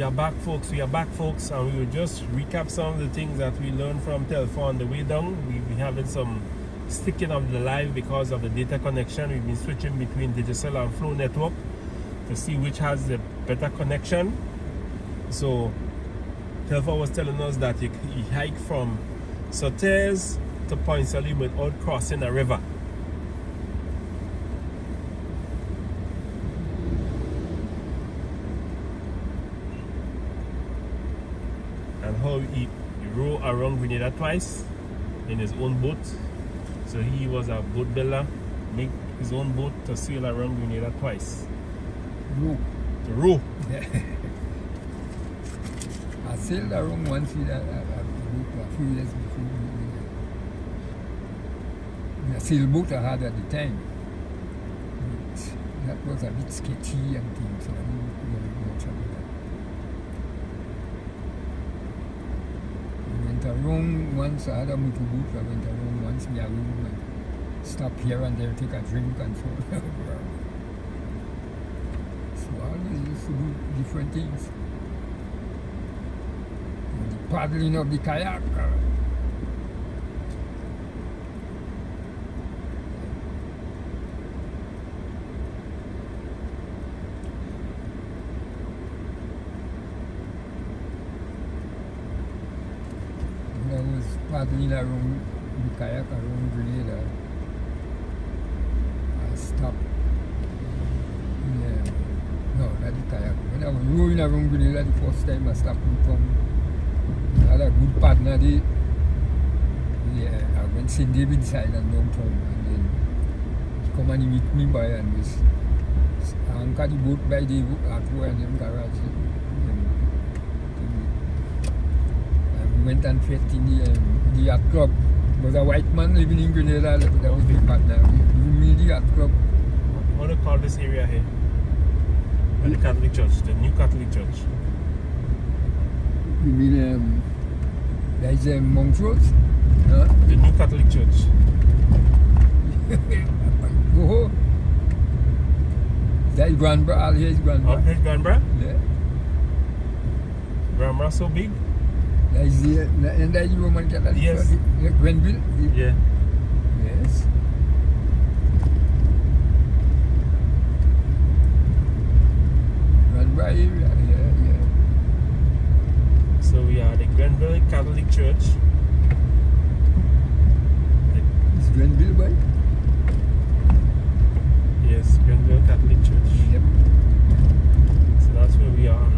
we are back, folks. And we will just recap some of the things that we learned from Telfor on the way down. We having some sticking of the live because of the data connection. We've been switching between Digicel and Flow network to see which has the better connection. So Telfor was telling us that he hiked from Sauterres to Point Salut without crossing a river. And how he rowed around Grenada twice in his own boat. So he was a boat builder, make his own boat to sail around Grenada twice. To row. I sailed around once with a few years before. The sailboat I had at the time. But that was a bit sketchy and things, so I didn't know much about that. I went around once, I had a motorboat, I went around once, me alone, and stop here and there, take a drink and so on. So I always used to do different things. And the paddling of the kayak. I was paddling around the kayak around Grenada. I stopped. No, not the kayak. When I was rowing around Grenada the first time, I stopped in town. I had a good partner there. Yeah, I went St. David's side and downtown, and then he come and he meet me by and was anchored the boat by the Telfor and them garage. We went and fed in the yacht club. There was a white man living in Grenada, that was my partner. We made the yacht club. What do you call this area here? The Catholic Church, the New Catholic Church. You mean, there's Monk Road? Huh? The New Catholic Church. Oh, that's Granville, all here is Granville. Up here, Granville? Yeah. Granville so big? That's the, and that's the Roman Catholic Yes. Church. Granville? Yeah. Yes. Granville area, yeah. So we are the Granville Catholic Church. Is Granville, boy? Yes, Granville Catholic Church. Yep. So that's where we are.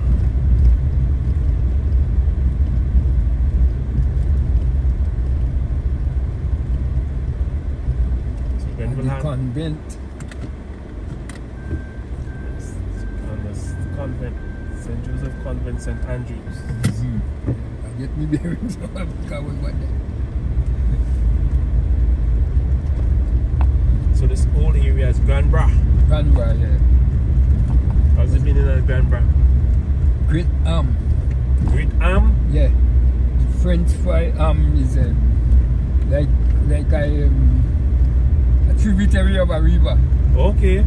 So Granville The had convent. on this convent, St. Joseph Convent, St. Andrews. I get me bearings now because I was one day. So this whole area is Granville. Granville, yeah. How's it been in Granville? Great Arm. Great Arm? Yeah. The French fry arm is like a tributary of a river. Okay.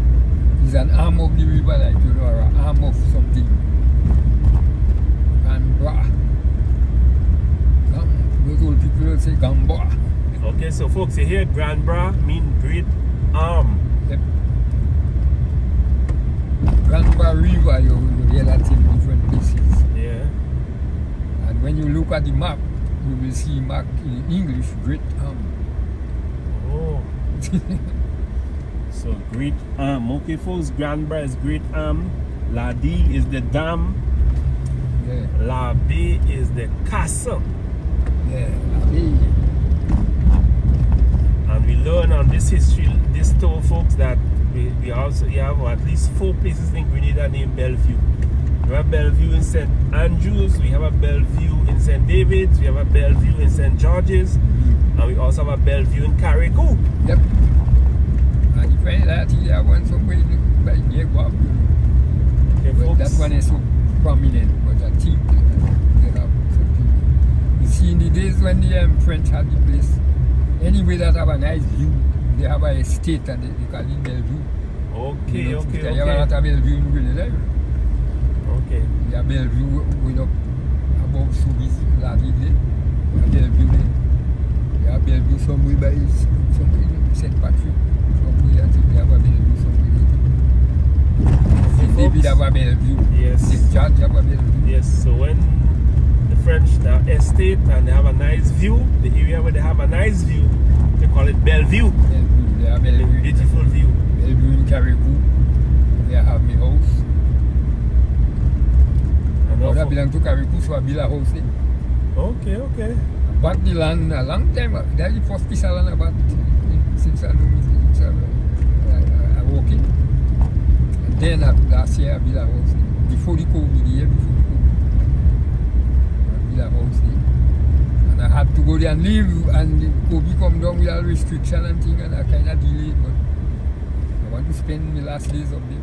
It's an arm of the river, like, you know, or an arm of something. Gambra. Those old people will say Gamba. Okay, so folks, you hear Granville mean great arm. Yep. Granville River, you hear that in different places. Yeah. And when you look at the map, you will see marked in English, Great Arm. Oh. So Great Arm. Okay, folks, Granville is Great Arm. La D is the dam. Yeah. La B is the castle. Yeah. And we learn on this history, this tour, folks, that we also have at least 4 places in Grenada named Bellevue. We have Bellevue in St. Andrews, we have a Bellevue in St. David's, we have a Bellevue in St. George's, and we also have a Bellevue in Carriacou. Yep. And you find that here one somewhere by near Guam. Okay, But folks. that one is so prominent, but I think there are something. You see, in the days when the French had the place, anyway that have a nice view, they have a estate and they call it Bellevue. Okay, You know, okay, You have a lot okay. of Bellevue in Grenada. Okay. Yeah, Bellevue going up above Subi's Laville. Bellevue there. Yeah, Bellevue somewhere by St. Patrick. Somewhere I think they have a Bellevue somewhere there. St. David have a Bellevue. Yes. St. George have a Bellevue. Yes, so when the French, the estate, and they have a nice view, the area where they have a nice view, they call it Bellevue. Bellevue, they have Bellevue. Beautiful view. Bellevue in Caribou. They have my house. And Now that also- belong to Caribou, so I build a house there. Okay, okay. I bought the land a long time. That's the first piece of land I bought since I know I walk in. And then last year I built a house there. Before the COVID, the year before the COVID. I built a house there. And I had to go there and live, and the COVID come down with all restriction and thing, and I kind of delayed, but I want to spend my last days up there.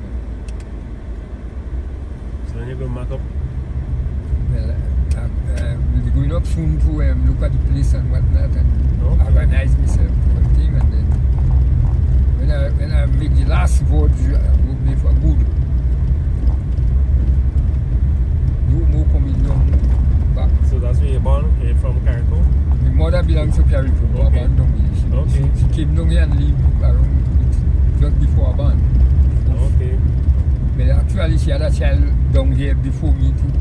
So when you go back up, Well, we'll be going up soon to look at the place and whatnot and Okay. organize myself for everything. And then when I make the last vote, I will be for good. No more coming down back. so that's where you're born, you're from Carrico? My mother belongs to Carrico, but Okay. I born down here. Okay. She came down here and lived around just before I born. Okay. But actually, she had a child down here before me too.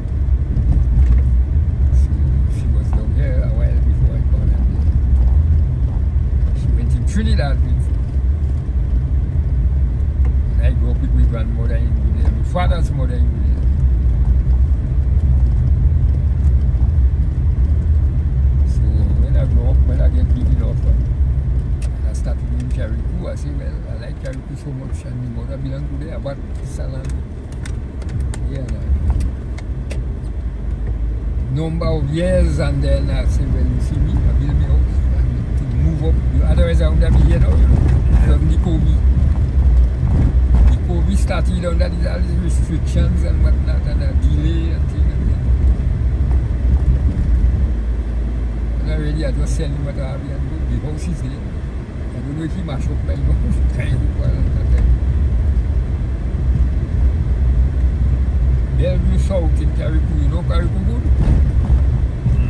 So she was down here a while before I born. And she went in Trinidad with. And I grew up with my grandmother in Bedeau, my father's mother in Bedeau. So when I grow up, when I get big enough, and I started doing Carrico, I say, well, I like Carrico so much, and my mother belonged to there, but Salam. Yeah, number of years, and then I say, well, you see me, I build my house, and to move up. Otherwise, I wouldn't be here now, you know. Because the COVID. The COVID started under all these restrictions and whatnot, and a delay and things. And already I just sell him what I have here and go. The house is there. I don't know if he mash up my house. Trying to go and that time. Bellevue South in Carrico, you know Carrico good?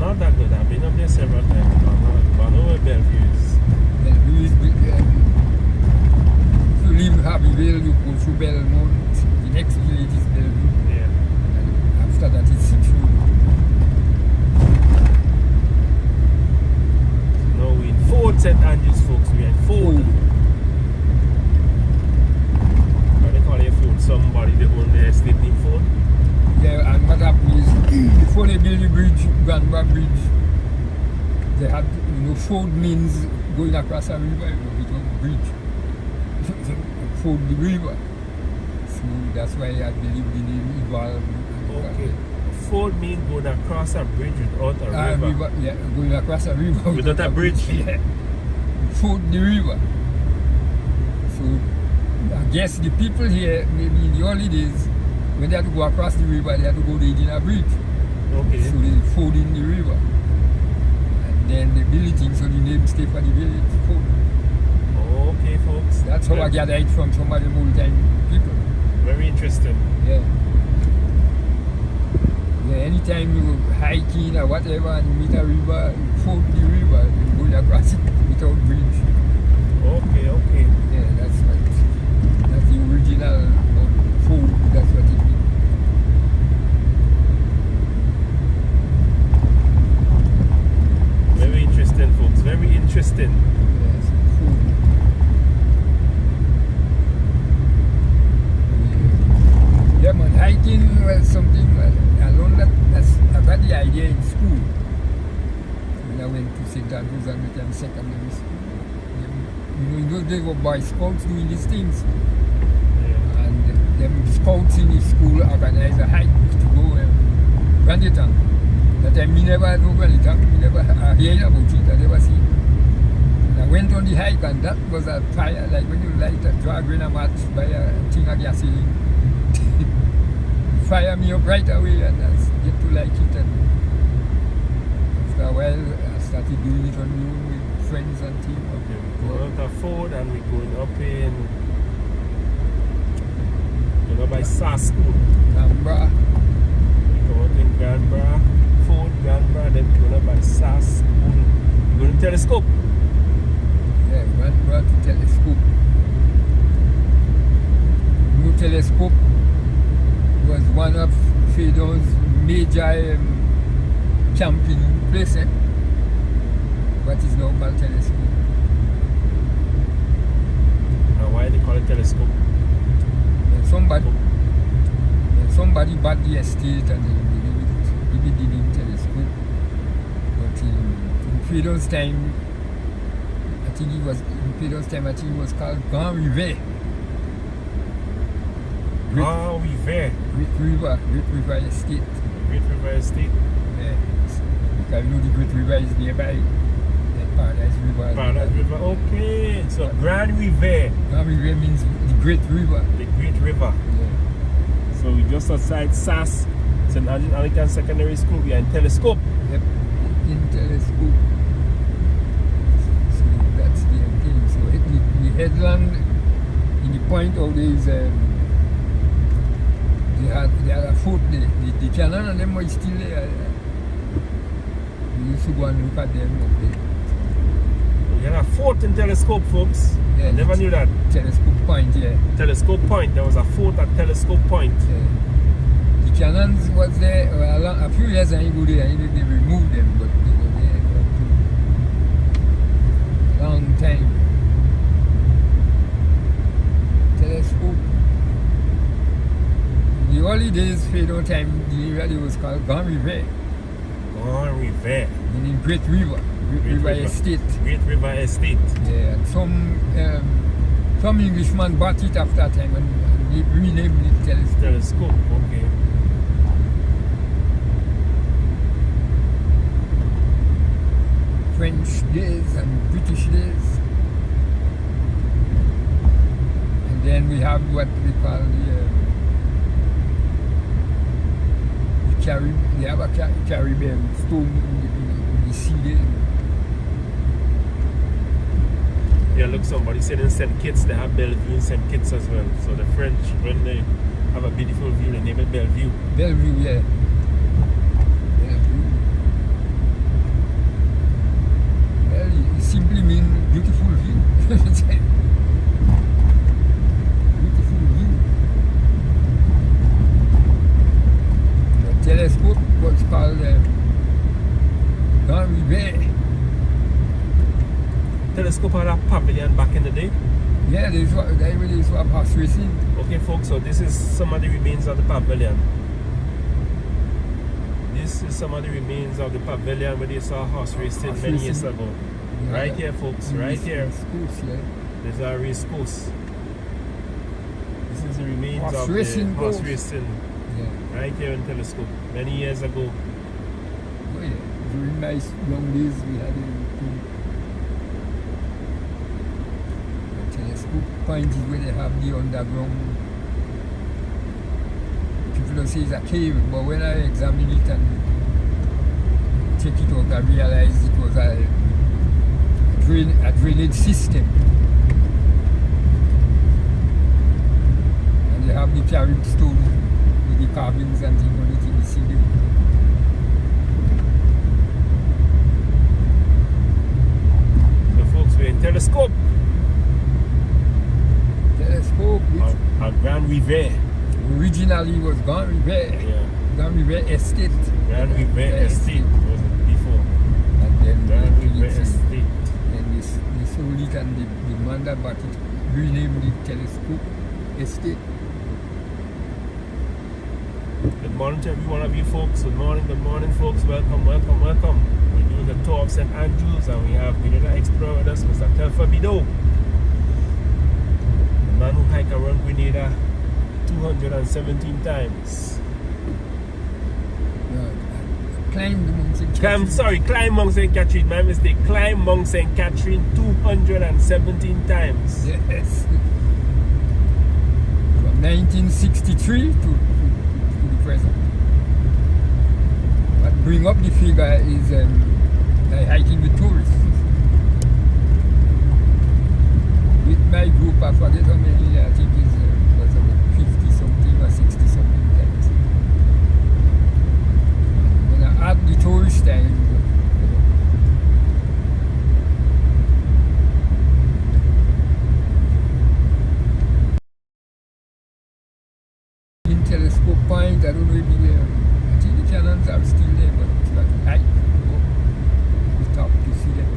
Not that good. I've been up there several times, but I know where Bellevue is. Bellevue is big. If you leave Abbeville, you go through Belmont. The next village is Bellevue. Yeah. And after that, it's Citrus. No, we're in Ford St. Andrews, folks. We're in Ford. What they call it Ford? Somebody that own the estate named Ford. Yeah, and what happened is, before they built the bridge, Granville Bridge, they had, Ford means going across a river, it was a bridge. Ford the river. So that's why I believe the name evolved. Okay. Ford means going across a bridge without a river. Yeah, going across a river. Without a bridge. Yeah. Ford the river. So I guess the people here, maybe in the early days, when they had to go across the river, they had to go in a bridge. Okay. So they ford in the river. And then they build it in, so the name stay for the village, Ford. Okay, folks. That's how I gather it from some of the old time people. Very interesting. Yeah. Yeah, anytime you hiking or whatever and you meet a river, you ford the river, you go across it without bridge. Okay, okay. Yeah, that's the original ford, that's what it means. Very interesting, folks. Very interesting. Yes, ford. Yeah, man, hiking was something, I learned I got the idea in school. When I went to St. Andrews Anglican Secondary School. In those days were Boy Scouts doing these things. Yeah. And them scouts in the school organized a hike to go Granville. That time me never know Granville, me never heard about it, I never seen it. And I went on the hike, and that was a fire, like when you light a drag in a match by a thing of gasoline. Fire me up right away, and I get to like it. And after a while, I started doing it on my own with friends and team. Okay, we go out of Ford and we're going up in, by SAS School. Nambra. Granville, Ford, Granville, then going up by SAS School. You're going to Telescope. Yeah, Granville to Telescope. New Telescope was one of Bedeau's major camping places. What is now called Telescope. And why they call it Telescope? And somebody bought the estate and they gave it the name Telescope. But in Bedeau's time, I think it was called Granville. Granville. Great River Estate. Great River Estate. Yeah. Because you know the Great River is nearby. The Paradise River. Paradise River. Okay. So Granville. Granville means the Great River. The Great River. Yeah. So we just outside SAS, St. Anglican Secondary School. We are in Telescope. Yep. In Telescope. So that's the thing. So the headland in the point of this they had a fort there. The cannon and them were still there. We used to go and look at them up there. We had a fort in Telescope, folks. Yeah, I never knew that. Telescope Point, yeah. Telescope Point. There was a fort at Telescope Point. Yeah. The cannons was there a few years ago there. They removed them, but they were there for a long time. Telescope. The early days, Bedeau time, the area was called Granville. Granville. Meaning Great River. Great River Estate. Great River Estate. Yeah, and some Englishman bought it after that time and they renamed it Telescope. Telescope, okay. French days and British days. And then we have what we call they have a Caribbean stone in the sea there. Yeah, look, somebody said in St. Kitts they have Bellevue in St. Kitts as well. So the French, when they have a beautiful view, they name it Bellevue. Bellevue, yeah. Bellevue. Well, it simply means beautiful view. Beautiful view. The telescope was called Granville. Telescope had a pavilion back in the day. Yeah, they really swap horse racing. Okay, folks, so this is some of the remains of the pavilion. This is some of the remains of the pavilion where they saw horse racing many years ago. Yeah. Right here, folks, right here. Schools, yeah. There's a race course. This is the remains Horse of racing the horse course. racing Yeah. right here in Telescope many years ago. Oh, yeah. During my young days, we had Telescope Point is where they have the underground. People don't say it's a cave, but when I examined it and check it out, I realized it was a drainage system. And they have the carved stone with the carvings and things on it in the ceiling. So folks, we're in Telescope. Telescope, which At Granville. originally was Granville. Yeah. Granville Estate. Granville Estate was it before. And then Granville Estate. and they sold it and the man that bought it renamed it Telescope Estate. Good morning to every one of you folks. Good morning folks. Welcome, welcome, welcome. We're doing the tour of St. Andrews and we have Grenada Explorer with us, Mr. Telfor Bedeau. The man who hiked around Grenada 217 times. Climbed Mount St. Catherine. Climb Mount St. Catherine. My mistake. Climb Mount St. Catherine 217 times. Yes. From 1963 to the present. What bring up the figure is hiking with tourists. With my group, I forget how many, I think it was about 50 something or 60 something times. I don't know if I think the cannons are still there, but it's like hike go to the top to see them.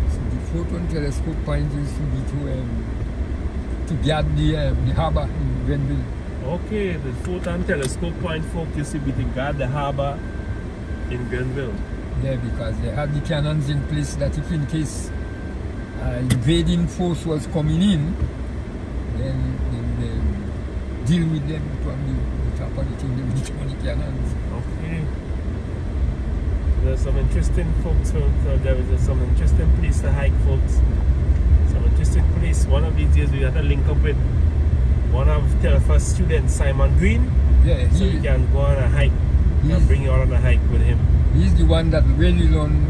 So the photon telescope point used to be to guard the harbour in Granville. Okay, the photon telescope point, folks, used to be to guard the harbour in Granville. Yeah, because they had the cannons in place that if in case invading force was coming in, then they deal with them from the top of the thing, they would turn the cannons. Okay. There's some interesting folks, there is some interesting place to hike, folks. Some interesting place. One of these days we have to link up with one of Telfor's students, Simon Green. Yeah, so we can go on a hike and bring you all on a hike with him. He's the one that really learned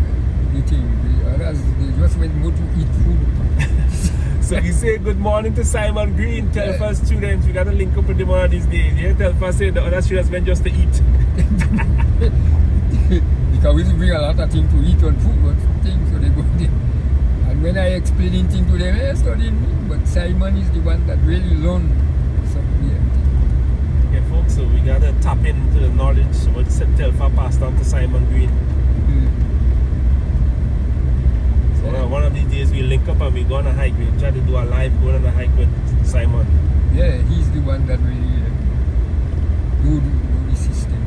the thing. The others, they just went more to eat food. So we say good morning to Simon Green, Telfor's students. We got to link up with him one of these days. Yeah, Telfor said the other students went just to eat. Because we bring a lot of things to eat on food, but things, so they go there. And when I explaining things to them, they're studying me. But Simon is the one that really learned something. Okay, folks, so we got to tap into the knowledge what Telfor passed on to Simon Green. So one of these days we'll link up and we'll go on a hike. We'll try to do a live going on a hike with Simon. Yeah, he's the one that really do the system.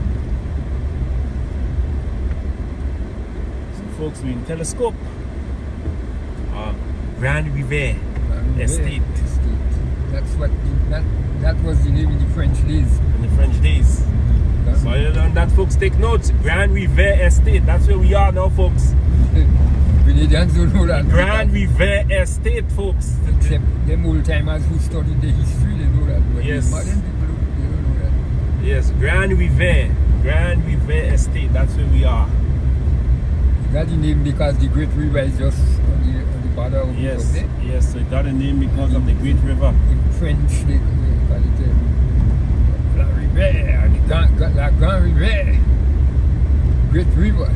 So folks, we're in Telescope. Granville Estate. That's what that was the name in the French days. In the French days. So you learn that, folks. Take notes. Granville Estate. That's where we are now, folks. Canadians don't know that. Granville Estate, folks. Except them old timers who studied the history, they know that. But yes. The modern people, they don't know that. Yes, Granville Estate. That's where we are. You got the name because the Great River is just on the border of yes, there. Yes, so it got a name because of the Great River. In French, they call it La Rivière, La Grand Rivière, Great River.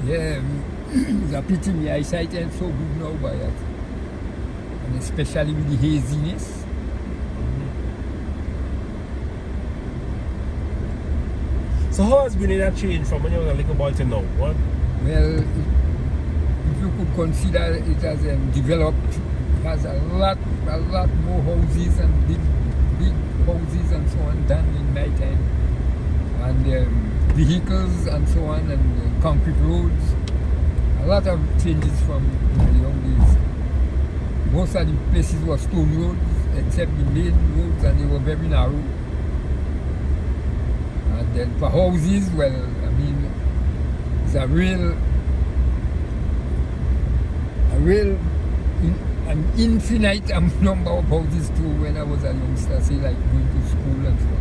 Yeah, it's a pity my eyesight ain't so good now by that. And especially with the haziness. So how has Grenada changed from when you were a little boy to now? What? Well, if you could consider it as developed, it has a lot more houses and big houses and so on than in my time. And vehicles and so on, and concrete roads. A lot of changes from the young days. Most of the places were stone roads, except the main roads, and they were very narrow. And then for houses, well, I mean, it's an infinite number of houses too when I was a youngster, say like going to school and so on.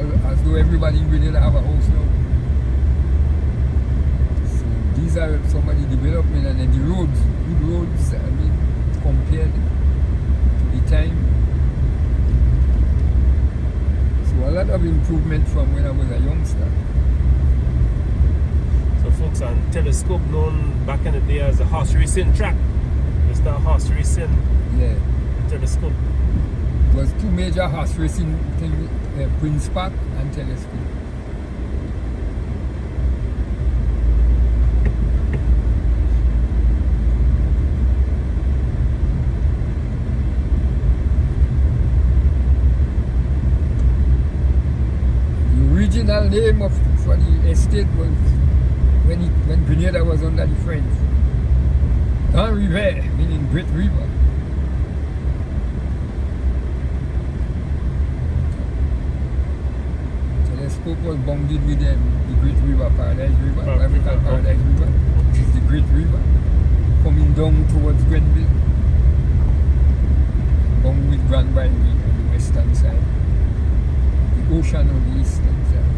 As though everybody in Grenada have a house now. So these are some of the development, and then the roads, good roads, I mean, compared to the time. So a lot of improvement from when I was a youngster. So folks, on Telescope, known back in the day as a horse racing track. It's the horse racing. Yeah. Telescope. It was two major horse racing things, Prince Park and Telescope. The original name for the estate was when Grenada was under the French. Grand River, meaning Great River. Telescope was bounded with the Great River, Paradise River, what we call Paradise River, which is the Great River, coming down towards Granville, bound with Granville on the western side. ocean on the eastern side.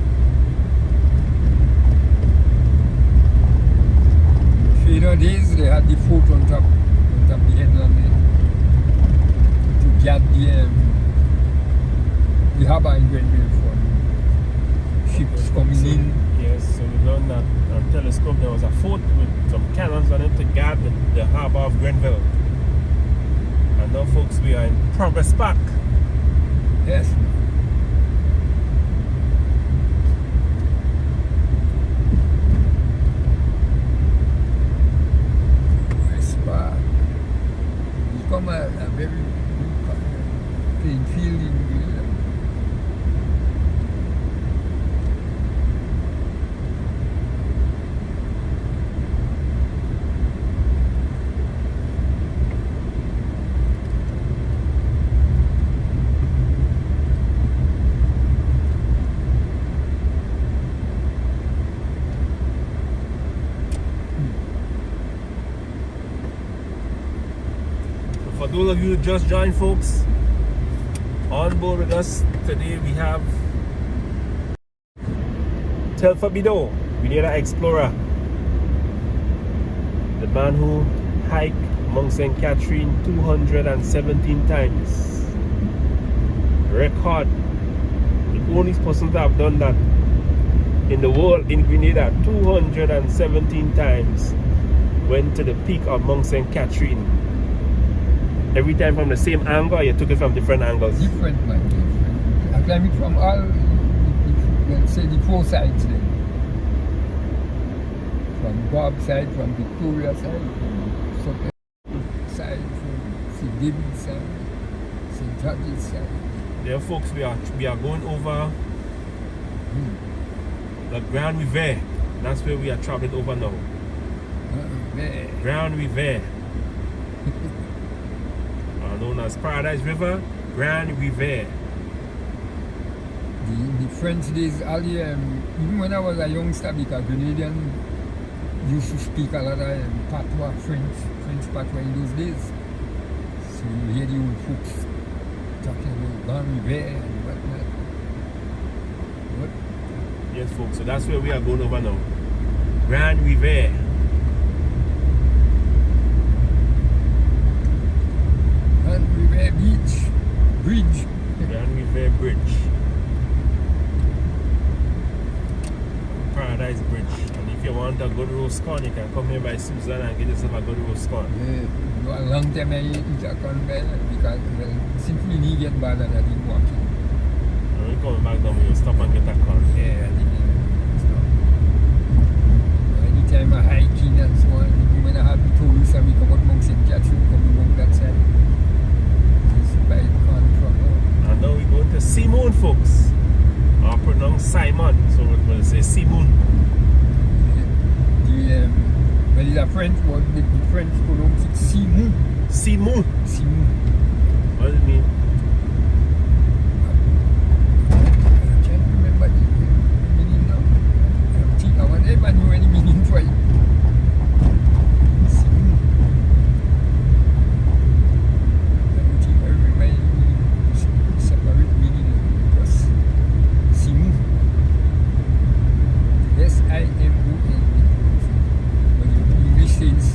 Feeder days they had the fort on top the headland there to get the harbour in Granville from ships coming in. Yes, so we learned that on telescope there was a fort with some cannons on it to guard the harbour of Granville. And now folks, we are in Progress Park. Yes. Progress Park. It's become a very playing field in Granville. For those of you who just joined, folks, on board with us today we have Telfor Bedeau, Bedeau explorer, the man who hiked Mount St. Catherine 217 times. Record, the only person to have done that in the world in Grenada 217 times, went to the peak of Mount St. Catherine. Every time from the same angle, you took it from different angles? Different, man. Different. I climbed it from all, let's say, the four sides then. From Bob side, from Victoria side, from Sutton side, from St. David side, St. George's side. There, folks, we are going over the Granville. That's where we are traveling over now. Granville. Known as Paradise River, Granville. The French days, even when I was a youngster, because Grenadian used to speak a lot of patois, French patois in those days. So you hear the old folks talking about Granville and whatnot. Yes, folks, so that's where we are going over now. Granville. Granville Bridge. Granville Bridge. Paradise Bridge. And if you want a good roast corn, you can come here by Susan and get yourself a good roast corn. Yeah, you a long time I eat a corn because simply need get bad and I didn't walk in. When you come back down, you stop and get a corn. Yeah, I didn't stop. Anytime I hiking and so on, even when I have the tourists and we come out Mount St. Catherine, coming out that side. And now we're going to Simon, folks. Or pronounced Simon, so we'll say Simon. Well, it's a French word, the French pronounce it Simon. Simon. Simon. What does it mean? I can't remember the meaning now. I won't ever know any meaning for it. Simon. I don't think I remember any separate meaning because Simon. S-I-M-O-N. But in English says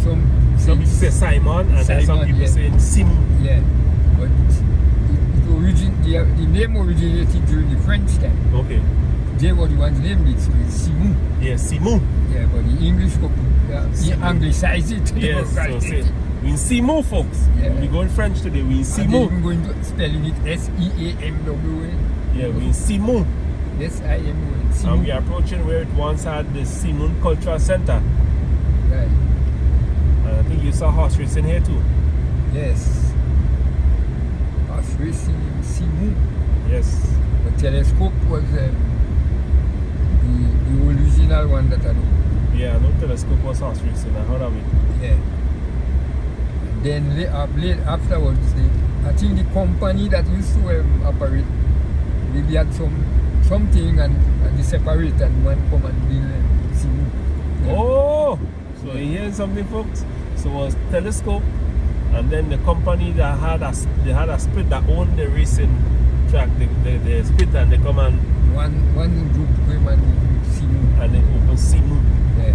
some people say Simon and then some people say Simon. Yeah, but the name originated during the French time. Okay. They were the ones named it, so it's Simon. Yeah, Simon. Yeah, but the English couple, they anglicized it. Yes, so say, we in Simon, folks. Yeah. We go in French today, we in And Simon. they even going to spelling it S-E-A-M-W-N. Yeah, we in Simon. S-I-M-O-N. Simon. And we are approaching where it once had the Simon Cultural Center. Right. And I think you saw horse racing here too. Yes. Horse racing in Simon. Yes. The telescope was the original one that I know. Yeah, no telescope was horse racing. I heard of it. Yeah. And then late afterwards, I think the company that used to operate, maybe had something and they separate and one come and build Simon. Yeah. Oh! So you hear something, folks? So it was telescope, and then the company that had a split that owned the racing track, they split and they come and One group came and opened Simu. they open Simu. Yeah.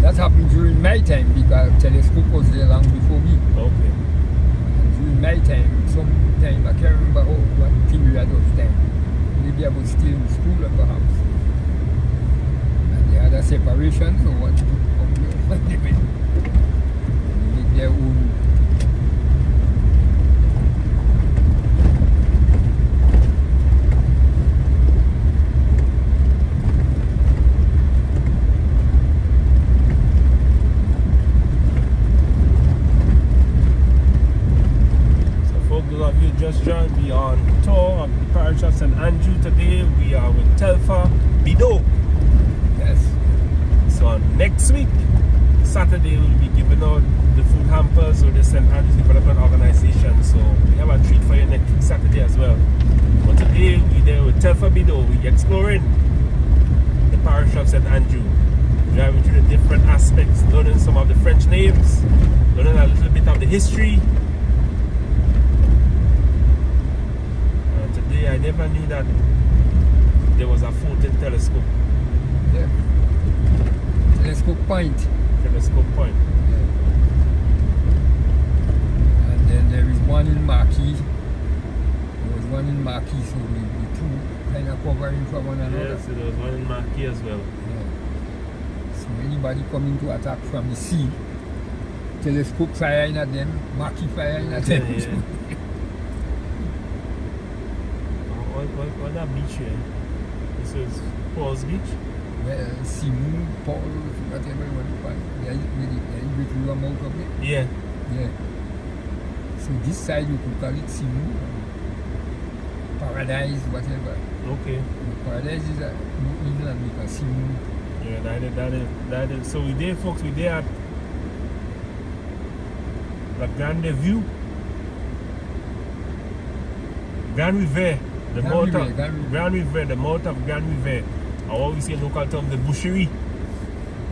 That happened during my time because telescope was there long before me. Okay. And during my time, sometime, I can't remember what period of time. Maybe I was still in school perhaps. And they had a separation, so one group come here and they went. And they make their own. Just joined me on tour of the parish of St. Andrew today. We are with Telfor, Bedeau. Yes. So next week, Saturday, we'll be giving out the food hampers with the St. Andrew's Development Organization. So we have a treat for you next week Saturday as well. But today, we're there with Telfor Bedeau. We're exploring the parish of St. Andrew. Driving through the different aspects, learning some of the French names, learning a little bit of the history. I never knew that there was a floating telescope. Yeah. Telescope point. Telescope point. Yeah. And then there is one in Marquis. There was one in Marquis, so the two kind of covering from one another. Yes, there was one in Marquis as well. Yeah. So anybody coming to attack from the sea, telescope firing at them, Marquis firing at them. Yeah. What that beach here? This is Paul's Beach? Well, Simu, Paul, whatever you want to call it. They Great River mouth of it. Yeah. Yeah. So this side you could call it Simu, Paradise, whatever. Okay. Paradise is inland because Simu. Yeah, that is. So we there, folks, we there at the Granville. Granville. The mouth of Granville, the mouth of Granville. I always say local term, the boucherie.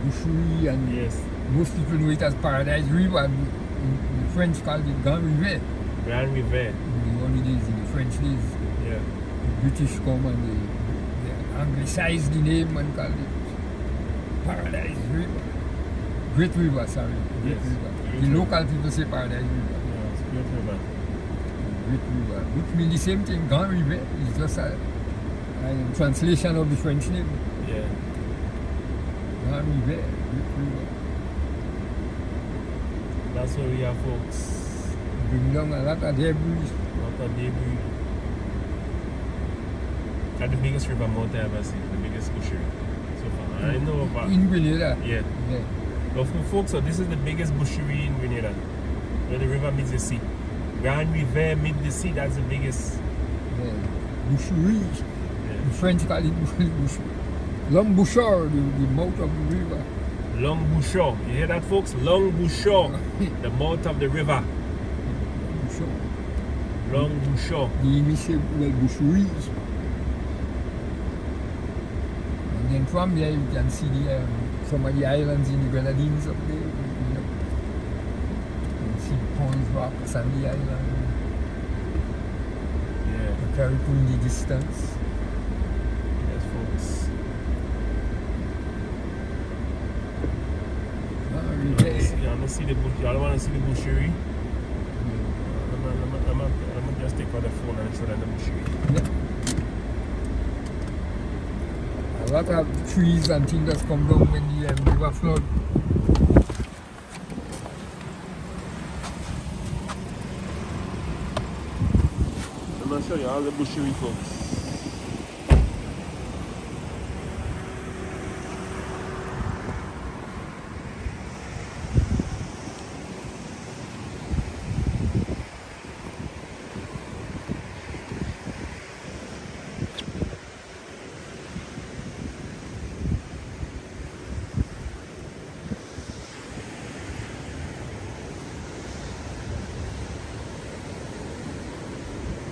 Boucherie, and yes, most people know it as Paradise River. The French called it Granville. Granville. In the early days, in the French days. Yeah. The British come and they anglicized the name and called it Paradise River. Great River, sorry. Great Yes. River. Great The River. local people say Paradise River. Yeah, it's Great River. Great River, which means the same thing. Grand River is just a translation of the French name. Yeah. Grand River, Great River. That's where we are, folks. Bring down a lot of debris. Lot of debris. That's the biggest river mouth I ever seen, the biggest boucherie so far. I know about. In Grenada? Yeah. Yeah. Of folks, so this is the biggest boucherie in Grenada, where the river meets the sea. Grand River meets the sea, that's the biggest. Yeah. Boucherie. Yeah. The French call it boucherie. Long Bouchard, the mouth of the river. Long Bouchard. You hear that, folks? Long Bouchard, the mouth of the river. Bouchard. Long Bouchard. The English say, well, boucherie. And then from there you can see some of the islands in the Grenadines up there. You know. You can see Pons Rock, Sandy Island. Yeah. The Caribou in the distance. Yes, folks. I want to see the bush. Y'all want to see the boucherie? I'm gonna just take out the phone and show them the boucherie. Yeah. A lot of trees and things that come down when the river flood. I'm gonna show you all the boucherie, folks.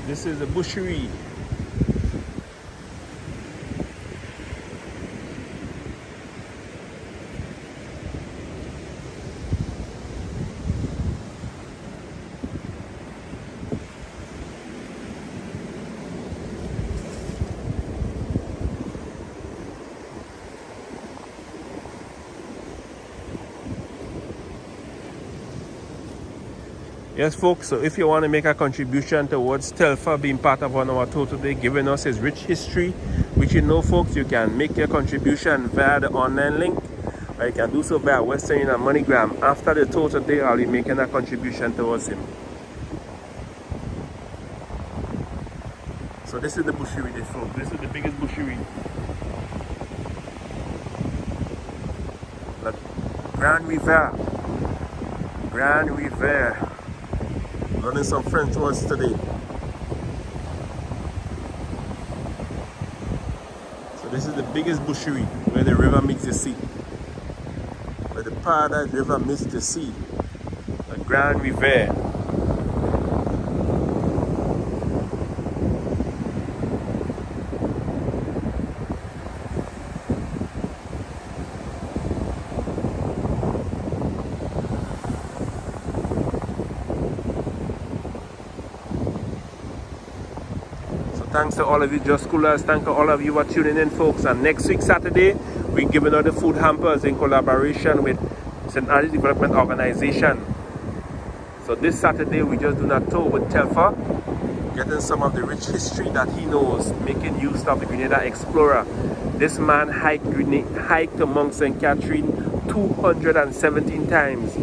This is the boucherie. Yes, folks, so if you want to make a contribution towards Telfor being part of one of our tour today, giving us his rich history, which you know, folks, you can make your contribution via the online link, or you can do so via Western Union and MoneyGram. After the tour today, I'll be making a contribution towards him. So this is the bushery, this folks. This is the biggest bushery. The Grand River. Grand River. Learning some French words today. So this is the biggest bushery where the river meets the sea. Where the Paradise River meets the sea. The Grand River. Thanks to all of you Just Schoolers. Thank you all of you for tuning in, folks. And next week, Saturday, we're giving out the food hampers in collaboration with St. Andrews Development Organization. So this Saturday, we're just doing a tour with Telfor, getting some of the rich history that he knows, making use of the Grenada Explorer. This man hiked among St. Catherine 217 times.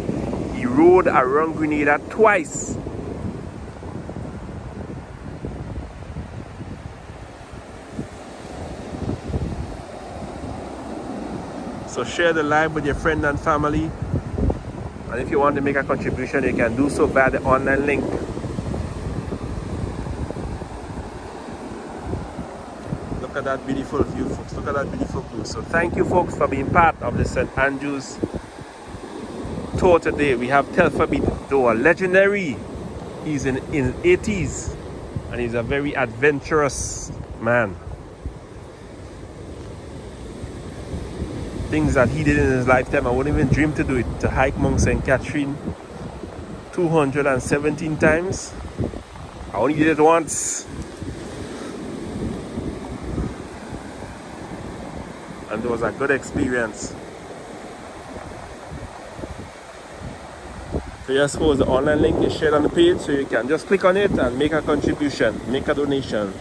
He rode around Grenada twice. So share the live with your friend and family. And if you want to make a contribution, you can do so via the online link. Look at that beautiful view, folks. Look at that beautiful view. So thank you, folks, for being part of the St. Andrews tour today. We have Telfor Bedeau, a legendary. He's in his 80s and he's a very adventurous man. Things that he did in his lifetime, I wouldn't even dream to do it. To hike Mount St. Catherine 217 times. I only did it once. And it was a good experience. So yes, folks, the online link is shared on the page, so you can just click on it and make a contribution, make a donation.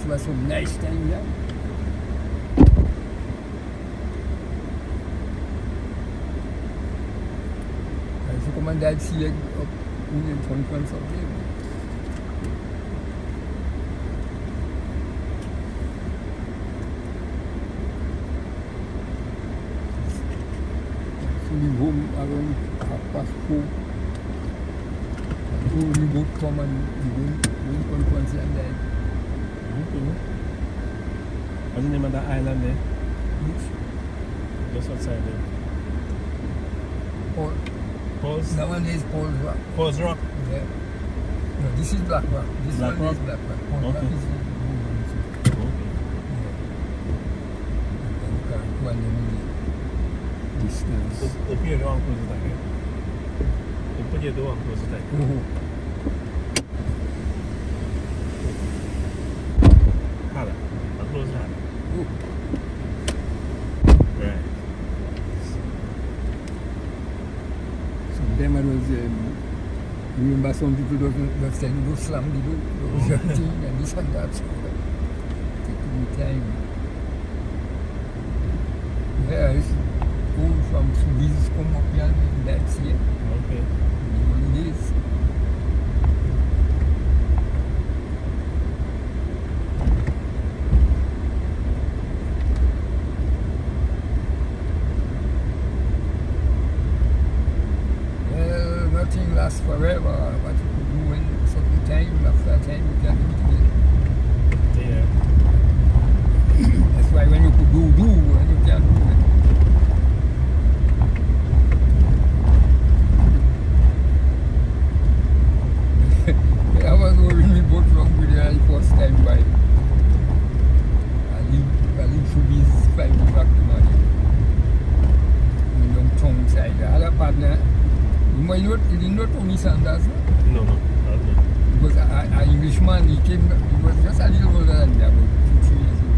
Was some nice time here. Also kann man da jetzt hier Union von sehen. So die Wohnung, aber was wo die Boot kommen, die Wohnung von sich an der What's the name of that island there? Just outside there. Paul's? That one is Paul's Rock. Paul's Rock? Yeah. No, this is Black Rock. This Black one Rock? is Black Rock. Paul's Okay. Rock is the Okay. yeah. And one distance. Open your door and close it again. Open your door and close it again. Harder. I'll close it harder. Right. So them was Remember some people don't tell you, don't slam the door, don't thing and this and that. So, take me time. Yeah, it's go from Subiz, come up here and that's here. Okay. The holidays. Well, nothing lasts forever. What you could do when certain time, after time, you can do it again. Yeah. That's why when you could do, when you can do it. I was holding me boat wrong with the first time by. I leave Subiz 5 o'clock in the morning. In the tongue side. I had a partner. You didn't know Tony Sanders, no? No. Because an Englishman, he was just a little older than me, about 2-3 years old.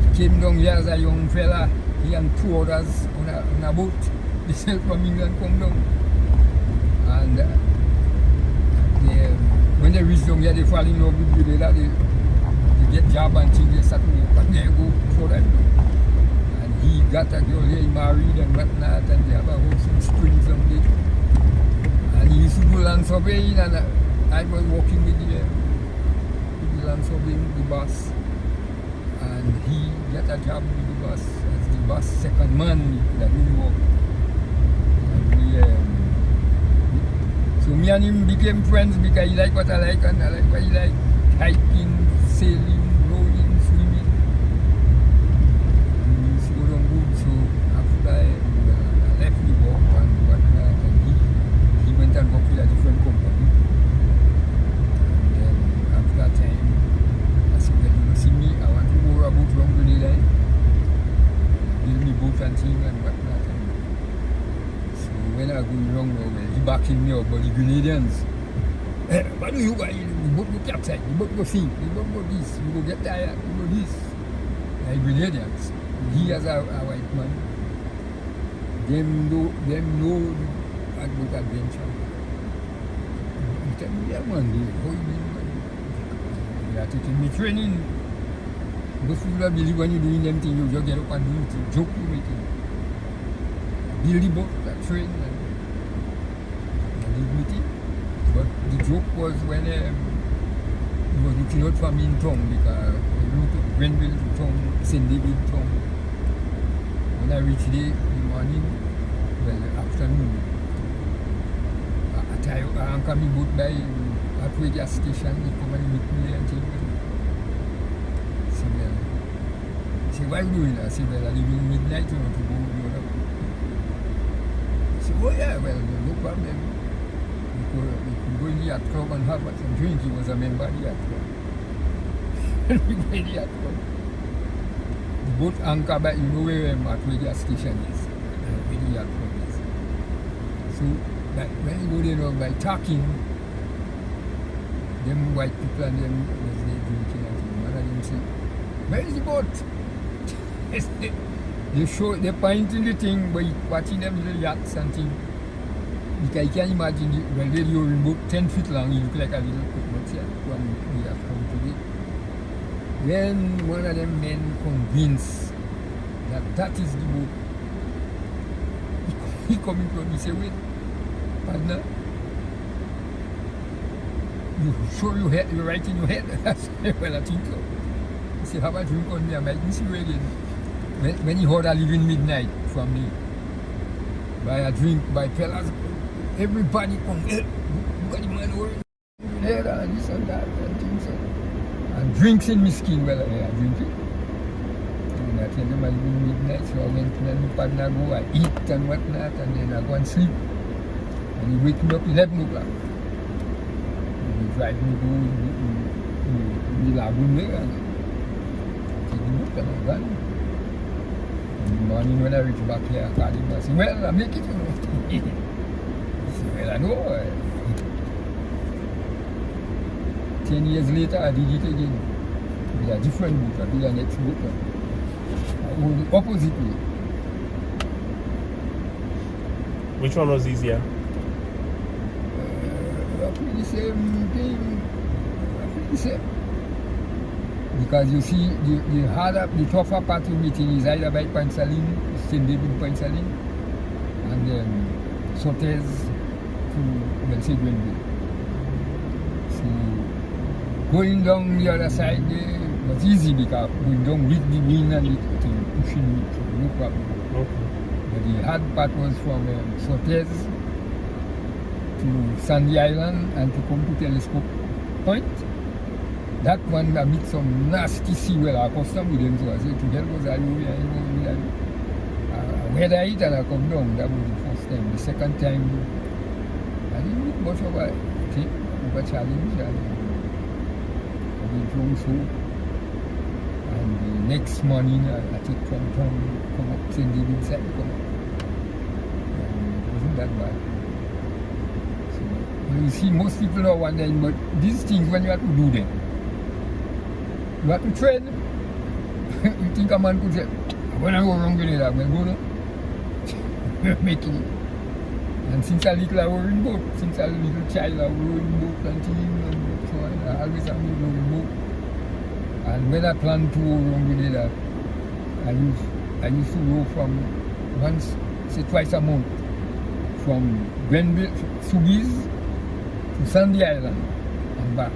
He came down here as a young fella, he and 2 others on a boat. They sailed from England, come down. And when they reach down here, they fall in love with Bedeau. They get job and things, they start to work, and they go for them. And he got a girl here, he married and whatnot, and they have a house in Springs someday. And he used to do land surveying, and I was working with the land surveying, the boss. And he got a job with the boss as the boss second man that we work. And so me and him became friends because he liked what I like and I like what he liked. Hiking, sailing, rowing, swimming. And we used to go down good. So after I left the work and whatnot, and he went and worked with a different company. And then after that time, I said, well, you see me, I want to go a boat around Granville. Build me boat and thing and whatnot. When I go wrong now, well, he backing me up, but the Grenadians, what do you guys do? You both go capsize, you both go sing, you both go this, you go get tired, you go this. Like Grenadians, he as a white man, them know about adventure. You tell me, yeah man, how you mean, man? They are taking me training. Most people don't believe when you're doing them things, you just get up and do it, joke you make it. Build the boat, train, and leave with it. But the joke was when he was looking out for me in town because the route of Granville to town, St. David town. When I reached there in the morning, well, afternoon, I anchored my boat by halfway gas station. He come and meet me and things. He said, what are you doing? I said, well, I leave in midnight, you know, to go Europe. Oh yeah, well, no problem. We could go in the yacht club and have some drink. He was a member of the yacht club. We go in the yacht club. The boat anchor back, you know where Matway gas station is, where the yacht club is. So when you go there now, by talking, them white people and them was there drinking and things. One of them say, where is the boat? They point in the thing by watching them little yachts and things. Because you can imagine, well, you're in boat 10 feet long, you look like a little coconut here when we have come to it. Then one of them men convinced that is the boat. He come in front, he say, wait, partner, you sure you're right in your head? I say, well, I think so. He said, have a drink on me, I might miss you again. When he heard I leave in midnight from me, buy a drink, buy fellas, everybody come, hey, look at the man over there and this and that and things. And drinks in my skin, well, I drink it. And I tell them I leave in midnight, so I went to my partner, go, I eat and whatnot, and then I go and sleep. And he wake me up 11 o'clock. And he drive me go in the lagoon there, and take the boat and I'm gone. In the morning when I reach back here, I call him and say, well, I make it, you know. He said, well, I know. 10 years later, I did it again. With a different boat, I did a next boat. I hold the opposite way. Which one was easier? roughly the same thing. Roughly the same. Because you see, the tougher part of meeting is either by Point Saline, St. David Point Saline, and then Sortes to Granville. So going down the other side there was easy because going down with the wind and it pushing me, so no problem. Okay. But the hard part was from Sortes to Sandy Island and to come to Telescope Point. That one I meet some nasty sea well I custom with them, so I said to them was I weather it and I come down. That was the first time. The second time I didn't meet much of a thing, of a challenge. I went home so, and the next morning I took from town, come up St. David side, come up. And it wasn't that bad. So you see most people are wondering, but these things when you have to do them, you have to train. You think a man could say, when I go wrong with it, I'm going to go down. Making it. And since a little I was in boat, since a little child I was in boat and team and so on, I always have been in boat. And when I plan to go wrong with it, I used to go from once, say twice a month, from Granville, Subies to Sandy Island and back.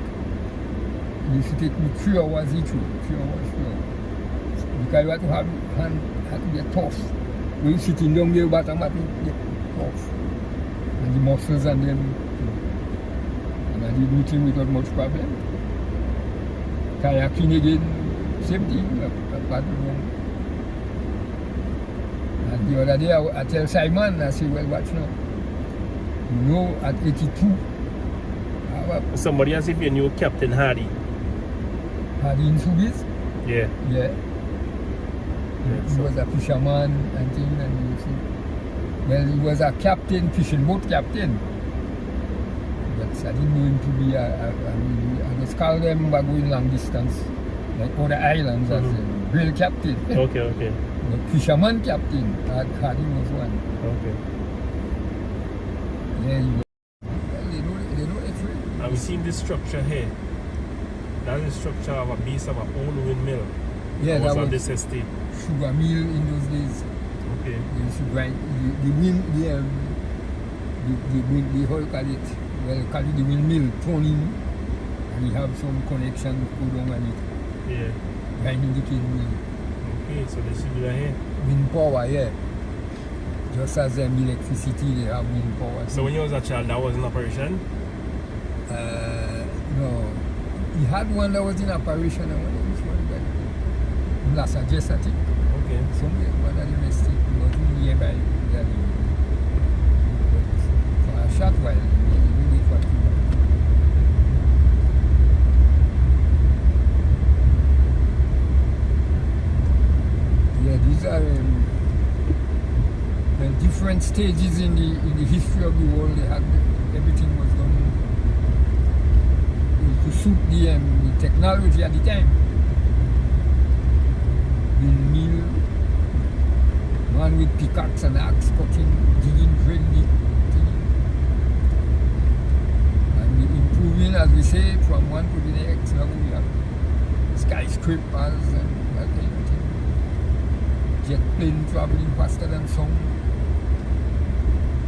It used to take me 3 hours each way, 3 hours. Because you have to have hand, had to get tough. When you sitting down there, bottom had to get tough. And the muscles and them. And I did meeting without much problem. Kayaking again, same thing, a paddle wrong. And the other day I tell Simon, I say, well, watch now. You know, at 82, somebody as if you knew Captain Hardy. Hardy in Subies? Yeah. Yeah. He was a fisherman and thing, and you see. Well, he was a captain, fishing boat captain. But I didn't know him to be I just call them by going long distance, like other islands as a real captain. Okay. The fisherman captain, Hardy was one. Okay. Yeah, they know everything. And we seen this structure here. That is the structure of a base of an old windmill. Yeah, that was on this estate. Sugar mill in those days. Okay. They used to grind the wind, the whole call it, well, call it the windmill, turning, and we have some connection go down on it. Yeah. Grinding the cane mill. Okay, so they should do that here. Wind power, yeah. Just as electricity, they have wind power. So when you was a child, that was in operation? No. He had one that was in operation, and what was this one? Last Address, I think. Okay. Somewhere, one of the rest, it was nearby. But for a short while, we wait for it. Yeah, these are different stages in the history of the world. They had everything was done to suit the technology at the time. Windmill, man with pickaxe and axe cutting, digging, drilling, and improving, as we say, from one to the next. Now we have skyscrapers and everything. Jet plane traveling faster than sound.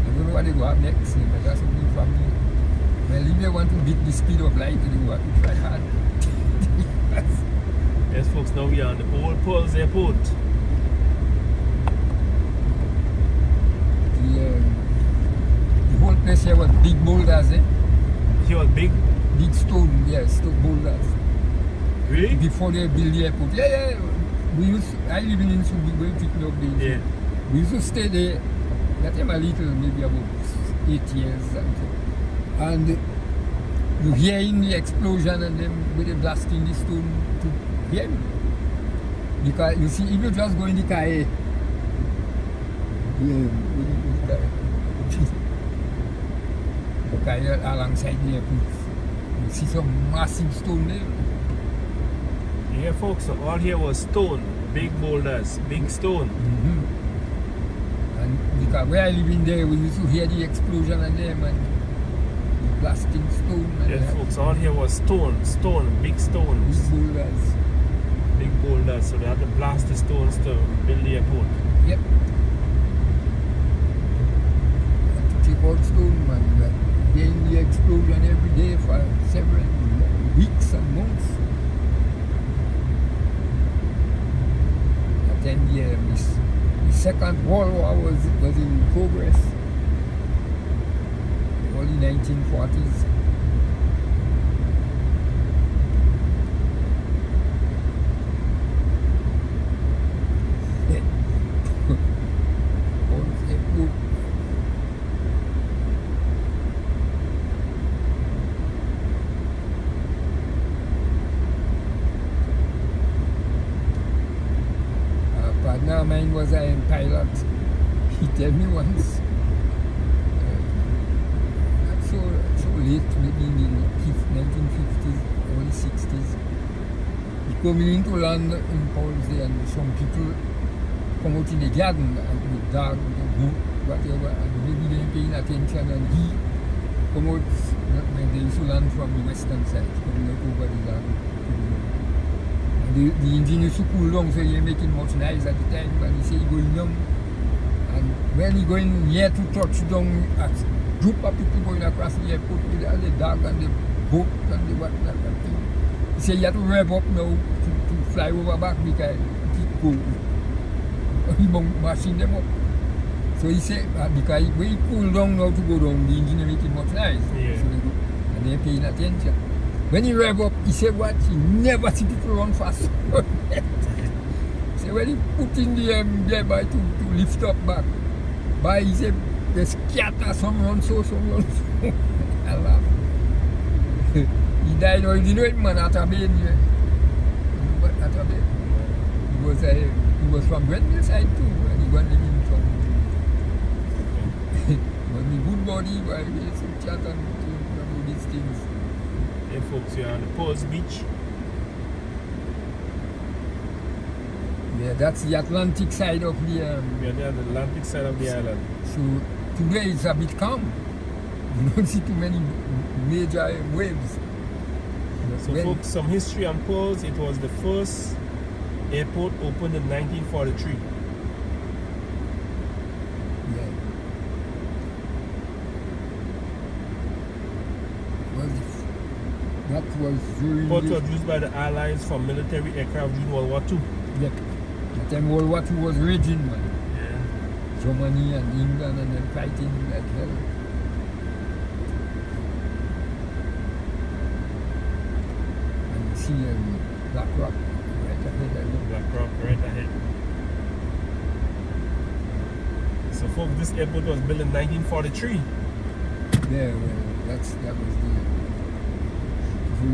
I don't know what they go up next, but that's something from me. Well, if they want to beat the speed of light, they go have to try hard. Yes, folks, now we are on the Old Pearls Airport. The whole place here was big boulders, eh? Here was big? Big stone, yes, stone boulders. Really? Before they build the airport. Yeah. I live in Subi, where you pick me up there. Yeah. We used to stay there, that time a little, maybe about 8 years. And you hear in the explosion and then with the blasting the stone to hear me. Because you see, if you just go in the car, the car alongside the airport, you see some massive stone there. Yeah, folks, so all here was stone, big boulders, big stone. And because where I live in there, we used to hear the explosion and them, and blasting stone. And Yeah, they had folks, all here was stone, big stones, big boulders. big boulders. So they had to blast the stones to build the airport. Yep. Had to take out stone, man. But getting the explosion every day for several weeks and months. At then, yeah, the Second World War was in progress. Early 1940s. Partner of mine was a pilot. He tell me once, not so late, maybe in the 1950s, early 60s, he coming into land in Paul's Day, and some people come out in the garden and with dog, with whatever, and maybe they ain't paying attention, and he come out when they used to land from the western side, coming out over the garden. The engine used to cool down, so he ain't making much noise at the time, but he say he going down. And when he going near to touch down, a group of people going across the airport with all the dog and the boat and the whatnot. He say he had to rev up now to fly over back because it keep cold. He mashing them up. So he say, because when he cool down now to go down, the engine ain't making much noise. Yeah. So and they're paying attention. When he rev up, he said what? He never see people run fast. So when he put in the thereby to lift up back, by he said, they scatter, some run so, some run so. I laugh. He died, or he didn't know it, man, at a bay. But at a bay. He was from Granville side too, and he went living from. But the good body, why we used to chat and do these things. Hey folks, you're on the Pause Beach. Yeah, that's the Atlantic side of the. We are there on the Atlantic side of the island. So today it's a bit calm. You don't see too many major waves. So folks, some history on Pause. It was the first airport opened in 1943. Yeah. That was during. Port was used by the Allies for military aircraft during World War II. Yep. At time World War II was raging, man. Yeah. Germany and England and them fighting like hell. And you see Black Rock right ahead. Black Rock right ahead. So folks, this airport was built in 1943. Yeah, well, that was the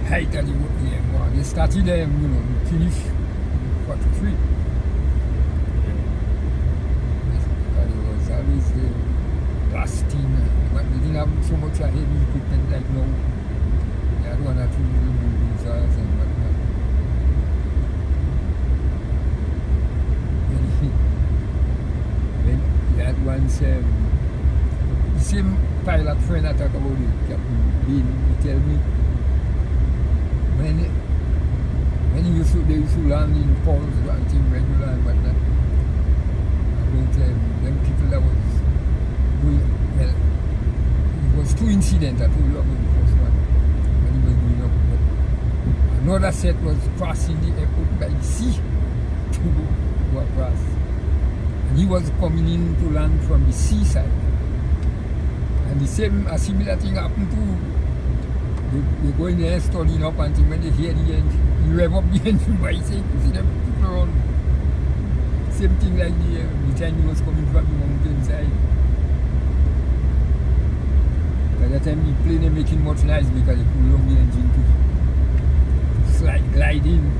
height of the war. They started them, finished in 43. Because it was always blasting, but they didn't have so much heavy equipment like now. They had one or two little bulldozers and whatnot. When he had once, the same pilot friend I talk about it, Captain Bean, he tell me, when they used to land in Paul's and thing regular and whatnot, about them people that was going, well, it was two incidents I told you about the first one, when he was going up, but another set was crossing the airport by the sea to go across. And he was coming in to land from the seaside. And a similar thing happened to. They go in there studying up until when they hear the engine, you rev up the engine by saying, you see them people around. Same thing like the time he was coming from the mountain side. By the time the plane ain't making much noise because they pull along the engine to glide in.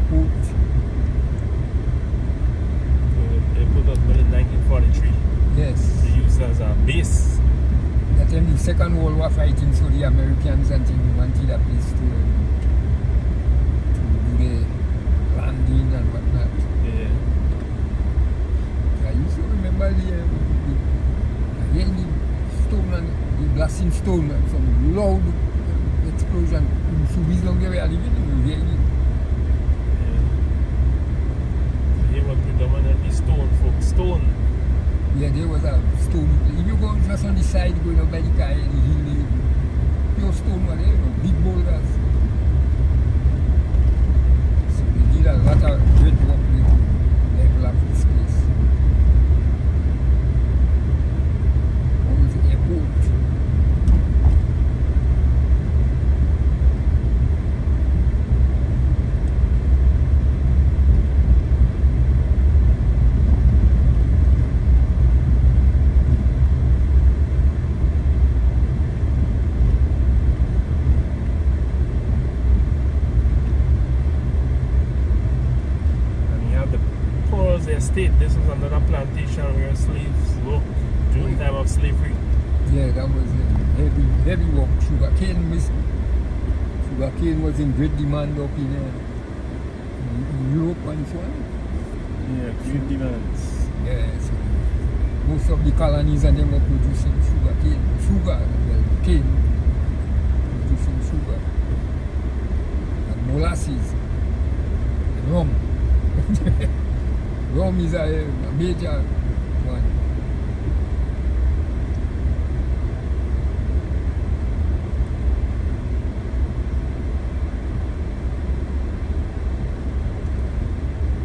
Airport. The airport was built in 1943. Yes. They used as a base. That time the Second World War fighting, so the Americans and things wanted a place to do the landing and whatnot. Yeah. I used to remember the casting stone and some loud explosion. So we long there we are living, we hear it. They were predominantly stone, folks. Stone. Yeah, there was a stone. If you go just on the side, going up by the car, the hill, pure stone were there, big boulders. So they did a lot of great work to level up this place. Always the airport. Estate. This was another plantation where slaves worked during the time of slavery. Yeah, that was heavy work. Sugarcane was in great demand up in Europe and so on. Yeah, great demands. Yeah, so most of the colonies and them were producing cane, producing sugar and molasses and rum. Rum is a major one.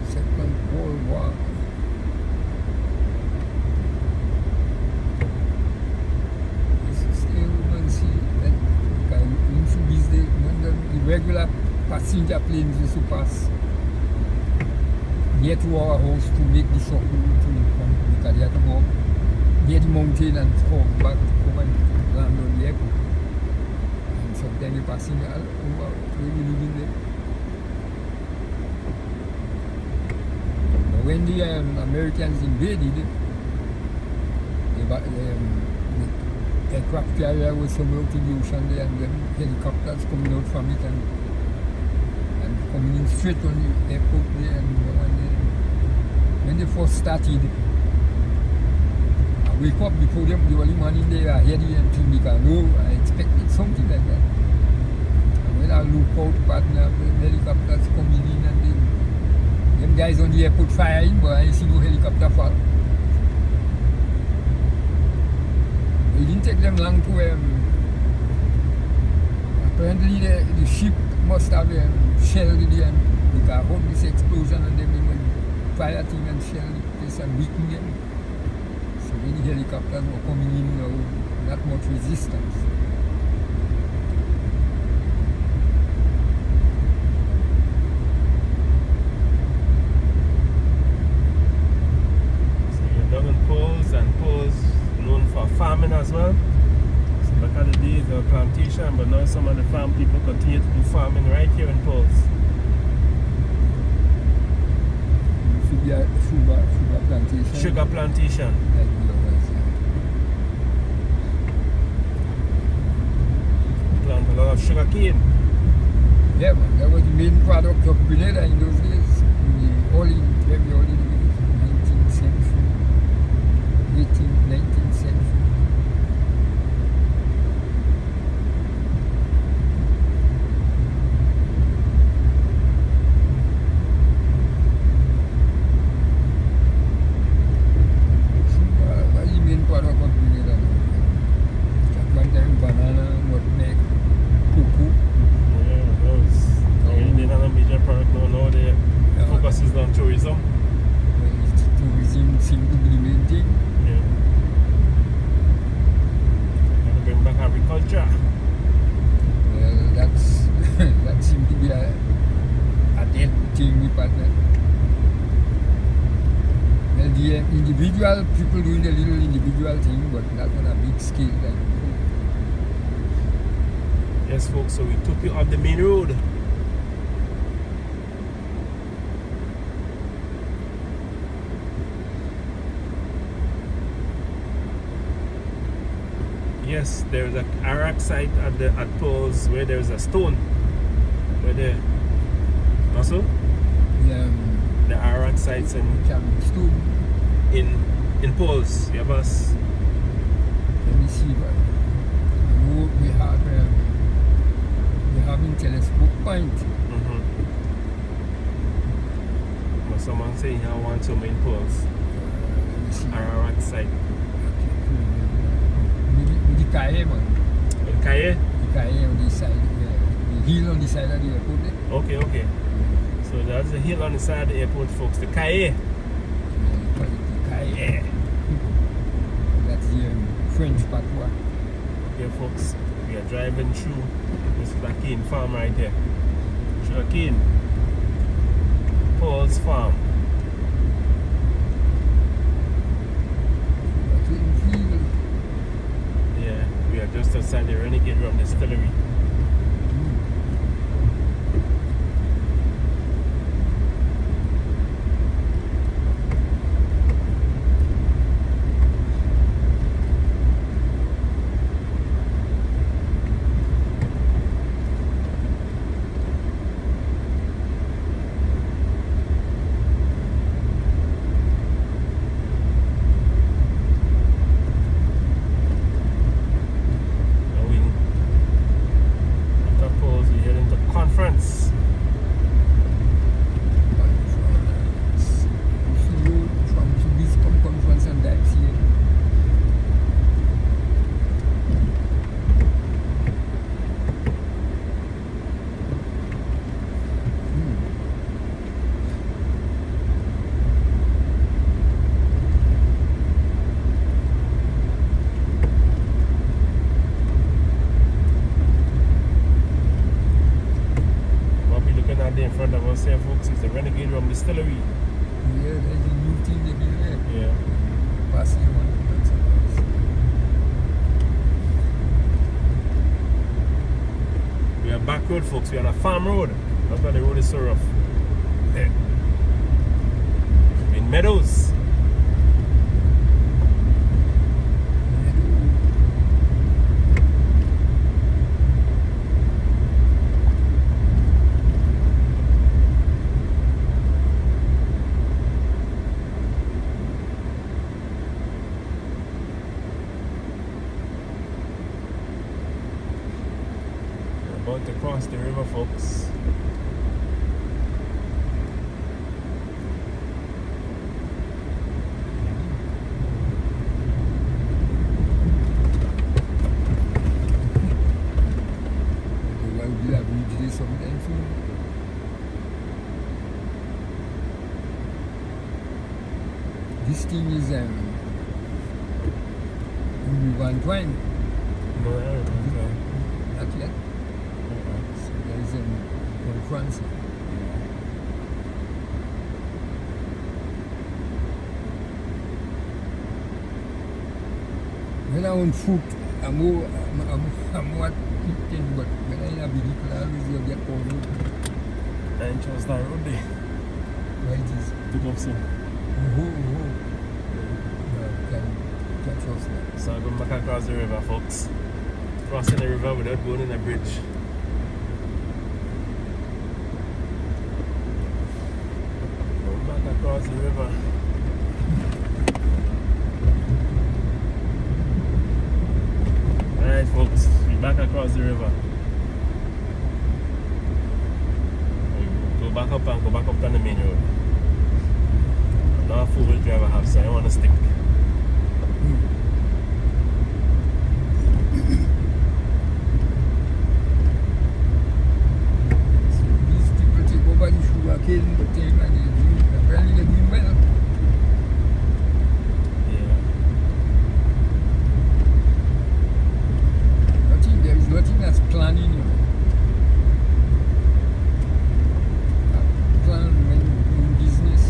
Second World War. Still you see that these days when the regular passenger planes used to pass near to our house to make the circle to come, because they had to go up near the mountain and come back to come and land on the airport. And sometimes you passing over where we live in there. But when the Americans invaded, the aircraft carrier was somewhere out in the ocean there, and then helicopters coming out from it and coming in straight on the airport there. And when they first started, I wake up before them, the only man in there ahead and thing, because no, I expected something like that. And when I look out, partner, the helicopters coming in, and them guys on the airport firing, but I see no helicopter fall. It didn't take them long to apparently the ship must have shelled them, because of this explosion, and them fire thing and shell the place and weaken them. So when the helicopters were coming in, not much resistance. So you're down in Poles, and Poles known for farming as well. So back at the days there were plantation, but now some of the farm people continue to do farming right here in Poles. Sugar plantation. Sugar plantation. Plant a lot of sugar cane. Yeah, man, that was the main product of Grenada in those days. Very early 19th century, 18th, 19th century. People doing a little individual thing, but not on a big scale. Like, yes, folks, so we took you up the main road. Yes, there's a Iraq site at Poles where there's a stone. Where the also? Yeah, the Iraq sites in stone. In Poles, you have us. Let me see, but we have in Telescope Point. But someone saying I want some in Pearls. Let me see. Ararat side. With the Kaye, man. Kaye? The Kaye on this side, the hill on the side of the airport. Okay, okay. So that's the hill on the side of the airport, folks. The Kaye. The Kaye. Yeah. That's the French patois. Okay, folks. We are driving through this sugarcane farm right here. Sugarcane. Paul's farm. Yeah, we are just outside the Renegade Rum Distillery. In front of us here, folks, is the Renegade Rum Distillery. Yeah, there's a new thing they built there. Yeah. Passing one. We are back road, folks. We are on a farm road. That's why the road is so rough. There. In meadows. About to cross the river, folks. We'll have reached this sometime soon. This thing is Van Twine. No, I don't know. Not yet. So there is in France. When I'm on foot, I'm what thinking, but when I'm in a vehicle, I always get cold. I ain't just that road there. Right, is Took off some. Can't trust that. So I'm going back across the river, folks. Crossing the river without going in a bridge. Going back across the river. Alright, folks, we're back across the river. We go back up and go back up on the main road. I'm not a four-wheel driver have, so I don't want to stick. These people take over the sugarcane, but apparently they're doing well. There is nothing that's planning, you know. Plan when in business.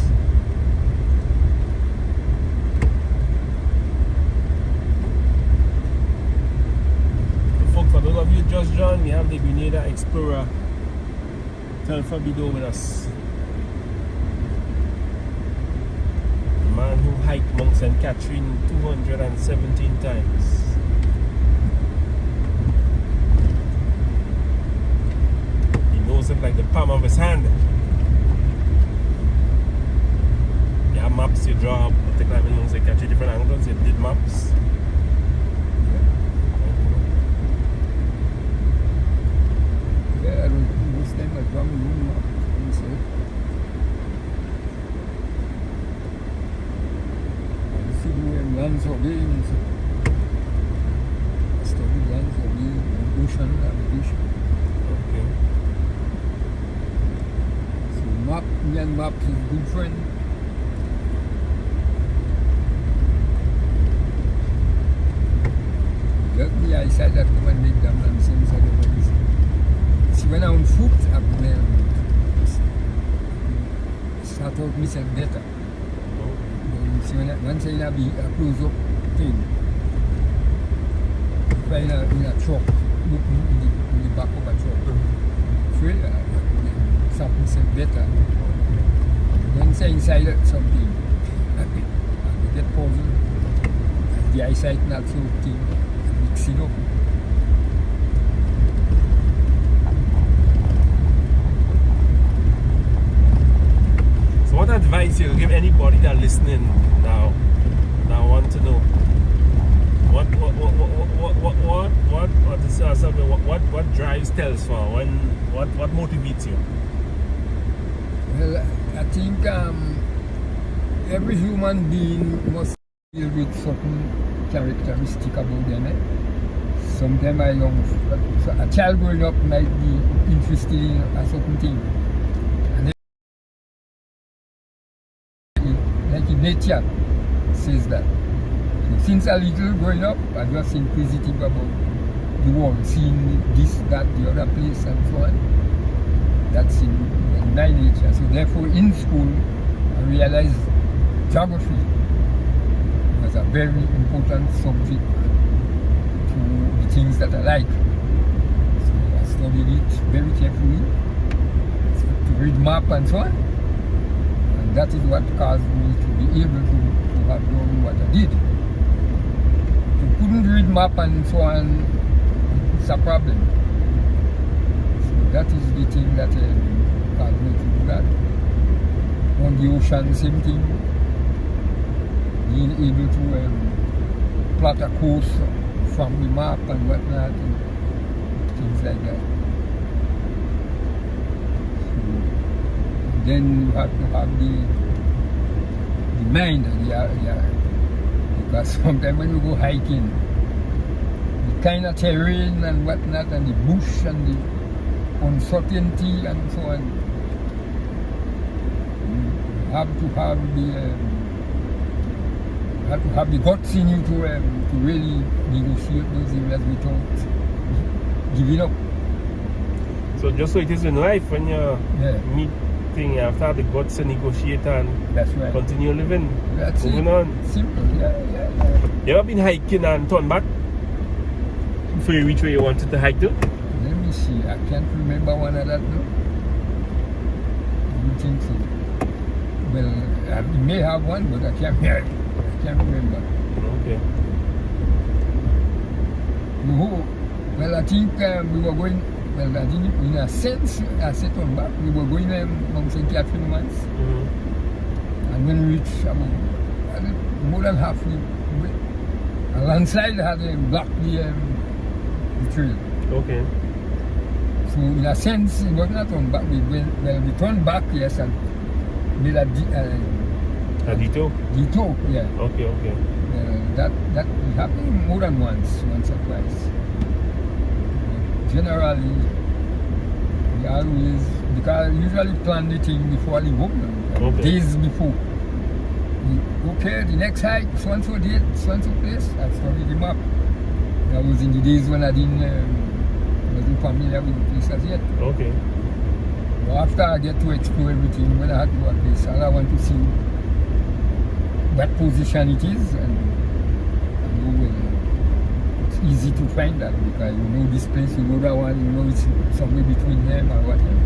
Folks, for those of you just joined, we have the Grenada Explorer Telfor Bedeau with us. The man who hiked Mount St. Catherine 217 times. He knows it like the palm of his hand. You have maps you draw up to climb Mount St. Catherine, different angles, you did maps. from room map. I see the land surveying. Study land surveying and ocean navigation. Okay. So map, me and map is good friend. Just the eyesight that come and make them nonsense otherwise. See when I'm on foot, I will start out myself better. Then see when once I have a close up thing, if I in a truck, look in the back of a truck, trailer, I start myself better. Once I inside something, I will get puzzled. The eyesight not so keen. Mixing up. So what advice you give anybody that listening now that want to know what drives Telfor? What motivates you? Well, I think every human being must deal with certain characteristic about them. Sometimes I long so a child growing up might be interested in a certain thing. And then, like in nature says that. So since a little growing up, I was inquisitive about the world, seeing this, that, the other place and so on. That's in my nature. So therefore in school I realized geography was a very important subject to the things that I like. So I studied it very carefully, to read map and so on. And that is what caused me to be able to have done what I did. If you couldn't read map and so on, it's a problem. So that is the thing that caused me to do that. On the ocean, same thing. Being able to plot a course from the map and whatnot and things like that. So then you have to have the mind, because sometimes when you go hiking, the kind of terrain and whatnot and the bush and the uncertainty and so on, you have to have the guts in you to really negotiate those areas without giving up. So just so it is in life, when you meet things, you have to have the guts to negotiate and that's right. Continue living. That's moving it. on. Simple, yeah. You ever been hiking and turn back before you reach where you wanted to hike to? Let me see, I can't remember one of that now. I don't think so. Well, I may have one, but I can't remember. Okay. Well, I think we were going, well, I think in a sense, I said on back, we were going Mount St. Catherine once. Mm-hmm. And when we reached about more than halfway, a landslide had blocked the trail. Okay. So in a sense, it was not on back. We turned back, yes, and made a detour? Detour, yeah. Okay. That happened more than once or twice. Generally, we always, because I usually plan the thing before I leave home, Okay. days before. Okay, the next hike, so-and-so date, so-and-so place, I studied the map. That was in the days when I wasn't familiar with the place as yet. Okay. But after I get to explore everything, when I had to go a place, all I want to see what position it is, and it's easy to find that because you know this place, you know that one, you know it's somewhere between them or whatever.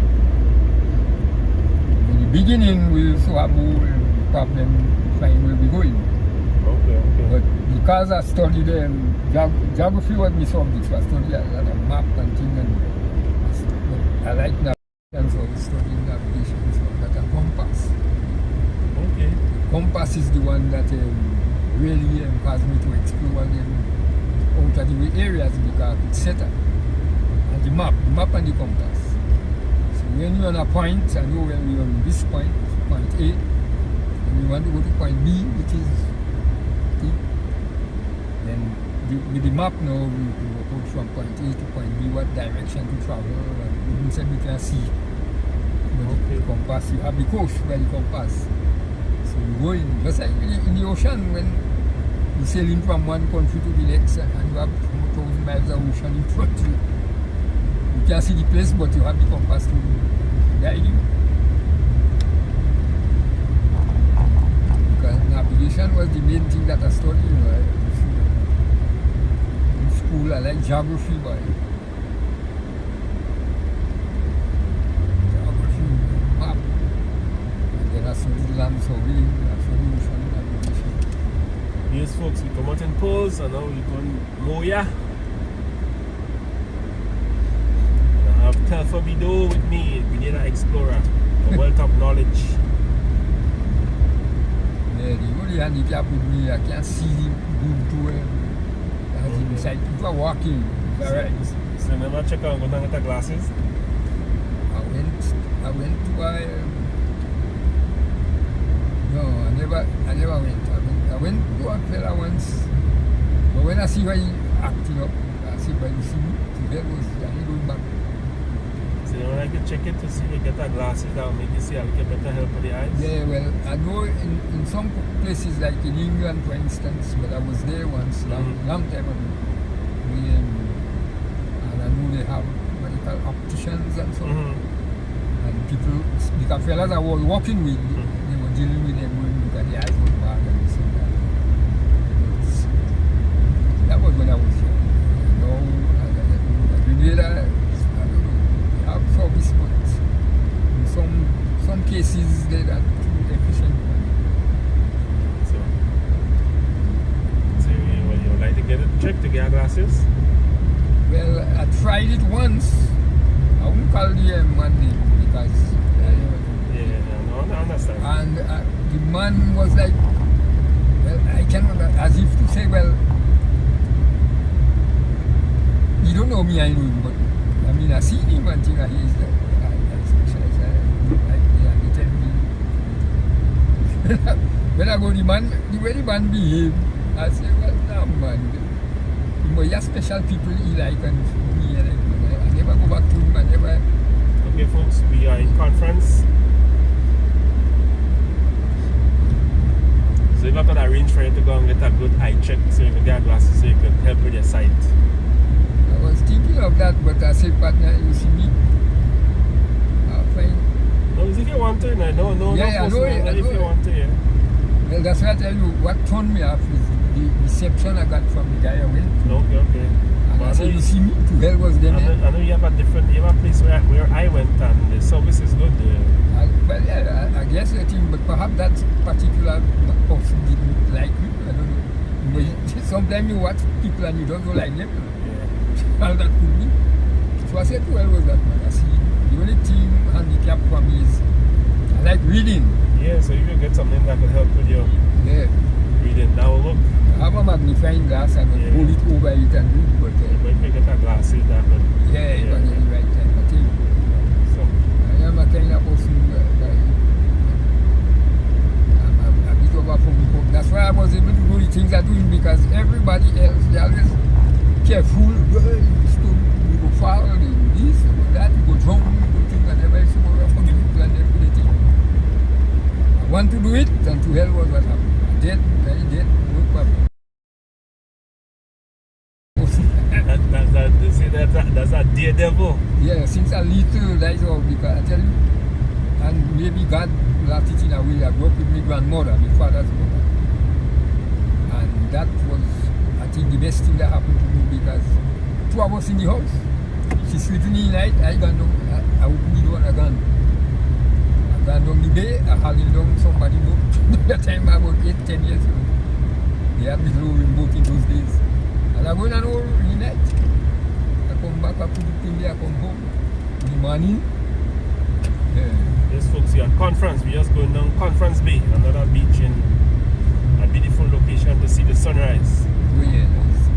In the beginning, we also have more problem to find where we're going. Okay. But because I studied geography was my subject, so I studied a lot of map and things, and I like navigation, so I studied navigation, so that a compass. Okay. Compass is the one that really caused me to explore them out of the areas because it's set up. And the map and the compass. So when you're on a point, I know when we're on this point, point A, and you want to go to point B, which is T, then with the map now, we can work out from point A to point B, what direction to travel, and even said we can see. But the compass, you have the coast by the compass. So you go in, just like in the ocean, when you're sailing from one country to the next, and you have 1,000 miles of ocean in front of you. You can see the place, but you have the compass to guide you. Because navigation was the main thing that I studied, you know. In school, I like geography, but map. And then I studied land surveying, I studied ocean navigation. Yes, folks, we come out in Poles and now we're going Moya. I have Telfor Bedeau with me, Grenada Explorer, a wealth of knowledge. Yeah, the only handicap with me, I can't see good to him. As inside, people are walking. Alright. So you never check out and go down with the glasses? I went to no, I never went. I went to a fella once, but when I see why he acting up, I see why you see me, so that was, I ain't going back. So you know, I can check it to see if you get the glasses that will make you see a little better help for the eyes? Yeah, well, I know in some places, like in England, for instance, but I was there once, long time ago. And I know they have what they call opticians and so on. And people, because fellas I was walking with, they were dealing with them when look at the eyes was bad and this and that. That was when I was young. Now, Grenada, I don't know, they have service, but in some cases they're not too efficient. So you would like to get it checked to get glasses? Well, I tried it once. I wouldn't call the man name because I understand. And the man was like, well, I cannot, as if to say, well, you don't know me, I know him, but I mean, I see him and think he's the specialist. And they tell me, when I go the way the man behave, I say, well, no, man, you have special people he like and me, I never go back to him, I never. Okay, folks, we are in conference. So if I could arrange for you to go and get a good eye check so you can get glasses so you can help with your sight. I was thinking of that, but I said, partner, you see me? I'll find. No, if you want to, no, I know if you want to, yeah. Well, that's why I tell you, what turned me off is the reception I got from the guy I went to. Okay. And I said, you see me? To hell was them. I know you have a place where I went and the service is good. Well, yeah, I guess the thing, but perhaps that particular person didn't like me. I don't know. But sometimes you watch people and you don't like them. Yeah. How that could be. So I said, well, was that man? I see, the only thing handicap for me is I like reading. Yeah, so you can get something that could help with your reading. Now look. I have a magnifying glass and hold it over it and do it, but if you get a glasses that could. Yeah, you can get the right time. I think. So I am a kind of person I'm a bit over from the book. That's why I was able to do the things I'm doing, because everybody else, they always careful. You go far, you do this, you do that, you go drunk, you go things, and everybody say, well, for the people and everything. I want to do it, and to hell was what happened. I did, no problem. That's a daredevil. Yeah, since a little, that's all, because I tell you, and maybe God left it in a way. I grew up with my grandmother, my father's mother. And that was, I think, the best thing that happened to me, because two of us in the house. She sleeping in the night, I gone down, I opened the door and I gone down the bay, I hauling down somebody boat. That time I was 8-10 years old. They had me rowing boat in those days. And I went on over in the night. I come back, I put the thing there, I come home in the morning. Yes, folks, we are at Conference. We're just going down Conference Bay, another beach in a beautiful location to see the sunrise. Oh yeah, nice.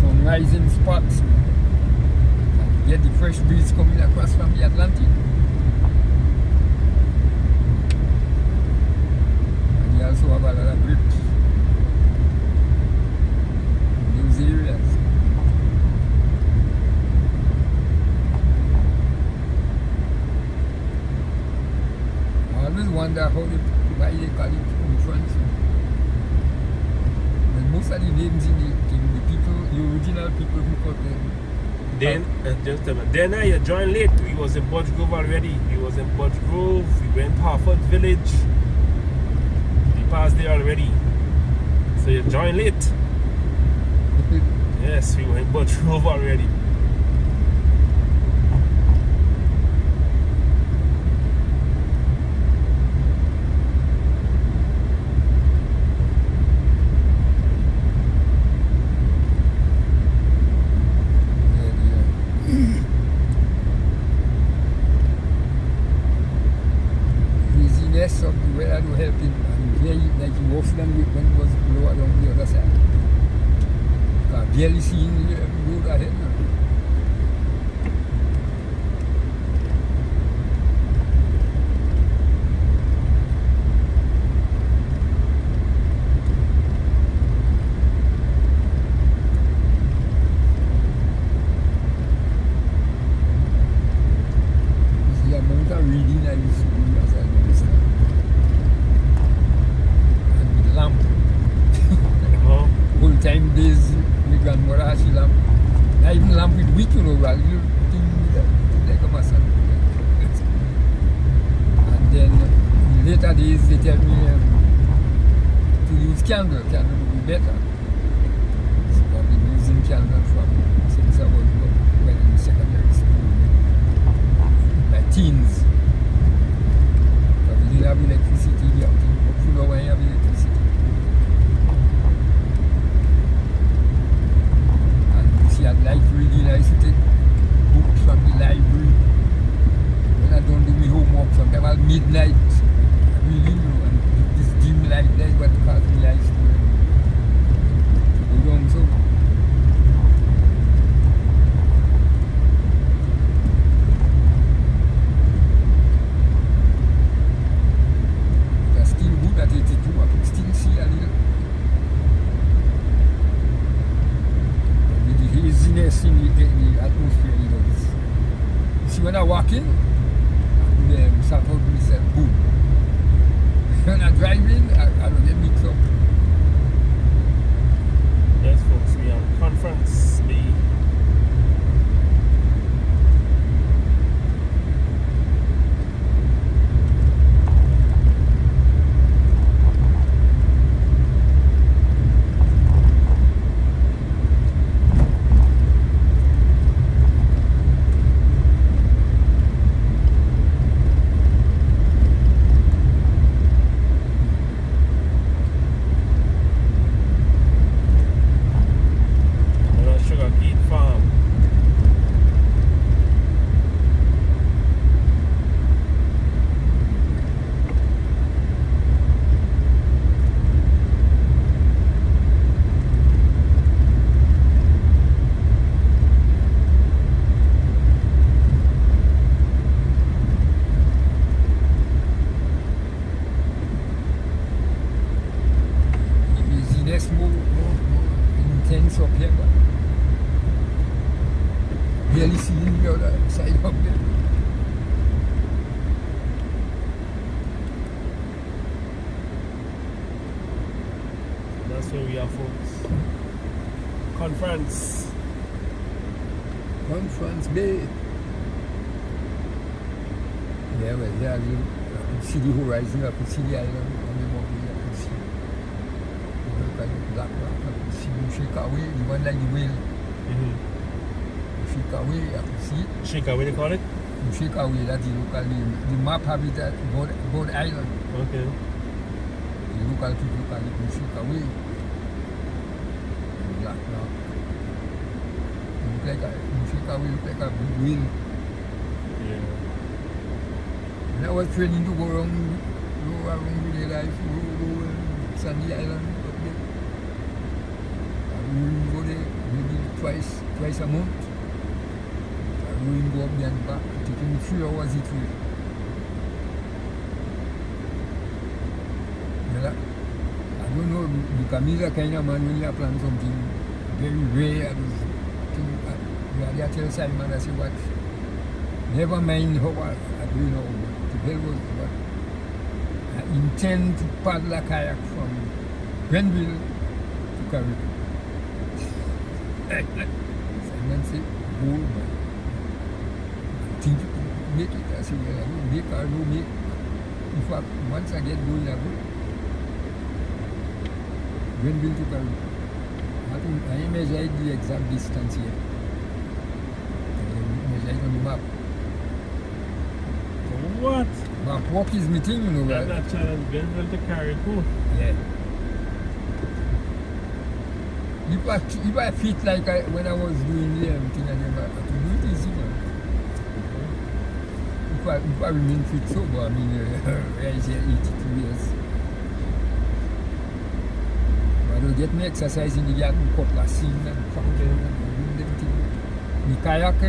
Sunrising spots. get the fresh breeze coming across from the Atlantic. And you also have a lot of grapes in those areas. I always wonder why they call it conference. But most of the names in the people, the original people who called them. Then, then I joined late. We was in Budge Grove already. We was in Budge Grove. We went Harford Village. We passed there already. So you joined late. Yes, we were in Budge Grove already. Of the weather to help him, and very like he walks down when it was lower down the other side. I barely seeing the road ahead now. The amount of reading I used to do as I noticed that. Lamp. Whole time days, my grandmother has a lamp. Not even lamp with wick, you know, a little thing like a mason. And then in later days, they tell me to use candle. Candle would be better. So I've been using candle since I was when in secondary school. My teens. But we didn't have electricity. You know when you have electricity. At light reading, I used to take books from the library. When I don't do my homework, sometimes at midnight, reading, and this dim light, that's what caused me lights to go down so. That's still good at 82, I could still see a little. Haziness in the atmosphere, you know. You see, when I walk in, I would start out with myself, boom. When I drive in, I don't get mixed up. Yes, folks, we are on Conference Bay. Intense up here, but barely seeing the other side up there. That's where we are, folks. Conference Bay. Yeah, well, yeah, you could see the horizon, I could see the island on the mountain, I could see kind of black rock, I could see you shake away, the one like the whale. Shake away, I could see it. Shake away, they call it? Shake away, that's the local name. The map have it at Board Island. Okay. The local people call it shake away. Black rock. Look like a big whale. Yeah. When I was training to go around with life, go Sandy Island. I will go there maybe twice a month. I going go up there and back. It took me 3 hours each way. Well, I don't know, because me the kind of man when you plan something very rare, you have to tell Simon, I say, what? Never mind how I do know, but the hell was what? I intend to paddle a kayak from Granville to Caribbean. Simon said, go, man. I think you can make it. I said, well, I don't make or no make. In fact, once I get going, I go. Granville to Caribbean. I measured the exact distance here. I measured on the map. What? Map walk is my thing, you know. That challenge Granville to Caribou. Yeah. If I fit like when I was doing the thing, I could do it easy, man. If I remain fit sober, I mean, I is here 82 years. But I get me exercise in the garden, cutlassing and tracking and doing them things. The kayak,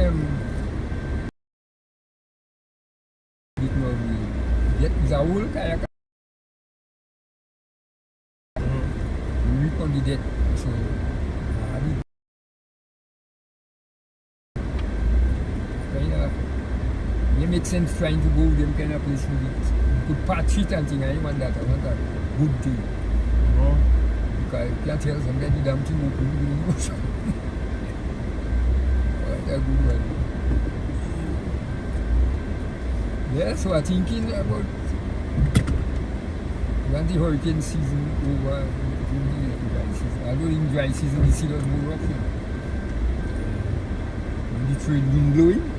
get the whole kayak. We on the deck, so it makes sense trying to go them kind of place with it. You could patch it and thing. I want that. I want that good thing. Oh. Because you can't tell somebody damn thing open in the ocean. That's a good one. Yeah, so I'm thinking about when the hurricane season over, dry season. Although in dry season, you see those more often. When the trade wind blowing.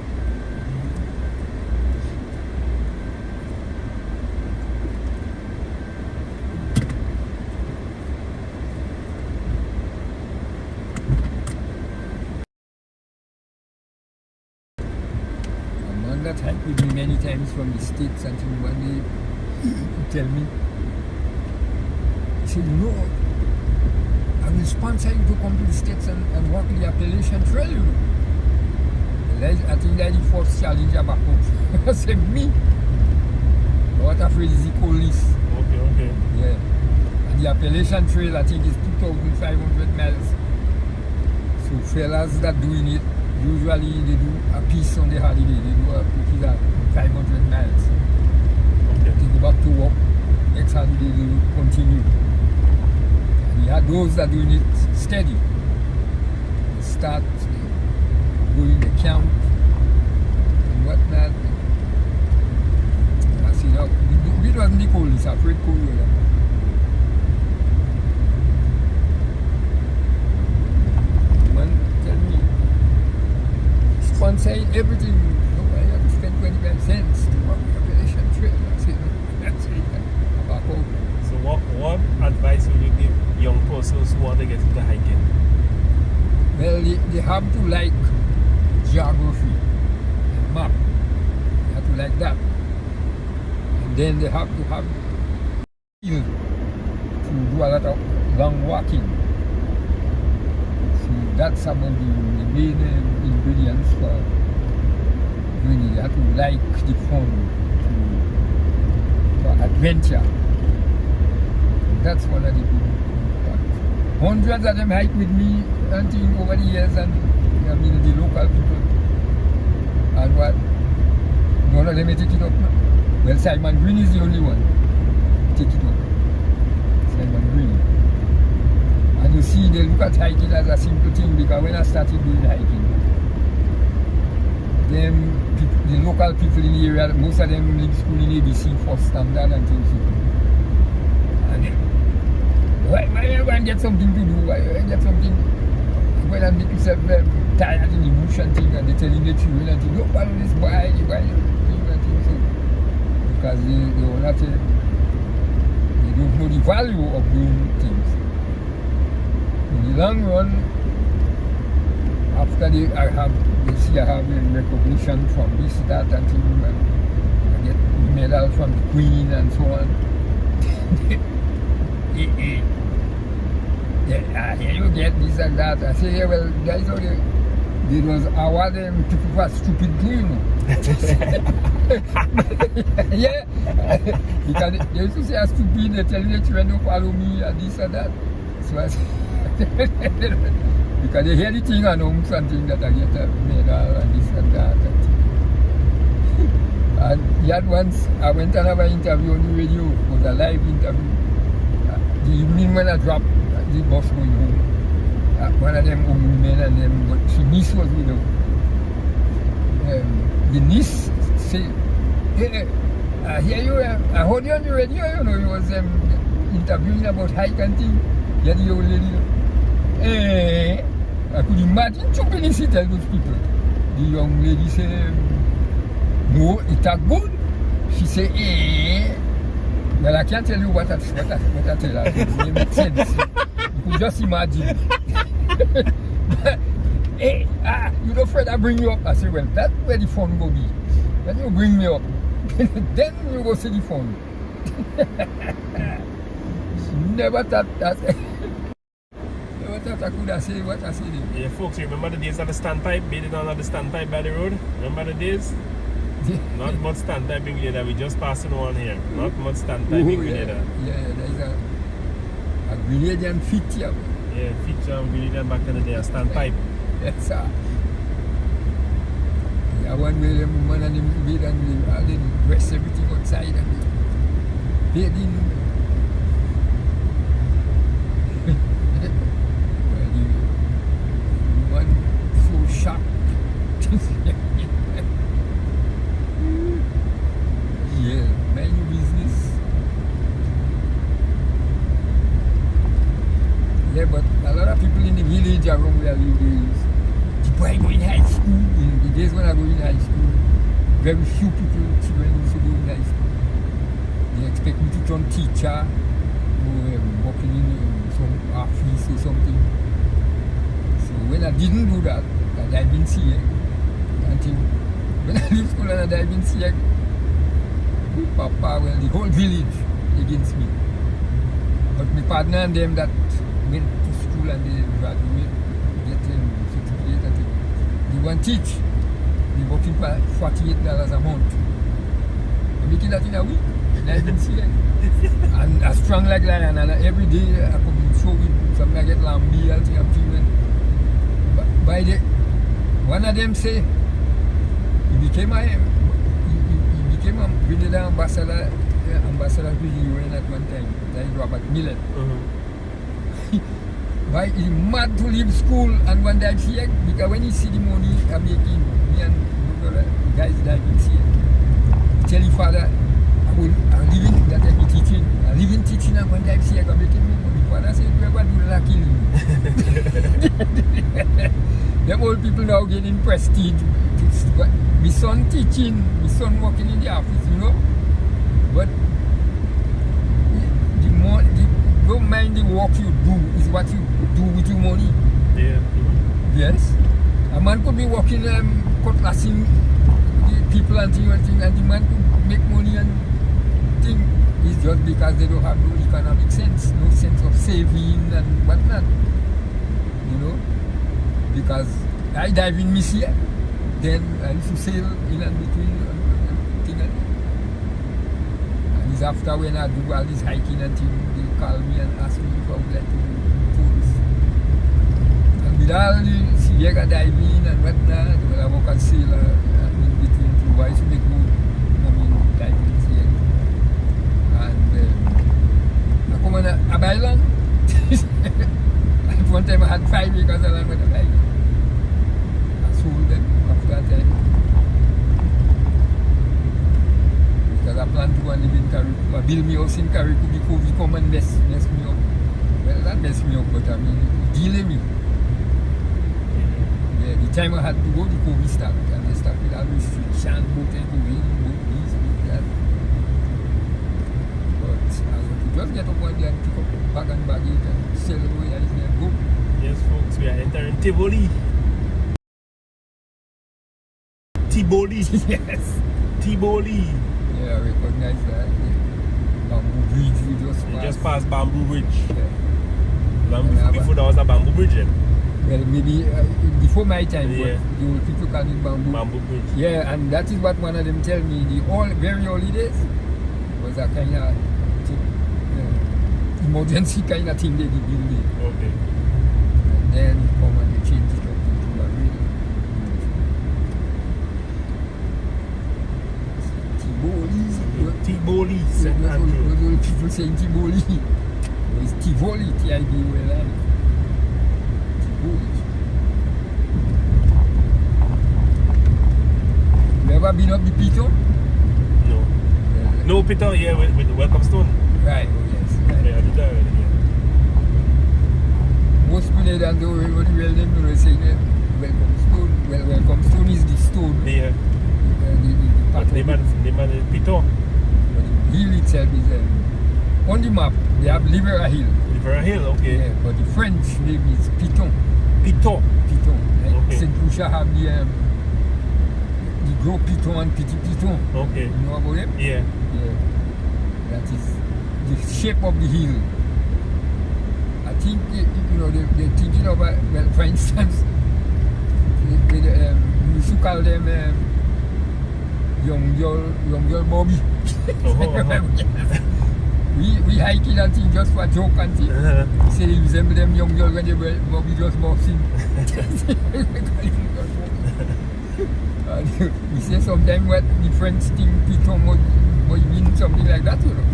That hiked with me many times from the States until one day he tell me, he said, you know, I will sponsor you to come to the States and work the Appalachian Trail, you know. I think that's the first challenge I back home. I said, me? What afraid is the police. Okay. Yeah. And the Appalachian Trail, I think, is 2,500 miles. So fellas that doing it, usually they do a piece on the holiday. They do a piece of 500 miles. Okay. They go back to work. Next holiday they will continue. And you have those that doing it steady. They start going to camp and whatnot. I see now. We wasn't the cold. It's afraid cold weather. Sponsoring everything, I have to spend 25 cents to walk the Appalachian Trail. That's it. Back home. So what advice would you give young persons who want to get into hiking? Well, they have to like geography and map. They have to like that. And then they have to have skill to do a lot of long walking. That's about the main ingredients for doing it. You have to like the fun, for adventure. That's one of the good. Hundreds of them hike with me until over the years, and I mean the local people. And what? None of them take it up now. Well, Simon Green is the only one take it up. Simon Green. And you see, they look at hiking as a simple thing, because when I started doing hiking, the local people in the area, most of them leave school in ABC first standard and things. And why you go and get something to do? Why you get something? You go and make yourself tired in the bush and things, and they tell you the children and things, don't follow this boy, you buy and things. Because they don't know the value of doing things. In the long run, after I have recognition from this, that, and thing, I get medal from the Queen and so on. Here you get this and that. I say, yeah, well, guys, There was our them people were stupid too, you know. Yeah. Because they used to say I'm stupid, they tell the children don't follow me and this and that. So I said, because they hear the thing and something that I get a medal and this and that. And yet once I went and have an interview on the radio, it was a live interview. The evening when I dropped the bus going home, one of them young women and them, but she niece was with her. The niece said, hey, I hear you, I heard you on the radio, you know, you was interviewing about hike and thing. Yeah, the old lady, hey, I could imagine chopping she tell those people. The young lady said, no, it's a good. She said, eh. Well, I can't tell you what I tell her. It makes sense. You could just imagine. Hey, you're not afraid I bring you up? I said, well, that's where the fun will be. When you bring me up, then you go see the fun. Never thought that. Never thought I could have said what I said. Yeah, folks, you remember the days of the standpipe? Bedded down at the standpipe by the road? Remember the days? Not much standpiping later, we just passing on here. Not much standpiping later. Yeah, there's a Grenadian feature. Yeah, feature of Grenadian back in the day, a standpipe. Yes, sir. Yeah, one way the woman and them bed and they dress everything outside and they bed in. Well, the woman so shocked. Yeah, mind your business. Yeah, but a lot of people in the village around where we live, people I go in high school. In the days when I go in high school, very few people, children used to go in high school. They expect me to turn teacher or working in some office or something. So when I didn't do that, I didn't see it. Until when I leave school and I didn't see it, Papa, well, the whole village against me. But my partner and them that went to school and they graduate, get certificate and they want to teach. They working for $48 a month. I'm making that in a week. And I didn't see it. And I strong like lion and every day I come in show with something I get lambi and thing I'm feeling. By the one of them say he became a Bedeau ambassador to the UN at one time. That is Robert Millet. But he's mad to leave school and one day here because when he see the money I'm making, me and the guys that I see, he tell his father, I'm leaving that I'm teaching. I'm leaving teaching and one day here I'm making money. Father said, whoever do that kill you. Them old people now getting prestige. My son teaching, my son working in the office, you know. But don't mind the work you do, is what you do with your money. Yeah. Yes. A man could be working cutlassing the people and thing, and the man could make money and thing. It's just because they don't have no economic sense, no sense of saving and whatnot. You know? Because I dive in Misia. Then I used to sail in and between thing and it's after when I do all this hiking and thing, they call me and ask me if I would like to do this. And with all the Sierra diving and whatnot, when I work as sailor in between two, I used to make good money diving in Sierra. And I come on a island. At one time I had 5 acres of land with a bike. I sold them. That time. Because I plan to go and live in Carriacou. I build me house in Carriacou because we come and mess me up. Well, that mess me up, but I mean, delay me. Yeah, the time I had to go, the COVID started. And they started all restrictions, boat and going, boat this, boat that. But I want to just get up one day and pick up bag and baggage and sail away and go. Yes, folks, we are entering Tivoli. Tivoli. Yes. Tivoli. Yeah, I recognize that. Yeah. Bamboo Bridge, we just passed. You just passed Bamboo Bridge. Yeah. Before there was a Bamboo Bridge then. Well, maybe before my time, Yeah. but the old people call it bamboo. Bamboo bridge. Yeah, and that is what one of them tell me. The very early days was a kind of emergency kind of thing they did build it. Okay. And then come and they change it up into a real Tivoli, St. Andrew. Those old people saying Tivoli. It's Tivoli, T-I-V-O-L-I. Tivoli. You ever been up the Piton? No. No, Peter, yeah, with the welcome stone. Right, oh yes. Right. Yeah, I did that already, yeah. Most people don't know what the real name is saying welcome stone. Well, welcome stone is the stone. Yeah. The But part they of man, it. Peter. But the hill itself is on the map. They have Libera Hill. Libera Hill, okay. Yeah, but the French name is Piton. Peter. Piton. Like Okay. Saint Lucia have the Gros Piton and Petit Piton. Okay. You know about them? Yeah. Yeah. That is the shape of the hill. I think they're thinking of well, for instance, we used to call them young girl Bobby. We hike it and think just for joke and thing. Say they resemble them young girl when they were Bobby just boxing. We say sometimes what the French think Piton might mean something like that, you know.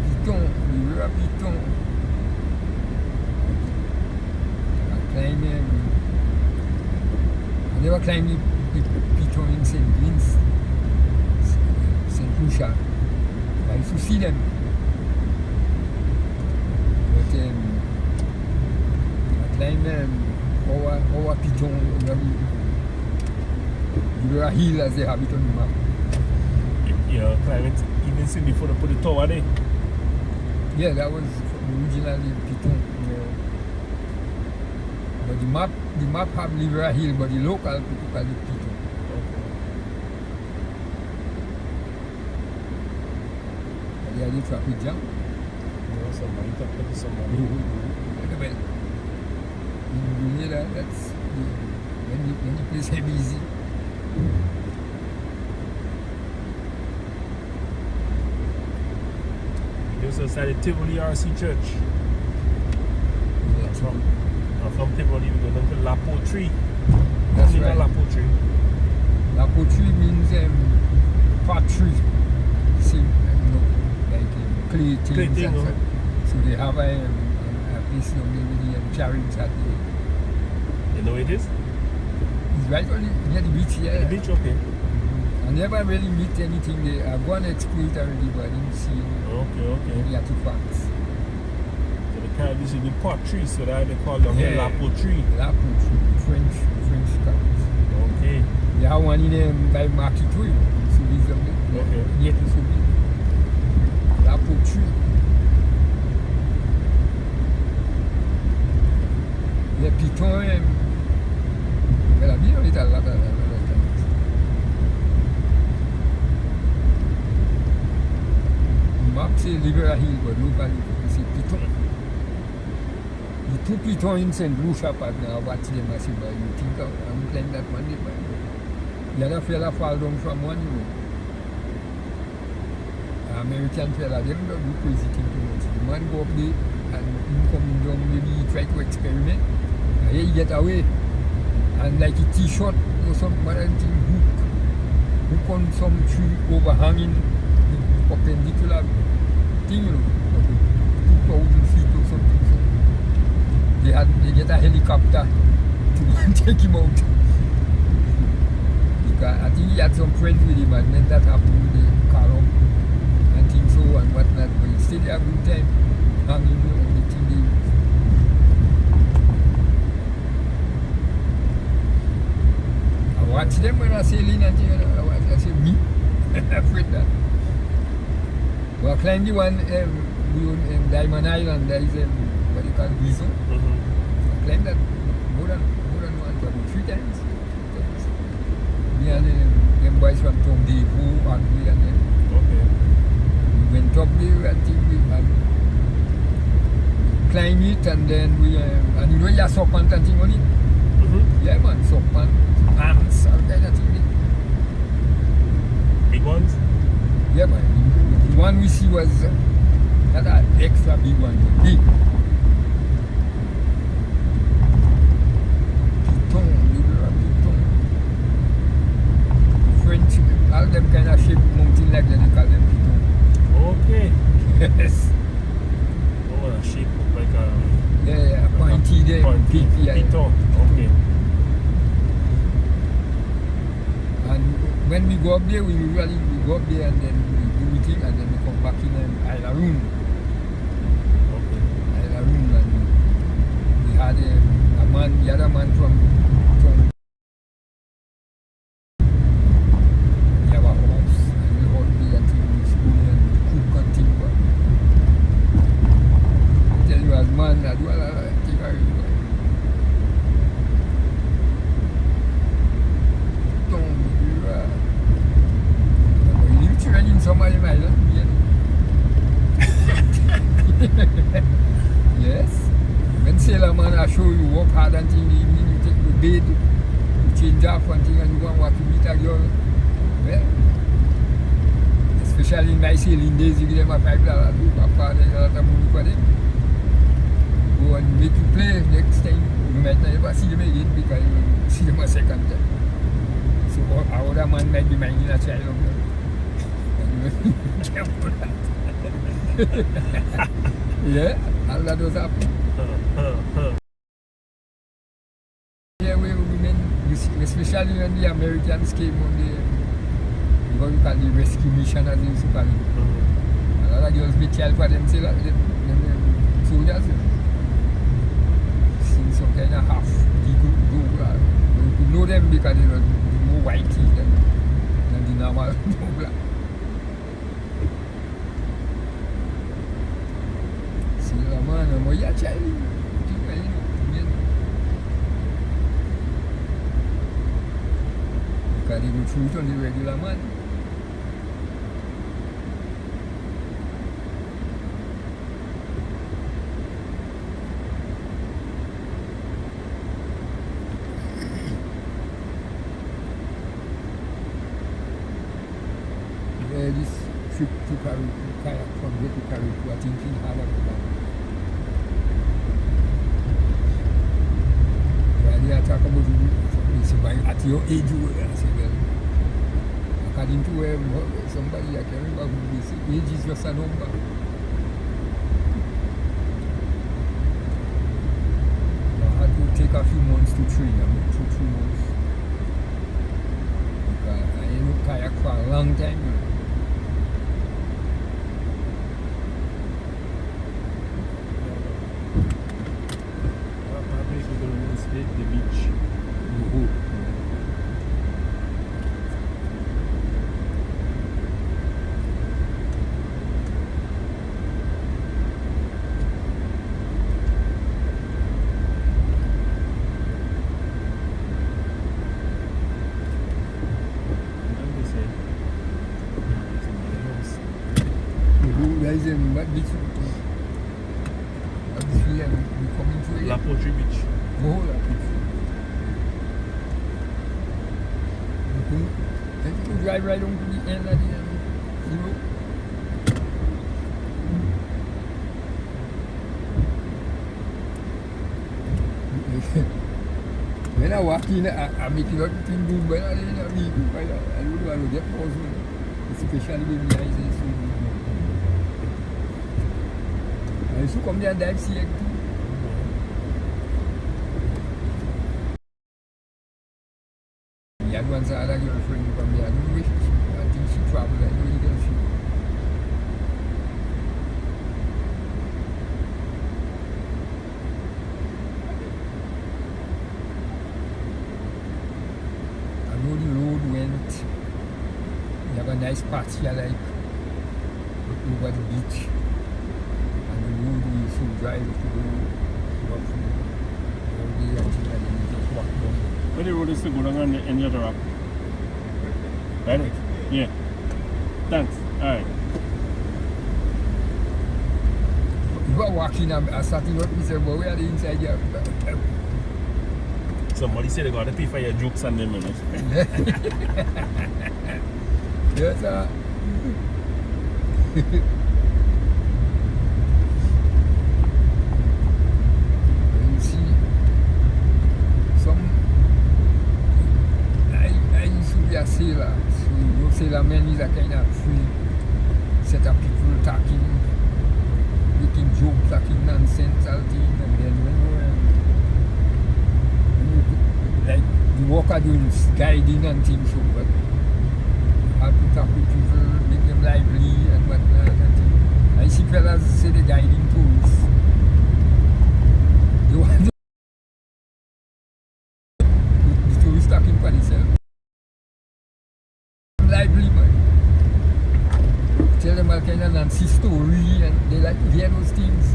Piton, we were a Piton. I never climbed the Piton in St. Louis, St. Lucia. I used to see them. But I climbed our Piton, Libera Hill as they have it on the map. Yeah, climb it even since before they put the tower there. Yeah, that was originally Piton. But the map have Libera Hill, but the local people call it Piton. Yeah, the traffic jam. No, somebody talking to somebody. Well, in Grenada, that's when the place is busy. Just outside the Tivoli RC Church. Yeah, From Tivoli, we go down to La Poterie. That's You know right. La Poterie. La Poterie means pottery. See, like clay things. Clay thing, and oh. so they have a place down there with the chariots at the. You know where it is? It's right on near the beach here. The beach, okay. I never really meet anything there. I've gone to explore it already, but I didn't see any artifacts. So they can't see the pottery, so that they call them La Poterie. La Poterie, French scouts. Okay. They have one in by Market Way, so these are Okay. near to Sobi. La Poterie. The Piton, well, I've been on it a lot of times. Map say Libera Hill, but locally people say Piton. The two Piton in St. Lucia part now, watch them as if you think I'm playing that one day, but the other fella fall down from one, you know. American fella, they don't do crazy thing too much. The man go up there and him coming down, maybe he try to experiment. And he get away. And like a t-shirt or something, but I think hook on some tree overhanging the perpendicular thing, you know, 2,000 feet or something. So they get a helicopter to take him out. Because I think he had some friends with him, and then that happened with the car up and things so and whatnot. But he still had a good time hanging on the thing. I watch them when I sailing and things, I say, me? I'm afraid that. Well, I climbed the one in Diamond Island, there is what you call Bedeau. I climbed that more than once, about 3 times. Me and them boys from Telfor and them. Okay. We went up there and think we had climb it and then we and you know you have serpent and thing on it. Yeah man, serpent, ants, all kind of thing. Big ones? Yeah man, the one we see was not an extra big one, but big. French, all them kind of shape mountain like that, they call them piton. Okay. Yes. Oh, a shape like a Yeah, pointy there. pointy piton. Okay. And when we go up there, we usually go up there and then we do the thing and then we come back in Isla Room. Okay. Isla Room and we had a man, the other man from we have a house and we out there and thing, we school and cook and thing. But I tell you as man, I do a lot of things. In some of them islands, yes. When sailor man I show you work hard and thing, in the evening you take the bed, you change off and thing and you go and walk to meet a girl. Well, especially in my sailing days, you give them a $5, you papa, there's a lot of money for them. Go and make you play next time. You might never see them again because you see them a second time. So our other man might be minding a child of them. Yeah, all that was happening. Yeah, we women, especially when the Americans came on the what we call the rescue mission as they used to call it. A lot of girls make child for them, say that them soldiers. See some kind of half. You could know them because they were more white teeth than the normal black. Man, mo ya child. Because they go through it on the regular man. This trip to kayak from here to Caribou, I think in Halago. I talk about at your age, I say, well, according to somebody, I can't remember who they say, age is just a number. I had to take a few months to train, 2-3 months. Because I ain't kayak for a long time. The beach. What beach? What beach we coming to? La Poetry Beach. Oh, La Poetry. And you drive right on to the end of the road. When I walk in, I make it out between good, but I don't know how to get more, especially when the eyes are so good. I used to come there and dive sea egg too. He had once another girlfriend who come there. I don't know where I think she traveled. I know he does. I know the road went. You have a nice patch here like over the beach. And the road we used to drive to go up from all day until then you just walk down. But the road is to go down on the end of the rock. Right? Yeah. Thanks. Alright. were walking and I started up, he said, but we are the inside here. Somebody said they got to pay for your jokes and them, you know. Yes, sir. You see, I used to be a sailor. So, you sailorman is a kind of free set of people talking, making jokes, talking nonsense, all thing, and then when you like the work are doing guiding and things, so but have to talk with people, make them lively and whatnot and things. I see fellas say the guiding tools. You want the tourists talking for themselves. Lively, man. Tell them all kind of Nancy story and they like to hear those things.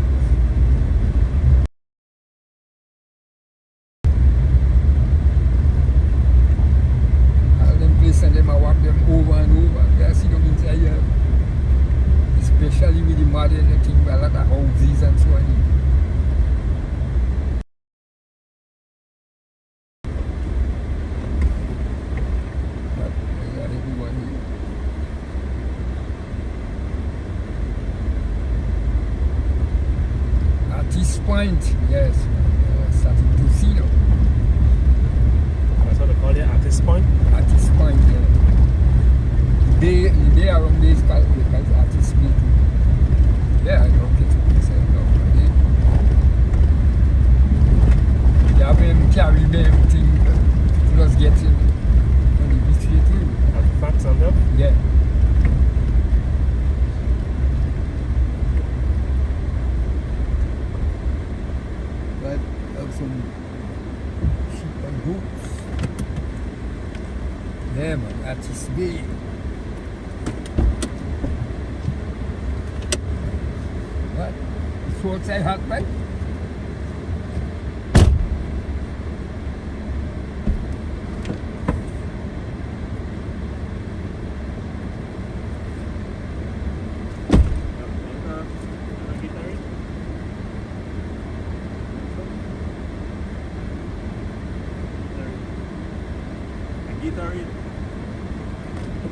All them places and them I walk them over and over. I see them inside here. Especially with the modern thing, a lot of houses and so on. But everyone here. At this point, yes, starting to see them. That's what they call it at this point. At this point, yeah. They around this called artist meeting. Yeah, I don't get it myself now. They have them carry them thing to us getting on the beach here too. Artifacts on them. Yeah. But have some sheep and goats. Yeah man, artist bay. What? So outside hot, right?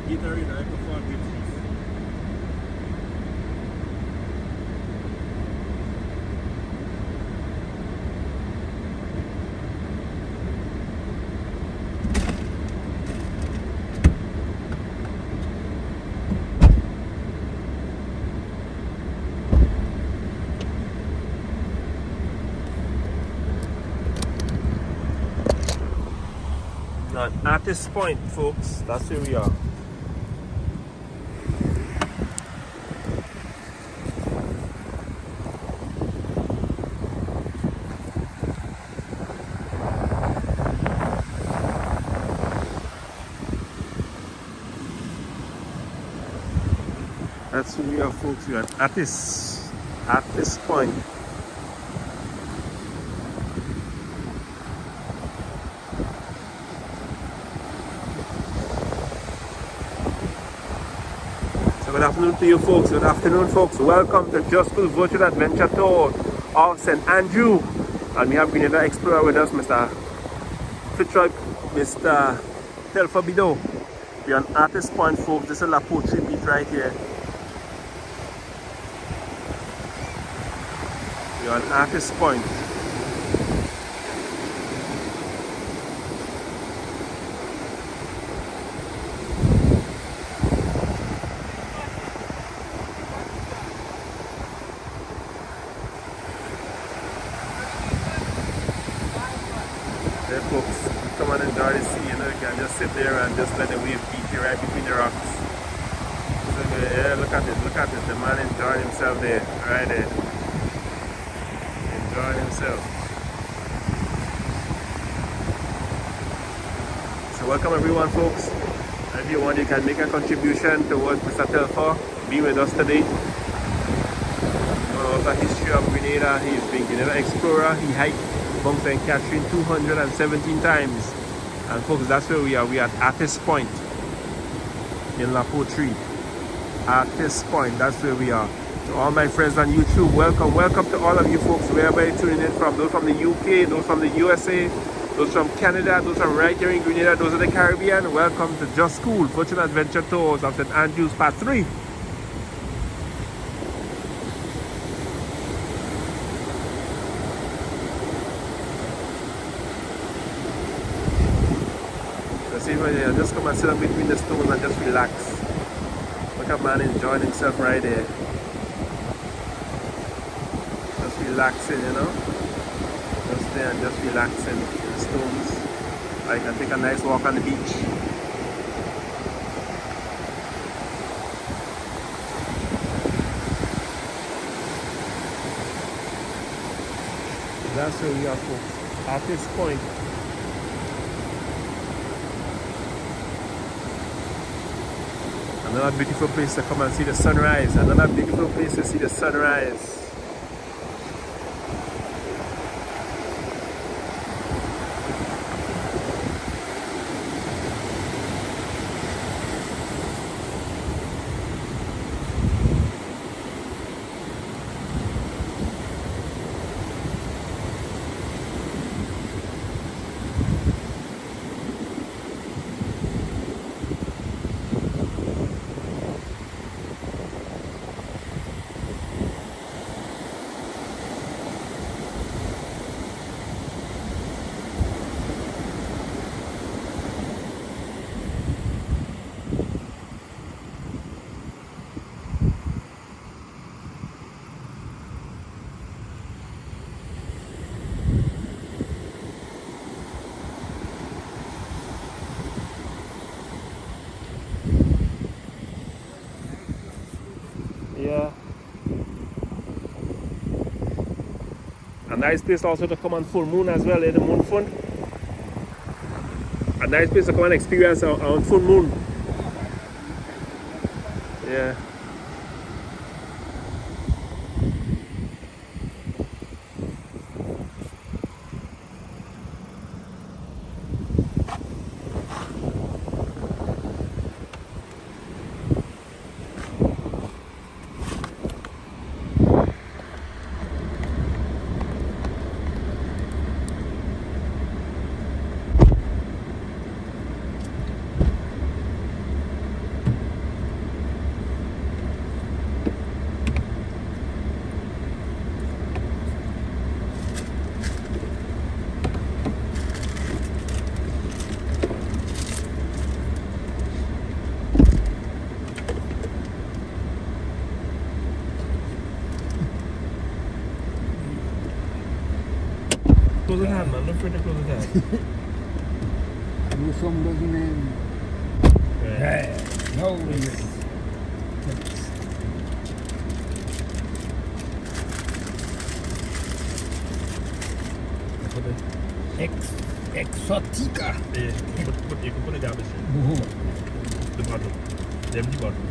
Guitar in, I prefer gypsies. Now, at this point, folks, that's where we are. That's where we are, folks. We are at this point. Good afternoon to you folks. Good afternoon, folks. Welcome to Just Cool Virtual Adventure Tour of St. Andrew. And we have Granville Explorer with us, Mr. Fitzroy, Mr. Telfor Bedeau. We are on Artist Point, folks. This is La Poetry Beach right here. We are on Artist Point. Folks, come and enjoy the sea, you know, you can just sit there and just let the wave beat you right between the rocks. So, yeah, look at it, the man enjoying himself there, right there. Enjoying himself. So welcome everyone, folks. If you want, you can make a contribution towards Mr. Telfor being with us today. About the history of Grenada. He's been Grenada Explorer. He hiked Mount St. Catherine 217 times. And folks, that's where we are. We are at Artist Point in La Poetry. Artist Point, that's where we are. To all my friends on YouTube, welcome. Welcome to all of you folks, wherever you're tuning in from. Those from the UK, those from the USA, those from Canada, those from right here in Grenada, those in the Caribbean. Welcome to Just Cool, Fortune Adventure Tours of St. Andrews Part 3. Just come and sit down between the stones and just relax. Look at man enjoying himself right there. Just relaxing, you know. Just there and just relaxing in the stones. I can take a nice walk on the beach. That's where we are, folks. At this point. Another beautiful place to come and see the sunrise. Another beautiful place to see the sunrise. Yeah. A nice place also to come on full moon as well, the moon fun. A nice place to come and experience on full moon. Yeah. Close the hand, man. Don't forget to close the hand. Do some doesn't mean. Right. No, Exotica. Yeah, you can put it down the bottom. The empty bottom.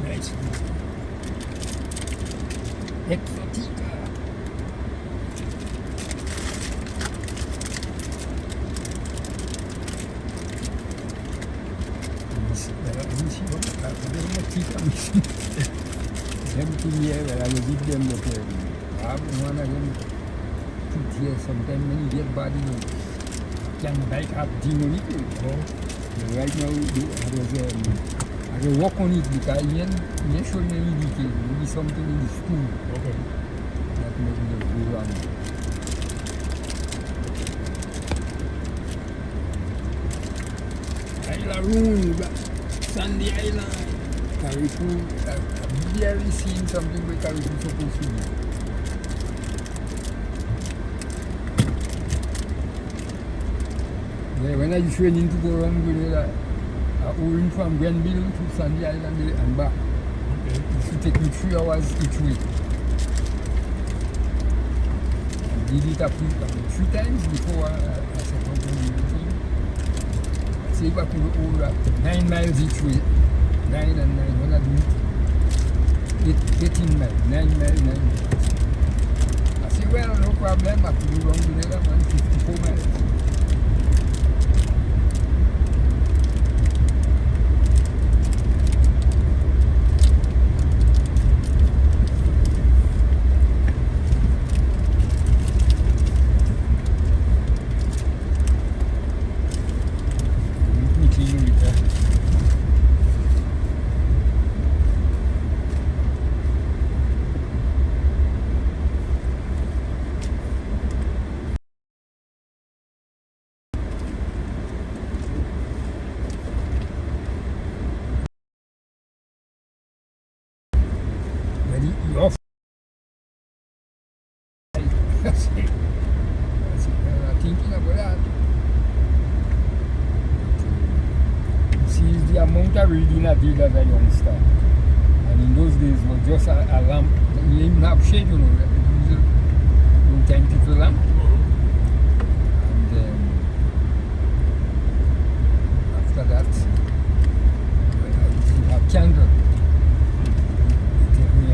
Nice. Exotica. I will give them the one of them put here sometimes when you get body can bike up demonic. Right now I will walk on it because you show me any detail. Maybe something in the spoon. Okay. That makes me go wrong. Island Sandy Island. Caribou, I've barely seen something where Caribou is supposed to be. Yeah, when I was training to go around Grenada, I went from Granville to Sandy Island and back. Okay. It used to take me 3 hours each way. I did it up to 3 times before I set up on the team. I saved up to over 9 miles each way. 9 and 9, when I do 18 miles, 9 miles, 9 miles. I say, well, no problem, I could do wrong Grenada, man, 54 miles. amount of reading I did as a youngster. And in those days it was just a lamp. You didn't even have shade, you know. It was a 10 people lamp. And after that, I used to have candle. They tell me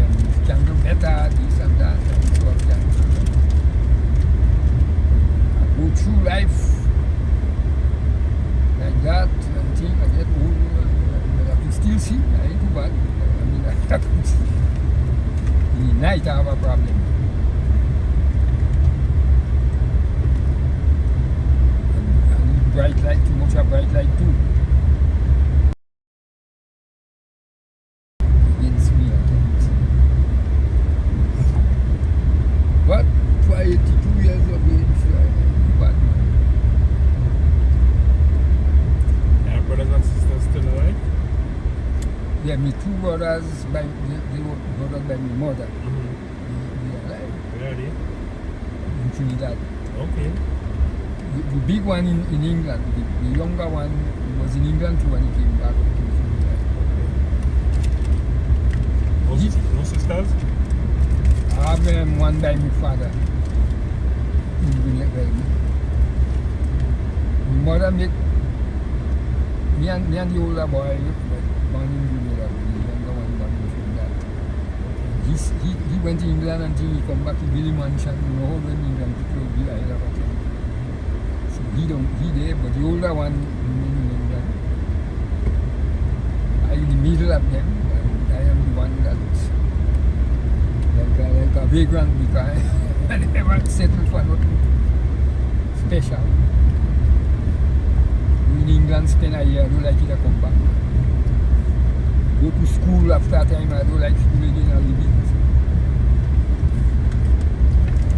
candle better, this and that. I used to have candle. I go through life like that until I get old. I can still see. I ain't too bad. I mean, I can see. In the night I have a problem. And bright light, too much of bright light too. Against me, I can't see. But for 82 years of age, I'm bad man. Yeah, brothers and sisters still alive? Yeah, me two brothers, they were brothers by my mother. They are alive Really? in Trinidad. Okay. The big one in England, the younger one was in England too when he came back to Trinidad. No sisters? I have one by my father in Granville. My mother make me and the older boy born in Granville, the younger one born in Trinidad. He went to England until he come back to Billy Mansion, you know, when England people Bill Isle of Atlantic. So he there, but the older one remain in England. I in the middle of them, and I am the one that like a vagrant because I never settled for nothing special. In England spend a year, I don't like it, I come back. Go to school after a time, I don't like school again, I leave it.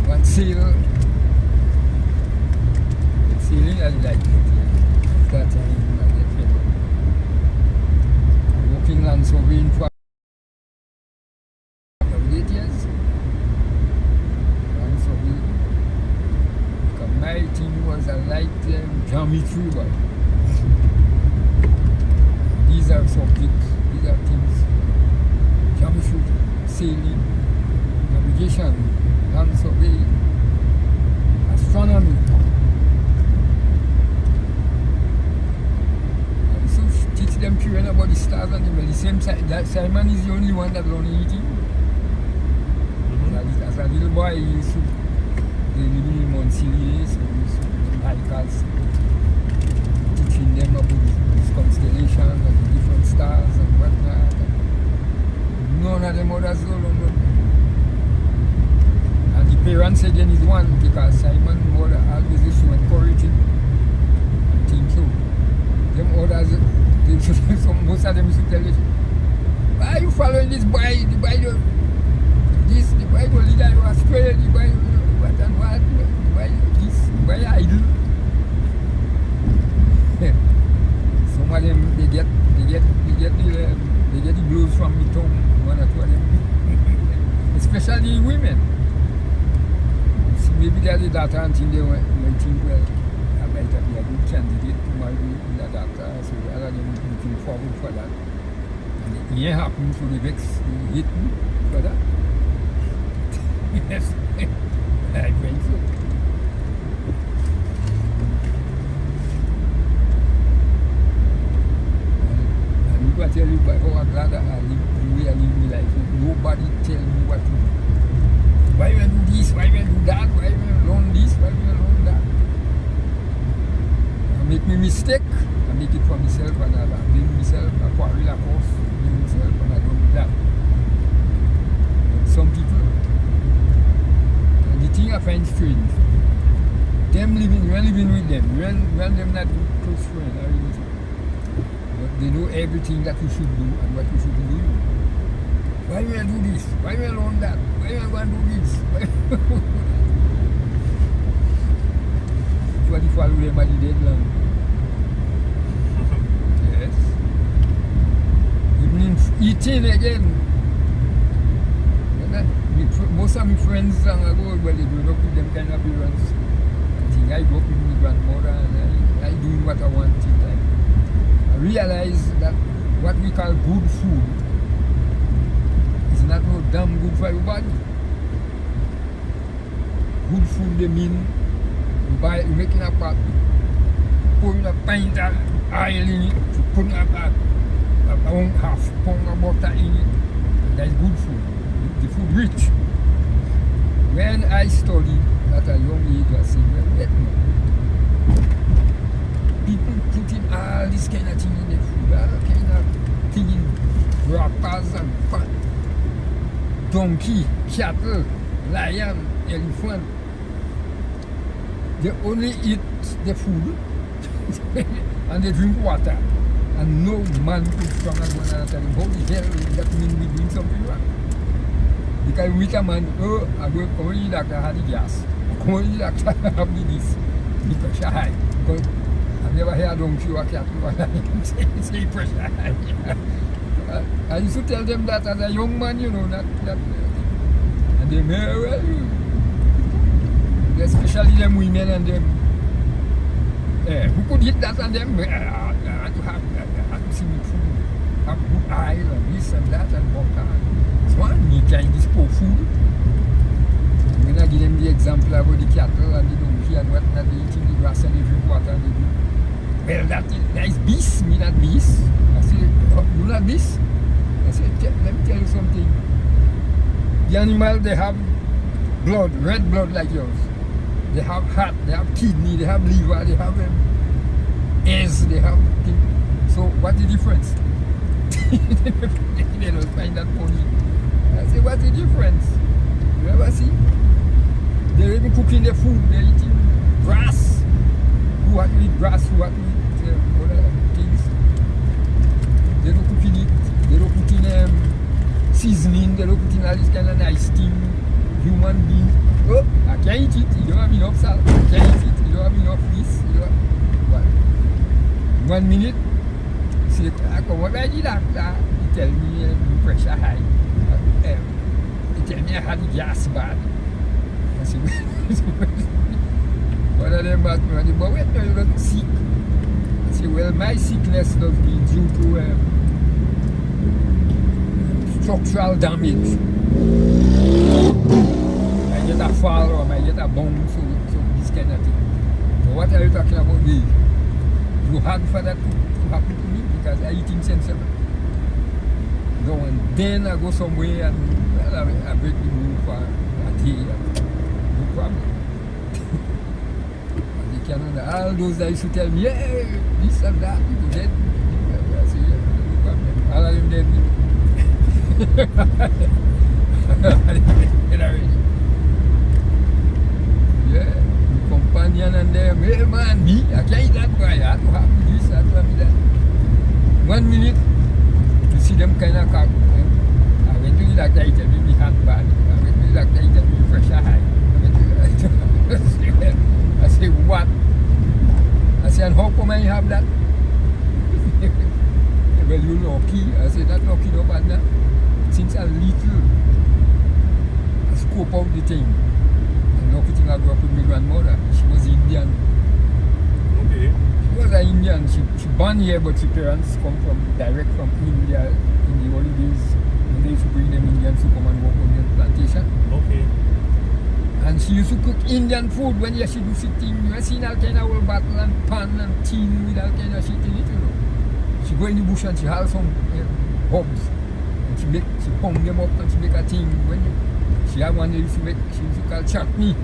One sail, sailing I like it. After a time, I get fed up. I work in land surveying for 8 years. Land surveying. Because my thing was I liked geometry, but these are subjects, these are things. Geometry, sailing, navigation, land surveying, astronomy. I used to teach them children about the stars and the same time. That Simon is the only one that learned anything. As a little boy, he used to live in Monsignor, so he used to do hikers, teaching them about this constellation and the different stars and whatnot. None of them others don't know. And the parents again is one because Simon mother always used to encourage him and think so. Them others, most of them used to tell you, why are you following this boy? The boy will lead you astray, the boy what and what, the boy this, the boy idle. Some of them they get the blows from the tongue, one or two of them. Especially women. Maybe they're the daughter until they might think, well, I might be a good candidate to marry the daughter, so the other them looking forward for that. And it happens, so they vex, they hate me for that. Yes, I think so. And I tell you, by how I'm glad I live the way I live my life. Nobody tell me what to do. Why you do this? Why you do that? Why you learn this? Why you learn that? I make me mistake. I make it for myself and I blame myself. I quarrel, of course, blame myself and I don't do that. But some people, and the thing I find strange, them living, you're living with them, you're them not close friends or anything. But they know everything that you should do and what you shouldn't do. Why you do this? Why you learn that? Why you going to do this? What if I follow them at the deadline? Yes. Even in eating again. Most of my friends long ago, well, they grew up with them kind of parents. I think I grew up with my grandmother and I doing what I want in life. I realize that what we call good food is not no damn good for your body. Good food they mean you making a pot, putting a pint of oil in it, putting a half pound of butter in it. That's good food. The food rich. When I studied at a young age, I said, well, wait no. People putting all this kind of thing in the food, all kind of thing in wrappers and pot. Donkey, cattle, lion, elephant. They only eat the food and they drink water. And no man could strong as one and tell him, how the hell that mean we doing something wrong? Because we meet a man, oh, I go, come on, doctor, I had the gas. Come on, doctor, I have the this. The pressure high. Because I've never heard donkey or cattle say pressure high. I used to tell them that as a young man, you know, not and they may well, especially them women and them, who could eat that and them, I had to see me food, have good oil and this and that and butter. So I need kind this poor food. When I give them the example about the cattle and the donkey and what not, they eating the grass and they drink water and they do. Well, that is beast, me not beast. I say, you not beast? I say, let me tell you something. The animal, they have blood, red blood like yours. They have heart, they have kidney, they have liver, they have eggs, they have things. So what's the difference? They don't find that funny. I say, what's the difference? You ever see? They're even cooking their food, they're eating grass. Who have to eat grass, who have to eat other things. They don't cook in it, they don't put in seasoning, they don't put in all this kind of nice thing. Human being. Oh, I can't eat it, you don't have enough salt. I can't eat it, you don't have enough this. You don't have, what? 1 minute, say, I come over by the doctor, he tell me the pressure high. He tell me I had the gas bad. I say, one of them asked me, but wait, no, you don't sick. I say, well, my sickness does be due to structural damage. I get a fall or I get a bone, so this kind of thing. So what are you talking about this? You hard for that to happen to me because I eat insensible. No, and then I go somewhere and well, I break the rule for a day. No problem. And they can all those that used to tell me, yeah, this and that, you dead. I say, yeah, no problem. All of them dead. Yeah, the companion and them, hey man, me, I can't eat that boy, I have to have this, I have to have that. 1 minute, you see them kind of cock. I went to the doctor, he tell me my heart bad. I went to the doctor, he tell me pressure high. I say, what? I say, and how come I have that? Well, you lucky. I say, that lucky no bad now. Since a little, I scope out the thing. And lucky thing I grew up with my grandmother. She was Indian. Okay. She was an Indian. She born here, but her parents come direct from India in the early days. When they used to bring them Indians to come and work on their plantation. Okay. And she used to cook Indian food when she do she thing. You have seen all kind of old bottle and pan and tin with all kind of shit in it, you know. She go in the bush and she has some herbs. And she pound them up and she make a thing. She had one she used to call chutney.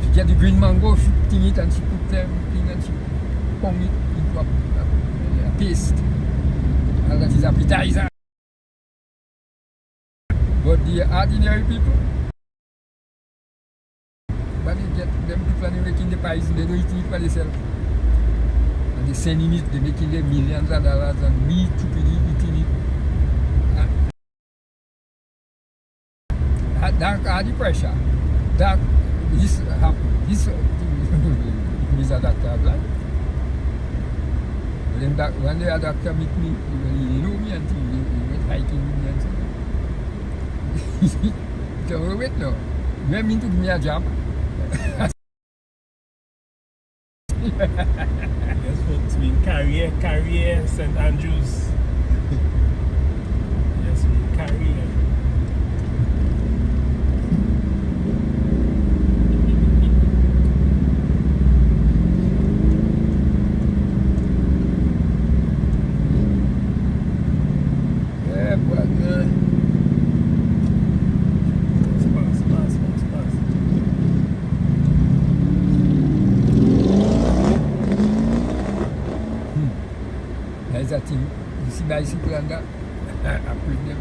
She get the green mango, she thing it and she put them thing and she pound it into a paste. And that is appetizer. But the ordinary people, but they get them people and they making the pies, they don't eat it for themselves. And they sending it, they making them millions of dollars and we stupidly eating it. That the pressure. That this is a doctor blind. But then when the doctor meet me, he know me and he went hiking with me and so. So wait no. You mean to give me a job? Yes, folks. Between Carrier, St. Andrews. Yes, we Carrier. Yeah, but Pass. there's a thing. You see bicycle and that? I put them.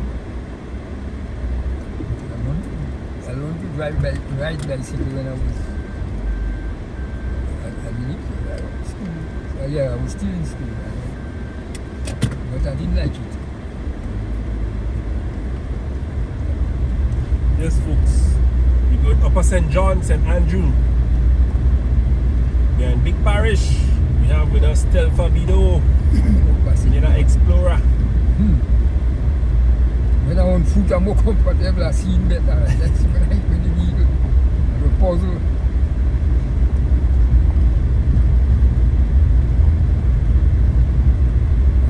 I learned to ride bicycle when I was at school. So yeah, I was still in school. But I didn't like it. Yes, folks. We go to Upper St. John, St. Andrew. We are in Big Parish. We have with us Telfor Bedeau. We need an Explorer. When I on foot, I'm more comfortable. I see better. That's when I when the vehicle. I have a puzzle.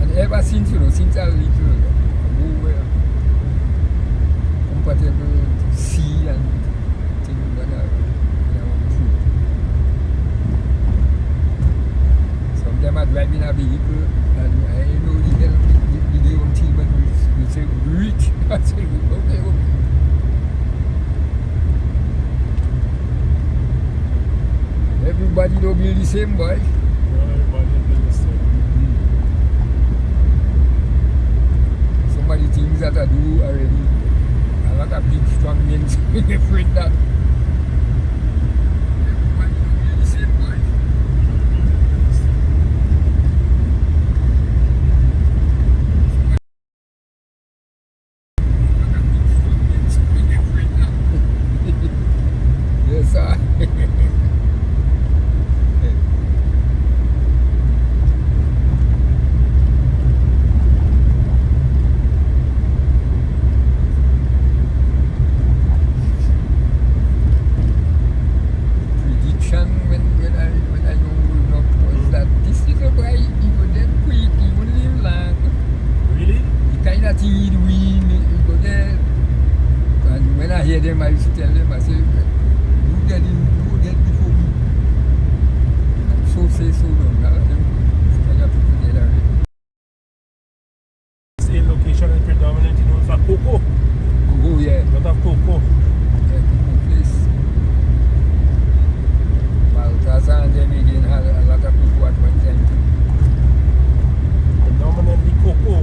And ever since, since I was little, I'm more comfortable to see and things when I on foot. Sometimes I drive in a vehicle and I know the day until when we say reach. I say, okay. Everybody don't build the same, boy. Everybody build the same. Some of the things that I do already, a lot of big strong men afraid that. Everybody don't build the same, boy. Yes, sir. Prediction when I growing up was that this little boy, he go dead quick, he won't live long. Really? The kind of thing he'd win, he go dead. And when I hear them, I used to tell them, I say, you get before me. And so say so long. Now them kind of people dead already. This location is predominantly known for cocoa. Oh yeah, A lot of cocoa. yeah, good place. Baltazar and them again had a lot of people at one time too. Predominantly cocoa.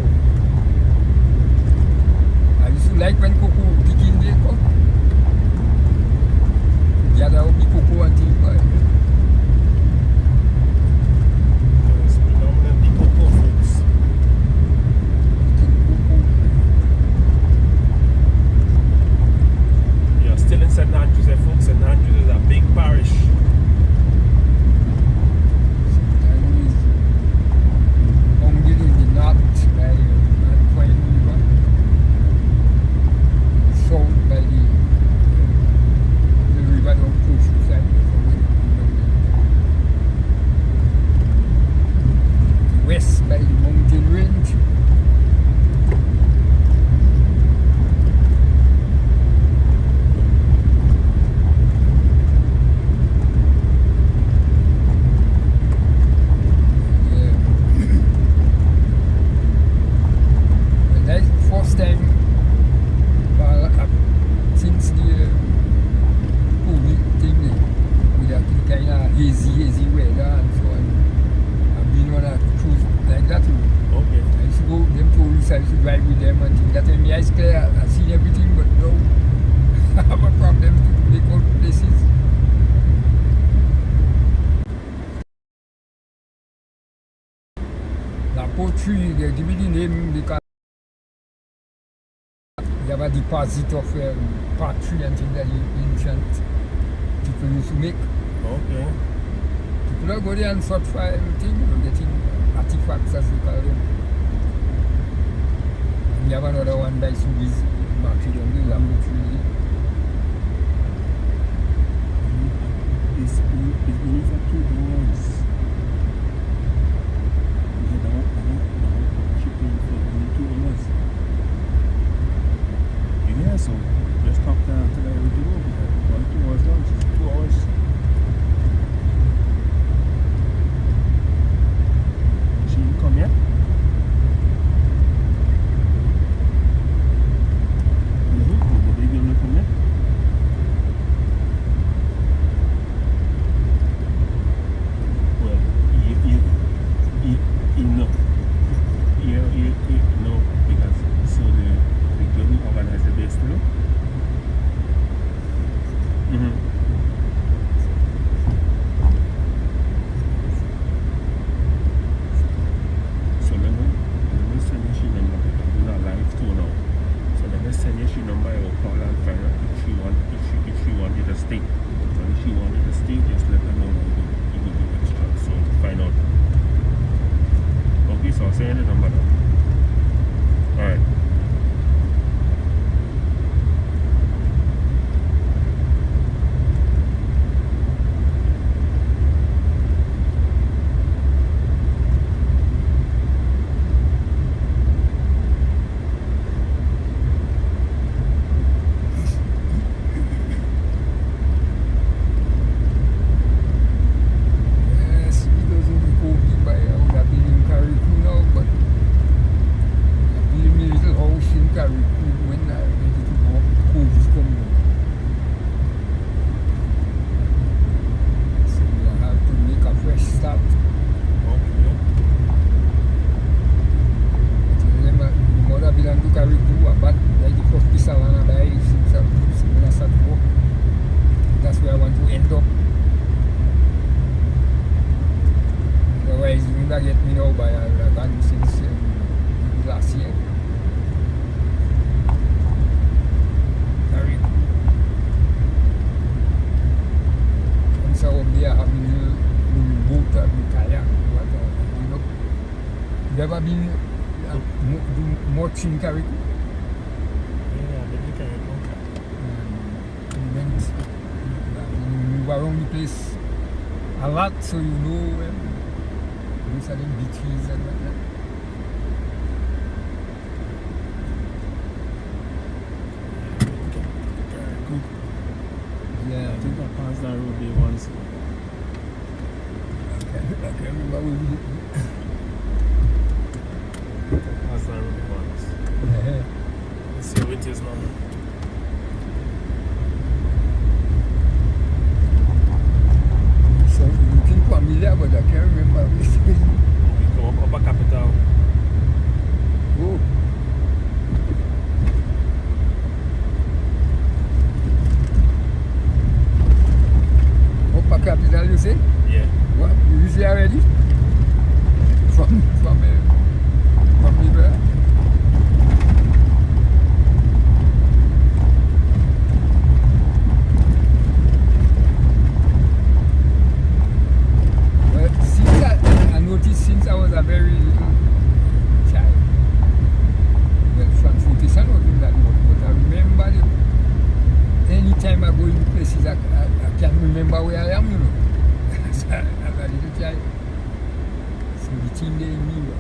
I used to like when cocoa picking they come. Gather up the cocoa until buy. Yes, predominantly cocoa, folks. Picking cocoa. We are still in St. Andrews, folks. St. Andrews is a big parish. And is bounded in the north by Point River. South by the river down Coast side. West by the mountain range. Yeah. And that's the first time since the COVID thing, with that kind of hazy weather and so on. I've been on a cruise like that. Okay. I used to go, them tourists, I used to drive with them and things. That time, yeah, it's clear, I see everything, but no, I have a problem to make out places. La poetry, they give it the name because you have a deposit of pottery and things that the ancient people used to make. Okay. People are go there and sort for everything, getting artifacts as they call them. And you have another one by Subi's market on the laboratory. It's only for 2 hours. never get me now by a gun since last year. Very cool. And so we are having a boat and kayak. You know, you ever been much in Carrico? Yeah, I've been in Carrico. We move around the place a lot, so you know these are the beaches and whatnot. Yeah, I think I passed that road there once. I can't remember where we did. I passed that road once. Yeah. Let's see how it is now. So looking familiar, but I can't remember which way. We come up Upper Capital. Oh. Upper Capital, you say? Yeah. What? You reach there already? From where? Well, since I noticed since I was a very little child, well, transportation was in that road, but I remember anytime I go in places, I can't remember where I am, you know. As a little child. So the thing they knew.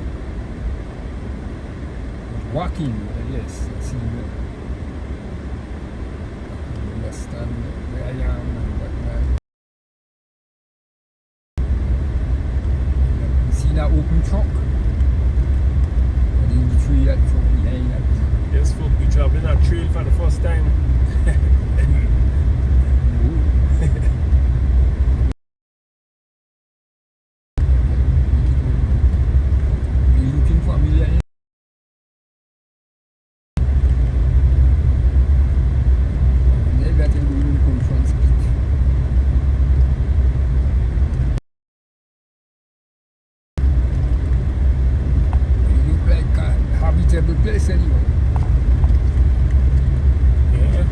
But walking, yes, I see well. I understand where I am and whatnot. You see that open truck? And then the tree that truck behind that. Yes, folk, we traveling a trail for the first time. Place anyway. Yeah.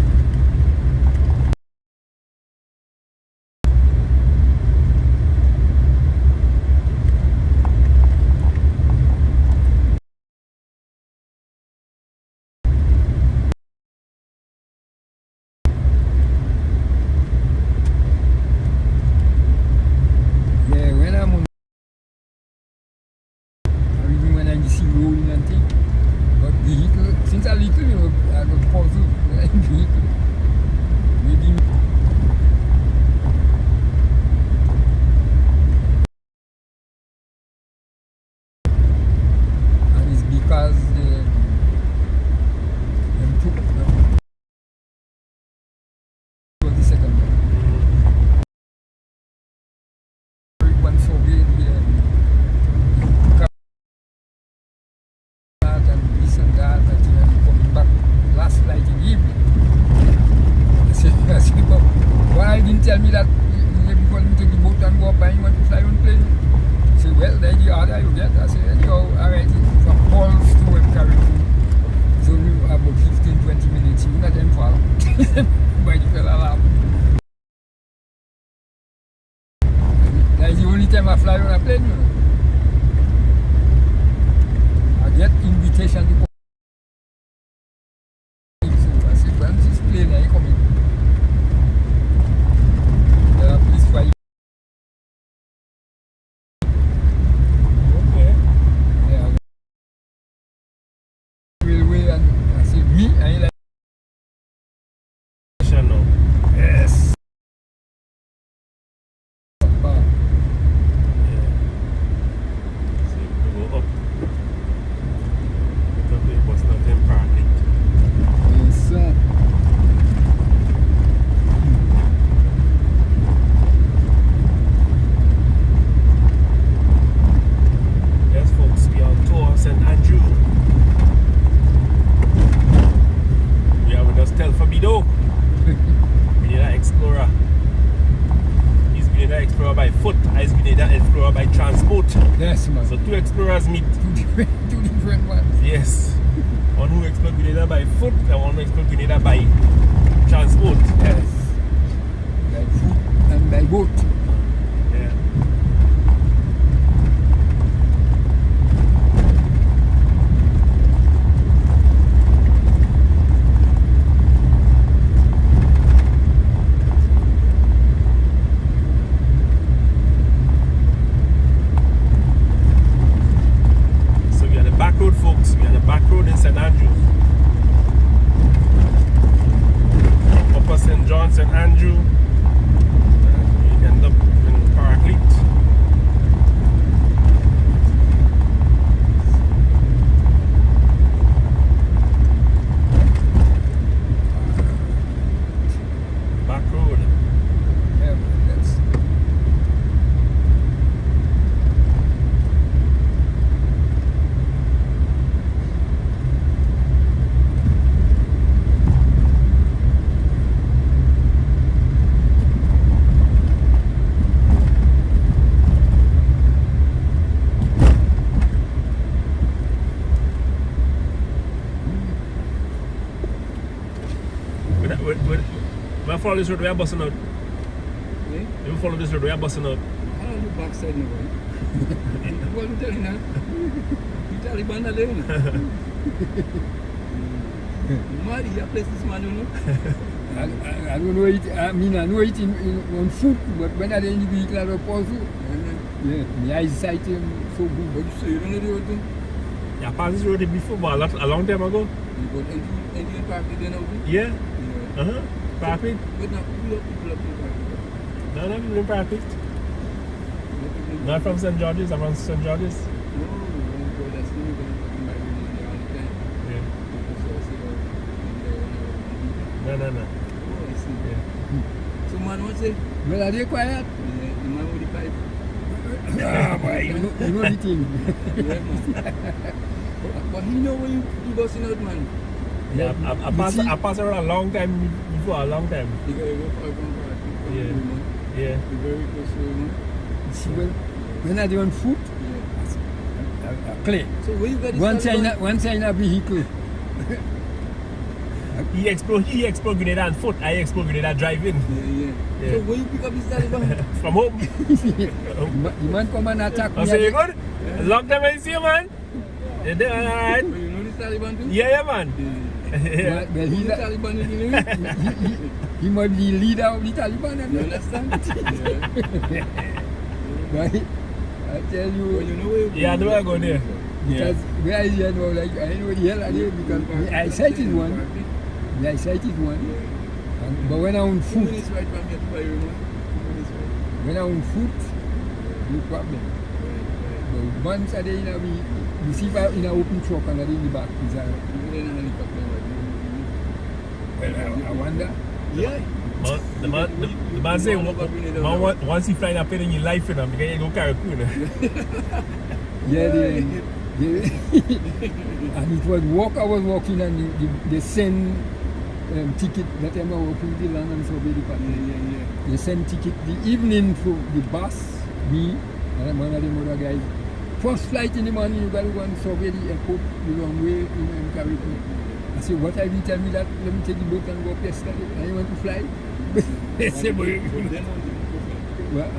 Yeah, when I'm on, or even when I see rolling and things. But vehicle, since I little, you know, I got puzzled with vehicle. Maybe. And it's because them took was the second one. One surveyed and this and that, and coming back last night in the evening. I said, but why didn't tell me that you want me to take the boat and go up and you want to fly on plane? He said, well, then the order you get. I said, anyhow, alright, from Paul's to Carrico. It's only about 15-20 minutes. You're not them far. By the fella laugh. That's the only time I fly on a plane, you know. I get invitation to come. So I said, when this plane are you coming? Please fly. Okay. Yeah. Railway and I said, me, I ain't like. No. Yes. Yeah. See, we go up. Look up Grenada explorer by transport. Yes, man. So two explorers meet. Two different ones. Yes. One who explored Grenada by foot and one who explored Grenada by transport. Yes. By foot and by boat. Yeah. So we are the back road, folks. We are the back road in St. Andrew. Upper St. John, St. Andrew. And we end up in Paraclete. Back road. Yeah, man. That's We follow this road, we are busting out. Eh? We follow this road, we are busting out. I don't look backside no boy. What you telling now? You Taliban alone. Mad, you place this man, you know? I don't know it. I mean, I know it on foot, but when I in the vehicle, I pause it. Yeah, my eyesight is so good. What you say? You don't know the road thing? Yeah, I passed this road before, but a long time ago. You got Indian Park there now? Yeah. Yeah. Uh-huh. Paraclete. But now, people up in Park. No, no, people in Paraclete. Not from St. George's, I'm from St. George's. No, no, that's me going to my religion all the time. Yeah. So I say, No, no, no. oh, I see. Yeah. So man, what's it? Well, are they quiet? The man with the pipe. Ah, boy, you know the thing. Yeah, man. But he know when you busting out, man. Yeah, I passed around a long time before, a long time. You gotta go far from Park. Yeah. Man. Yeah. You're very close to him, man. See, when I do on foot, Yeah. clay. So where you got this One side in a vehicle. He explored Grenada on foot, I explored Grenada driving. Yeah. Yeah. So where you pick up this Taliban? From home. The man come and attack me. I say, you good? Long time I see you, man. You doing alright? You know this Taliban too? Yeah, man. Well, Who's he's the Taliban in the name? he might be the leader of the Taliban. You understand? Yeah. Right? I tell Well, you, you know where Yeah, I know where I go there. because where is here now, like, I know the hell I do because my eyesight is one. My eyesight is one. But when I'm on 2 foot, minutes right from here to Bayern, man. 2 minutes right. when I'm on foot, no problem. Right. But once I day in a vehicle, you see if I in an open truck and I in the back, is a, You in a helicopter, right? well, I wonder. Yeah. The man say, once you fly up in your life, you know, because you go carry cool. Yeah, and it was walk. I was walking and they send ticket that time I was working the land and so very Yeah. They send ticket the evening for the bus, me and one of them other guys. First flight in the morning, you got to go and survey the airport the long way in Caribbean. I said, what have you tell me that? Let me take the boat and go up yesterday. I want to fly. They say, well,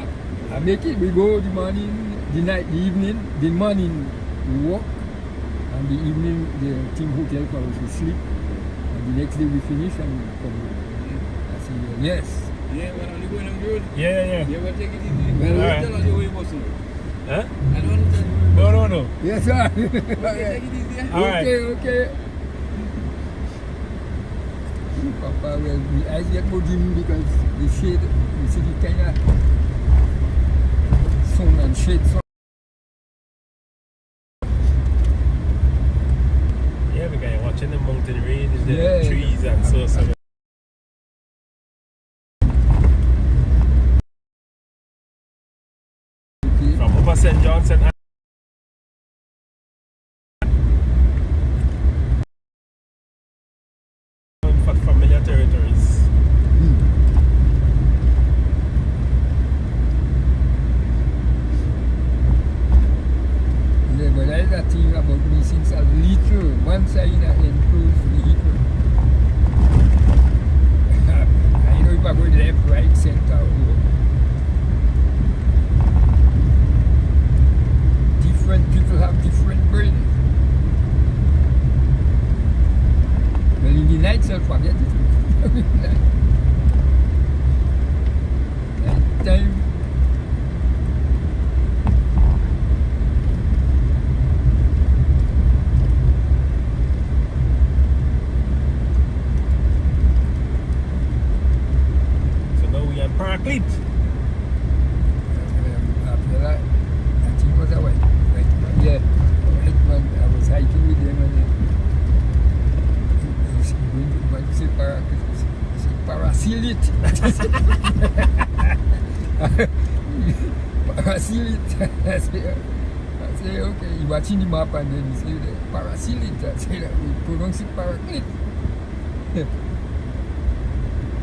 I make it. We go the morning, the night, the evening, the morning we walk, and the evening the team hotel for us to sleep. And the next day we finish and we come home. I said, yes. Yeah, when I'm going on the road. Yeah. You ever take it easy? Well, I alright. don't tell you where you're busting. Huh? I don't want to tell you where you're No. Yes, sir. busting. Take it easy, yeah? Alright. Okay. Papa, well, the eyes get more dim because the shade, you see the kind of sun and shade. Yeah, because you're watching the mountain range, the Yeah. trees and so. Okay. From over St. John, St. familiar territories. Hmm. 1 thing about me since a little. Once I in an enclosed vehicle. I know if I go left, right, center, or different people have different brains. Well, in the night, I'll forget it. Night time. Paraclete. After that, I think it was a white man. Yeah, white man. I was hiking with them and he's going to want to say paraclete. He said parasilite. Parasilite. I say, okay, he watching the map and then he said parasilite. I say, we pronounce it paraclete.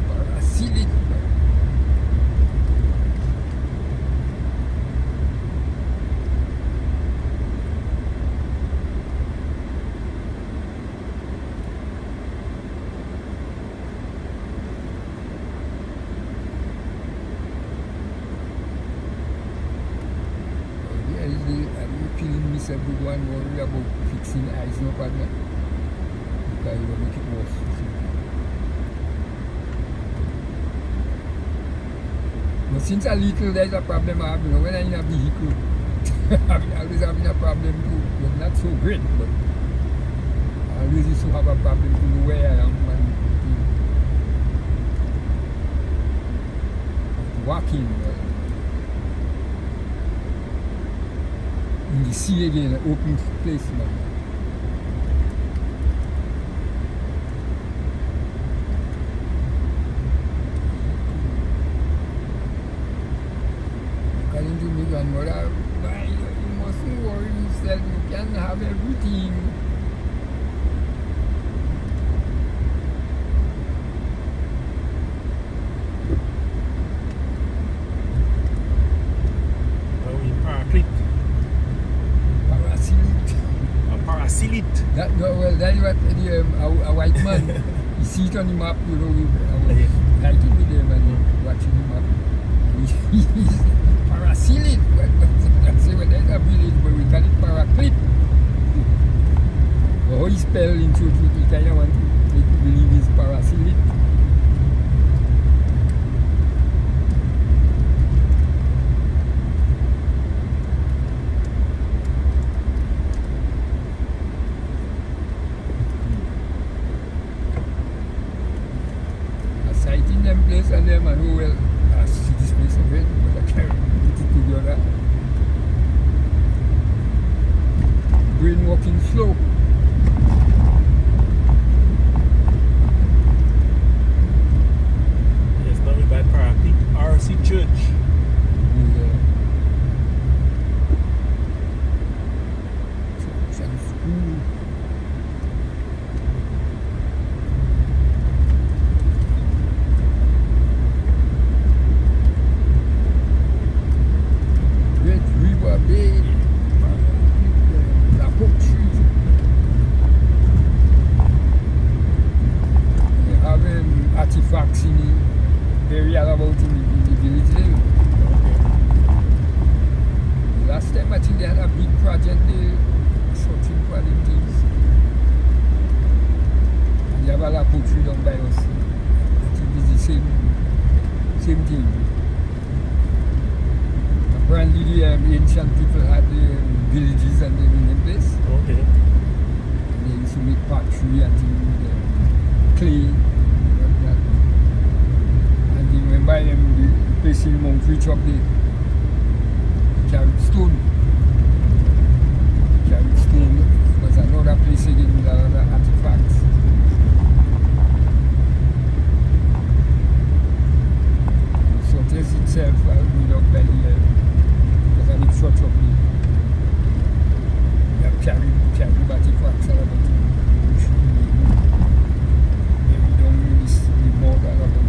Parasilite. A good one, worry about fixing the eyes, no partner, because it will make it worse. But since a little, there's a problem I have, you know, when I'm in a vehicle, I'm always having a problem too, but not so great, but I always used to have a problem to know where I am and walking. In the sea again, an open place, man. According to my grandmother, why you mustn't worry yourself, you can have everything. That, well, that's what a white man, he see it on the map, you know, I was hiking with him and watching the map. He's parasilite. I say, well, there's a village, but we call it paraclete. But how he spell into it, he kind of want to make you believe it's parasilite. And them and oh well, I see this place already, but I can't put it together. Brain walking slow. Yes, now we're by Paraclete RC Church. Yeah. Church and school. Artifacts in the burial about in the village there. Okay. Last time I think they had a big project there searching for the things. And they have a lot of poetry done by us. I think it's the same thing. Apparently the ancient people had villages and they in the place. Okay. And they used to make pottery and things with clay. By them, the place in Mount Rich up there, carried stone. Was another place again with another artifacts. So this itself will up by the because I look short up there. They have carried artifacts and everything. Maybe don't really more than other.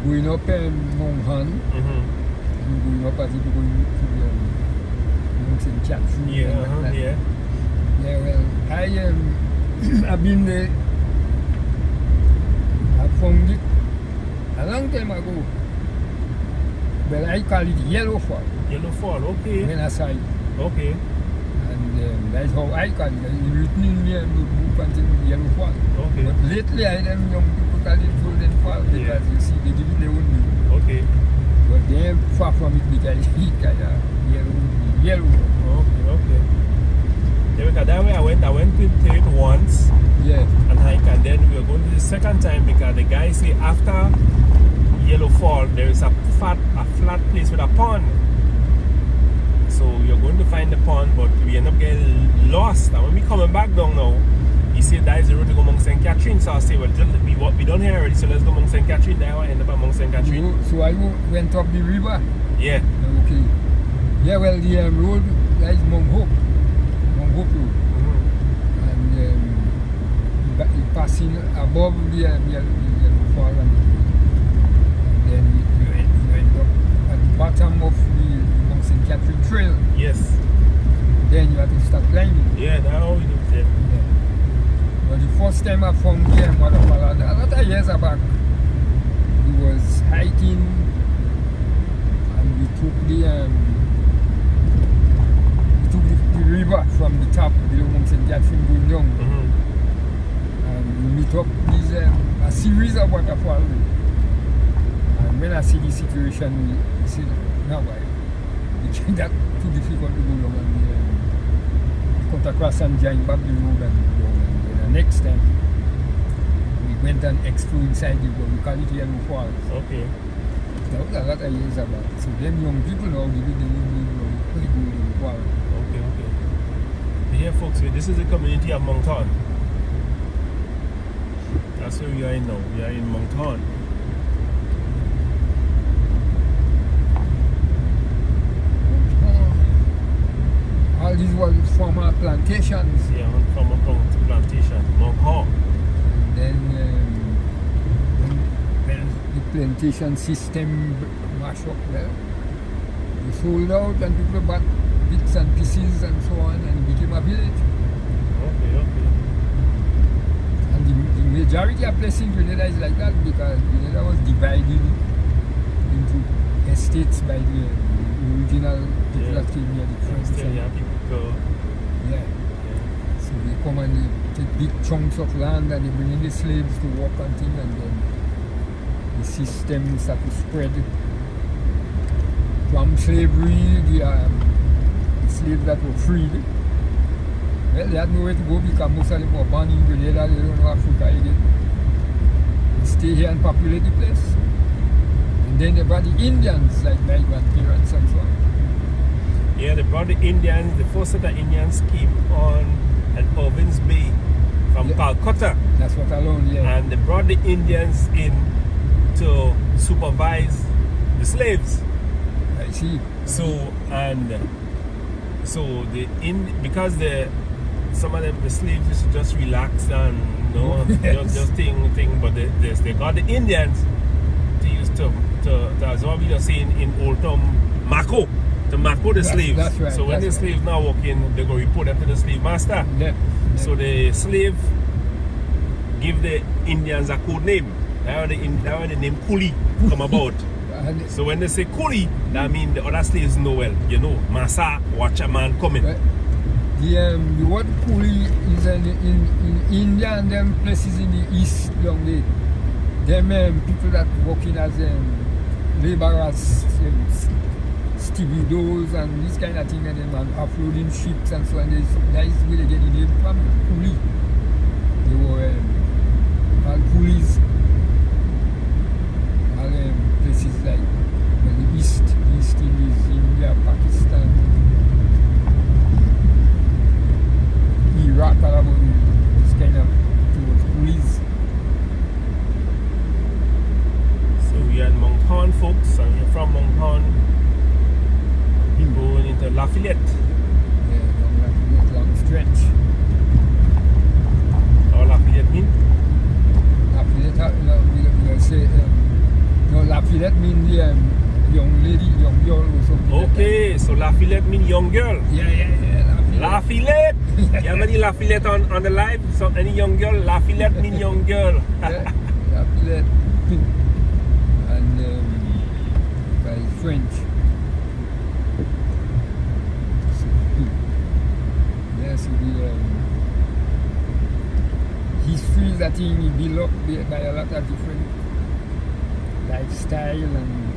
going up Mount Han, and going up as if you're going to Mount St. Catherine. Yeah. Yeah, well, I've been there. I found it a long time ago. Well, I call it Yellow Fall. Yellow Fall, okay. When I saw it. Okay. And that's how I call it. It's written in the book until Yellow Fall. Okay. But lately, I them young people call it Golden Fall because you see, they give it their own name. Okay. But they're far from it because it kind of yellow. Okay. Yeah, because that way I went to it once. Yeah. And hike, and then we were going to the second time because the guy say after Yellow Fall there is a flat place with a pond. So you're going to find the pond, but we end up getting lost. And when we coming back down now, he said that is the road to go Mount St. Catherine. So I say, well, we done here already, so let's go Mount St. Catherine. Now I end up at Mount St. Catherine. So I went up the river. Yeah. Okay. Yeah, well, the road that is Mount Hope Road, and passing above the Yellow Fall, and then you end up at the bottom of the Mount St. Catherine Trail. Yes. Then you have to start climbing. Yeah, that's how we do it. Yeah. But the first time I found the waterfall, a lot of years back, we was hiking, and we took the river from the top below Mount St. Catherine going down. And we meet up these a series of waterfalls. And when I see the situation, we said, no, that's too difficult to go down. And we cut across and joined back the road and go down. And then the next time, we went and explored inside the road. We call it Yellow Falls. Okay. That was a lot of years back. So them young people now, they go to the Falls. Okay. Yeah, folks, this is the community of Mount Han. That's where we are in now. We are in Mount Han. All these were former plantations. Yeah, former plantation, Mount Han. And then when the plantation system mashed up, well, they sold out and people bought bits and pieces and so on, and it became a village. Okay. And the majority of places in Grenada is like that because Grenada was divided into estates by the original people that came here, the French. Yeah. So they come and they take big chunks of land and they bring in the slaves to work on things, and then the system started to spread from slavery. The slaves that were freed, well, they had nowhere to go because most of them were born in Grenada. They don't know Africa again. They stay here and populate the place. And then they brought the Indians, like my grandparents and so on. Yeah, they brought the Indians. The first set of Indians came on at Irving's Bay from Calcutta. That's what I learned, yeah. And they brought the Indians in to supervise the slaves. I see. Because some of them, the slaves used to just relax and just thing, but they got the Indians to use to as what we are saying in old term, to mako the slaves. That's right. So when the slaves now working, they go report them to the slave master. Yeah. So the slave give the Indians a code name. That's where the name Coolie come about. So when they say Coolie, that means the other slaves know well. Massa, watch a man coming. The word Coolie is in India and them places in the east down there. Them people that working as laborers, stevedots and this kind of thing, and them offloading ships and so on. That is where they get the name from, Coolie. They were called coolies. Places like the East Indies, India, Pakistan, Iraq, this kind of coolies. So we are in Mount Han, folks, and we're from Mount Han. We're going into Lafayette. Yeah, long stretch. What Lafayette mean? Lafayette, we'll say, Lafayette means the young lady, young girl or something. Okay, so Lafayette means young girl. Like that. Yeah. Lafayette! You have any Lafayette on the live? So any young girl? Lafayette means young girl. Yeah, Lafayette. And it's French. So, yeah, so the history is that he built up by a lot of different lifestyle and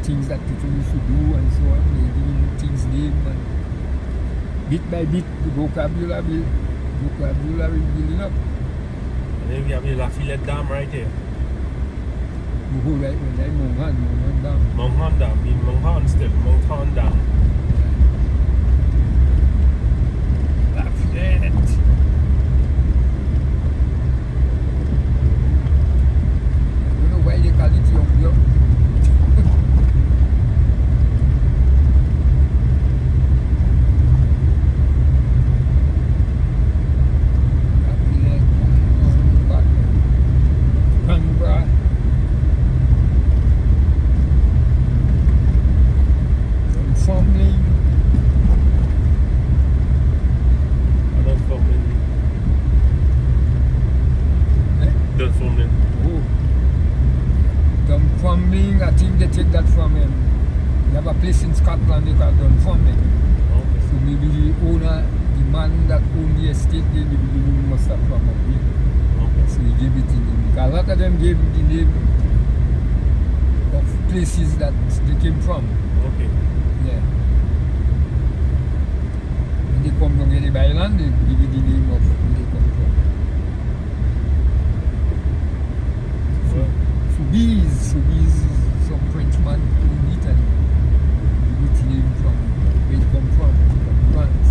things that people used to do and so on. They giving things name and bit by bit the vocabulary building up. And then we have the Lafayette Dam right here. The whole right when they Mount Dam. Mount Dam, mean Mount still, Mount Dam. Lafayette. I don't know why they call it young girl. I think they take that from him. They have a place in Scotland they call Dunfermline. Okay. So maybe the owner, the man that owned the estate, maybe the name must have from up here. Okay. So he gave it the name. Because a lot of them gave the name of places that they came from. Okay. Yeah. When they come from the island, they give it the name of where they come from. Soubise, some Frenchman in Italy. Give it name from where it come from France.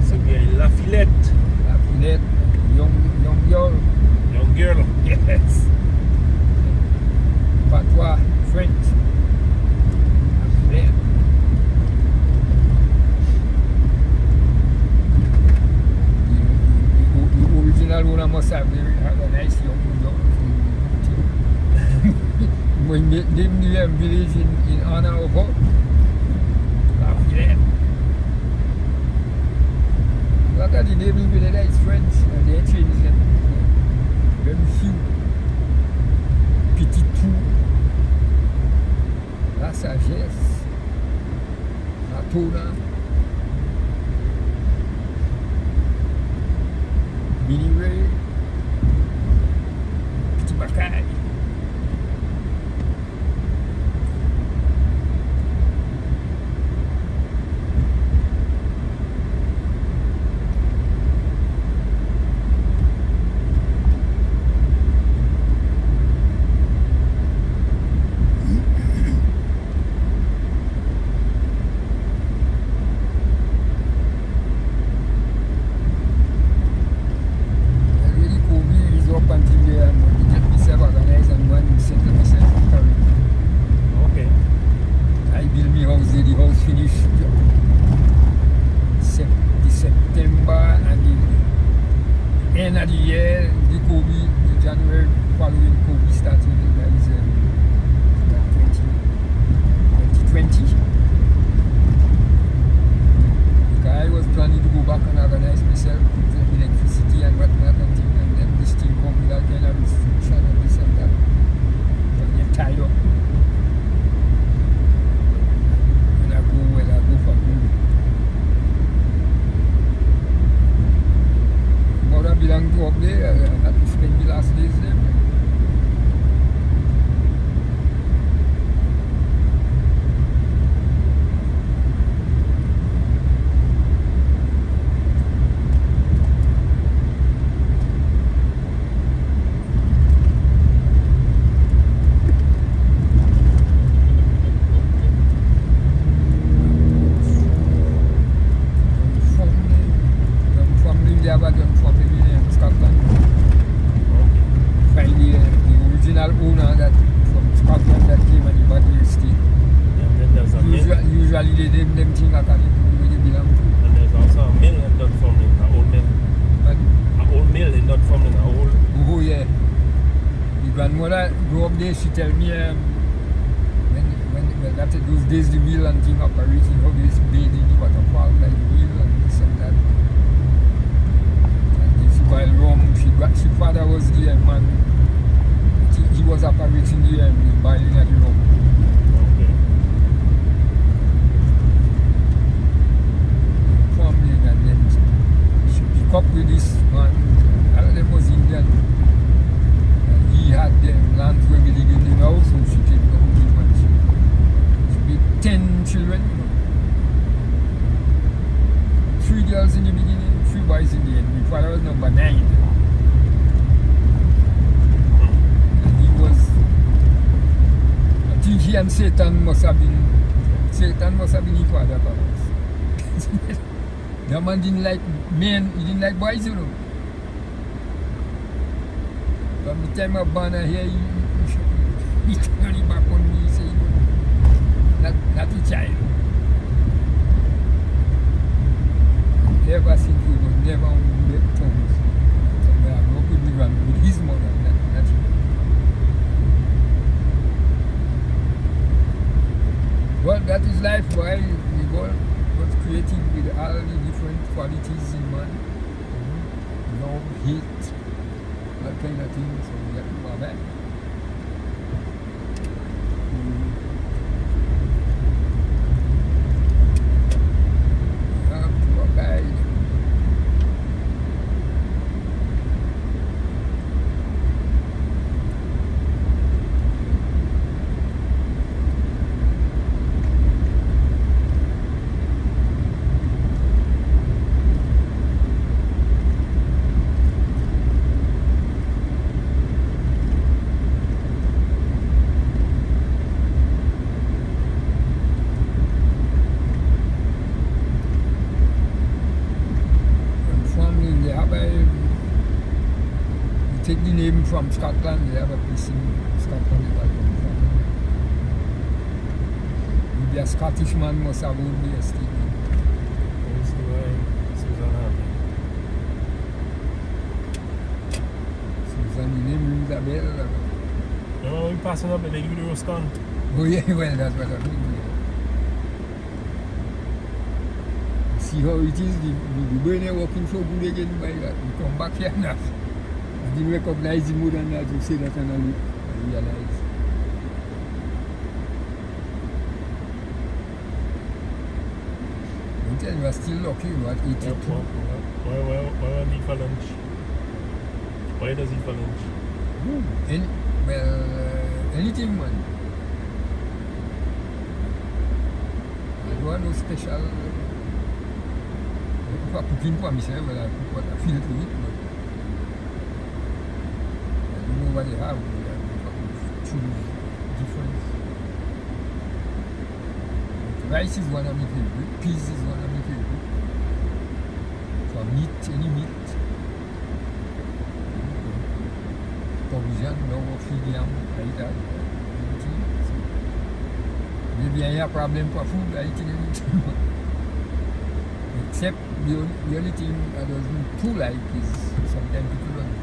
So we are in Lafayette. Lafayette, young girl. Young girl. Yes. Patois, French. Lafayette. The original owner must have a nice young girl. We named the village in honor of her. Lafayette. A lot of the naming village is French and they changed them. Very few. Petit tout. La sagesse. La tona. Mini Ray. Petit Bacay. Okay. I built my house there, the house finished September and the end of the year, the January following COVID started, that is 2020. Because I was planning to go back and organize myself with the electricity and whatnot and things, and then this thing come with that kind of restriction and this and that. But I get tied up. When I go for good. Mother belong to up there, I had to spend the last days there. Owner that from Scotland that came and he bought the estate. Yeah, and then there's a mill. Usually they name them things according to where they belong to. And there's also a mill in Dunfermline, an old mill. But An old mill in Dunfermline. grandmother grew up there, she tell me when that those days the wheel and thing operating, how they used to bathe in the waterfall like the wheel and this and that. And if she boil rum, she father was there, man. He was operating there and he boiling at the rum. Okay. Farming, and then she pick up with this man. All of them was Indian. And he had them land where we live in the house, so she take them with him and she big 10 children, you know. 3 girls in the beginning, 3 boys in the end. My father was number 9. And he was, I think he and Satan must have been his father perhaps. The man didn't like men, he didn't like boys, you know. From the time of born here, he turned it back on me, he said, not a child. Ever since he was never on the tongues. So I grew up with his mother, not him. Well, that is life, boy. We God was created with all the different qualities in man. Love, hate, all kind of things, so we have to go back. We have to abide. Take the name from Scotland, they have a place in Scotland that I come from. Maybe a Scottish man must have owned the estate. That's the way Susan happened. Susan, the name rings a bell. Remember when we passing up and they give you the roast corn? Oh yeah, well that's what I mean. See how it is, the brain is working so good again by that. We come back here now. I didn't recognize the mood and that you say that and I realize. You tell you are still lucky, you are at 82. Yep, why don't he eat for lunch? Why does he eat for lunch? Anything man. I don't want no special. If I'm cooking for myself, well, I cook what I feel to eat. What they have, choose different. Rice is one of my favorite, peas is one of my favorite. For meat, any meat. Provision, no feed yam, like that. So, maybe I have a problem for food, I eat anything. Except the only thing I don't too like is sometimes people don't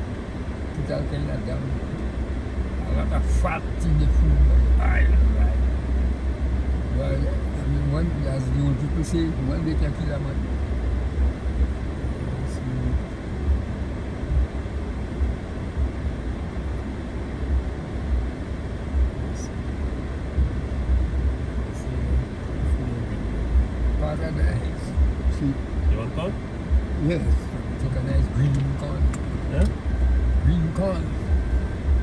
put all kind of down. A lot of fat in the food. Right. Well, I mean, as the old people say, one day can kill a man. Paradise. See? You want corn? Yes. Take a nice green corn. Yeah? Green corn.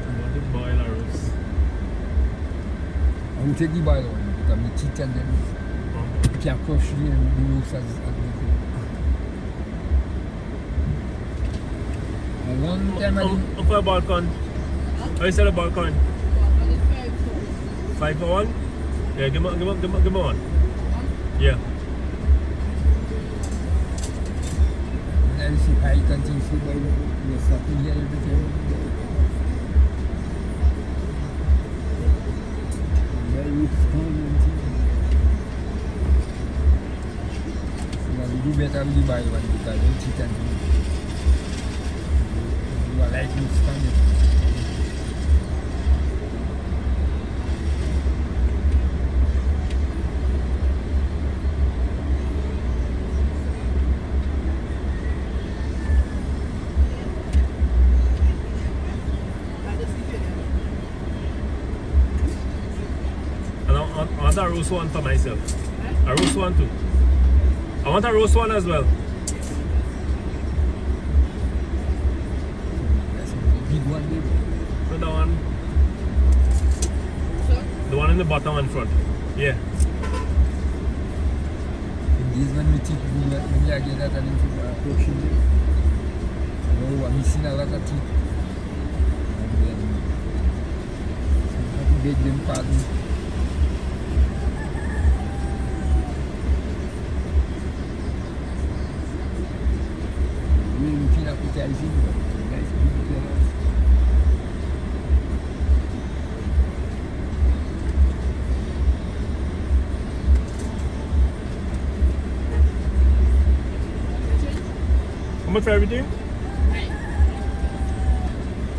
You want to boil or roast? I will take the boiled one because my teeth and them Okay. can crush the roast as before. And one time I did. For a balcon? How you sell a balcon? 5 for 1? Yeah, give me one. Yeah. I see high content food by the stopping here everything. Very rich corn and things. So we do better with the buy one because then chicken. You are like rich corn. want a roast one for myself. A roast one too. I want a roast one as well. That's a big one there. So the one. The one in the bottom and front. Yeah. This when we take when we get that and into production there. We're missing a lot of teeth. And then we have to beg them pardon. We're looking appetizing, but nice big fellas. How much for everything?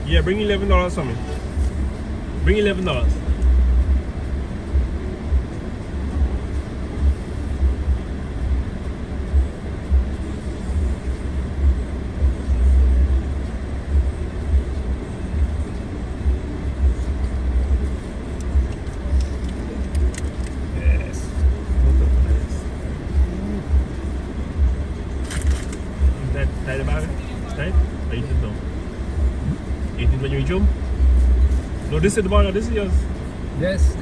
Yeah, bring $11 for me. Bring $11. Yes. That tight about it? Tight? Or you just don't? 18 when you reach home? No, this is the one, no, this is yours. Yes.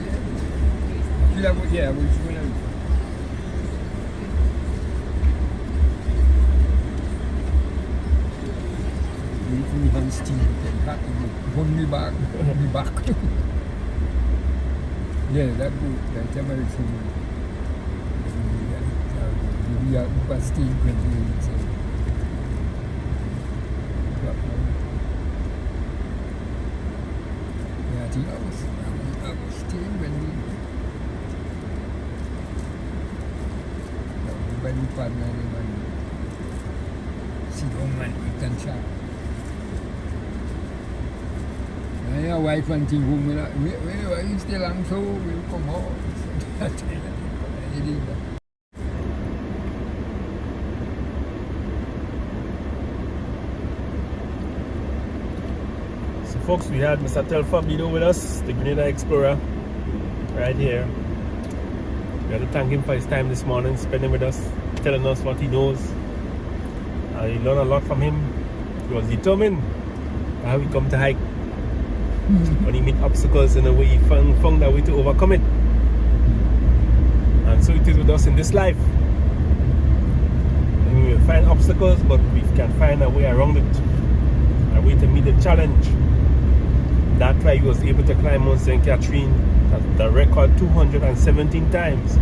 Yeah, we're going to. We can steam hold me back. Yeah, that good. That American food. We are steam when we say. Yeah, I think I was steam when we partner and sit home and we can chat. My wife and thing home, when you stay long so we'll come home. So folks, we had Mr. Telfor Bedeau with us, the Grenada Explorer, right here. We had to thank him for his time this morning, spending with us, telling us what he knows. We learned a lot from him. He was determined how he come to hike. When he meet obstacles in a way, he found a way to overcome it. And so it is with us in this life. And we will find obstacles, but we can find a way around it, a way to meet the challenge. That's why he was able to climb Mount St. Catherine at the record 217 times.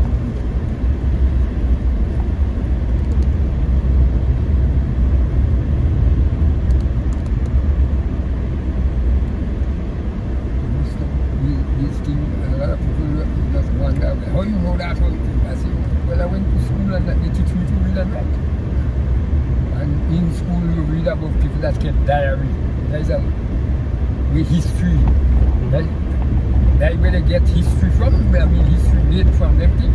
How you know that? I say, well, I went to school and they teach me to read and write. And in school, you read about people that kept diary. There's a history. That's where they get history from. I mean, history made from them things.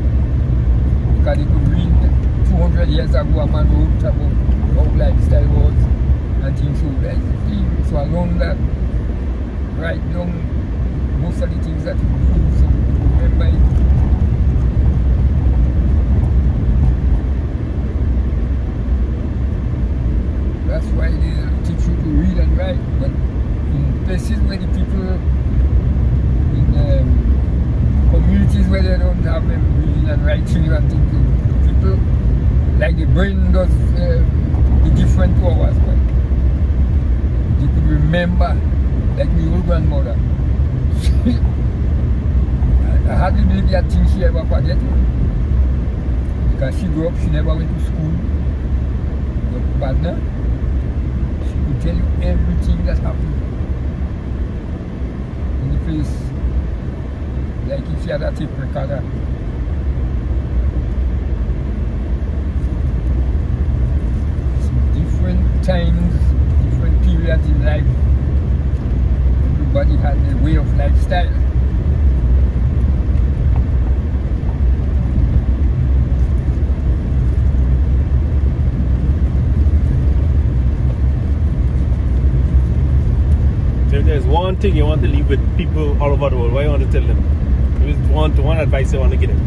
Because they could read 200 years ago, a man wrote about how lifestyle was and things so that's the thing. So I learned that, write down most of the things that you do, so remember it. That's why they teach you to read and write. But in places where the people, in communities where they don't have them reading and writing and thinking, people, like the brain does the different hours, but you could remember, like my old grandmother. I hardly believe that thing she ever forget. Because she grew up, she never went to school. But partner, tell you everything that happened in the place, like if you had a tape recorder. It's different times, different periods in life. Everybody had a way of lifestyle. So if there's one thing you want to leave with people all over the world, what do you want to tell them? With one advice you want to give them?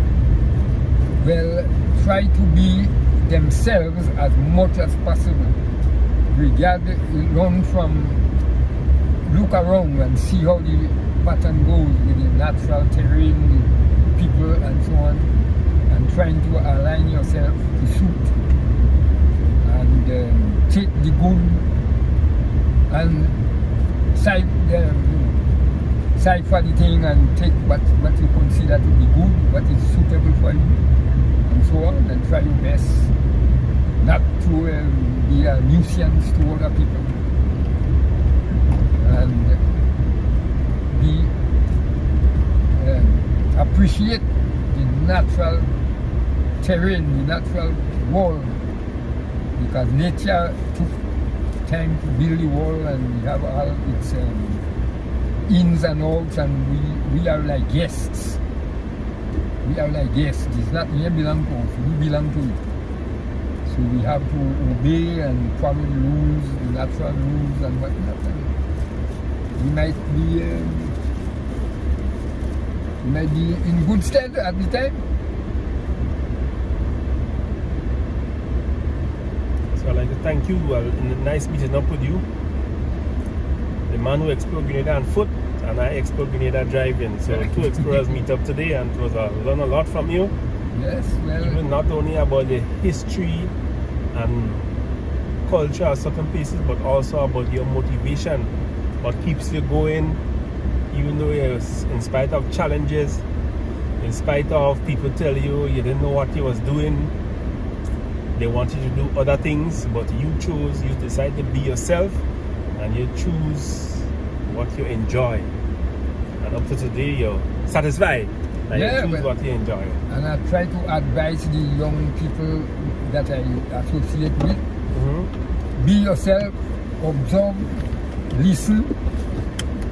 Well, try to be themselves as much as possible. Learn from, look around and see how the pattern goes with the natural terrain, the people and so on, and trying to align yourself to suit and take the good and cipher the thing and take what you consider to be good, what is suitable for you, and so on, and try your best not to be a nuisance to other people, and appreciate the natural terrain, the natural world, because nature took time to build the world, and we have all its ins and outs, and we are like guests. We are like guests. It's not we belong to us, we belong to it. So we have to obey and follow the rules, the natural rules and whatnot. And we might be in good stead at the time. So I'd like to thank you. Nice meeting up with you. The man who explored Grenada on foot, and I explored Grenada driving. So two explorers meet up today, and it was learn a lot from you. Yes, well, even not only about the history and culture of certain places, but also about your motivation, what keeps you going, even though you're in spite of challenges, in spite of people tell you you didn't know what you was doing, they wanted you to do other things, but you decide to be yourself, and you choose what you enjoy, and up to today you're satisfied. Yeah, you choose what you enjoy. And I try to advise the young people that I associate with. Mm-hmm. Be yourself, observe, listen,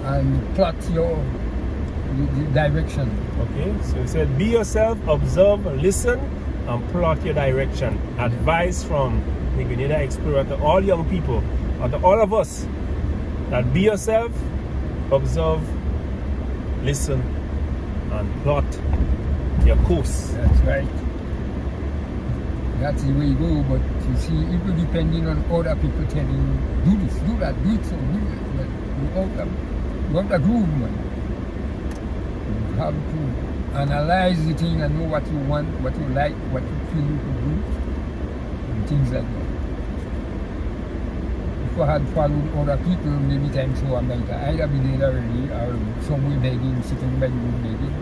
and plot the direction. Okay, so you said be yourself, observe, listen, and plot your direction. Advice from the Grenada Explorer to all young people, or to all of us, that be yourself, observe, listen, and plot your course. That's right. That's the way you go, but you see, even depending on other people telling you, do this, do that, do it so, do it. But without a groove, man. You have to analyze the thing and know what you want, what you like, what you feel you could do, and things like that. If I had followed other people, maybe times so I might either be there already or somewhere begging, sitting by the road begging.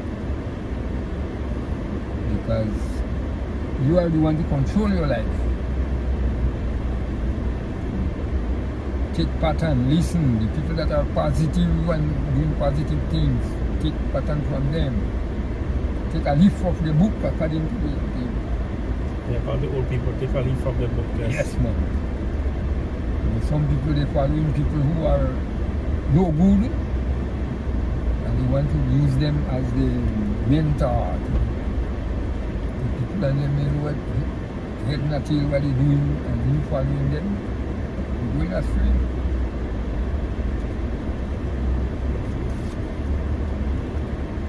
Because you are the one to control your life. Take pattern, listen. The people that are positive and doing positive things, take pattern from them. Take a leaf of the book according to the Yeah, all the old people take a leaf from the book. yes, man. And some people, they following people who are no good, and they want to use them as the mentor. And then they know what head and tail what they're doing, and you following them, you're going astray.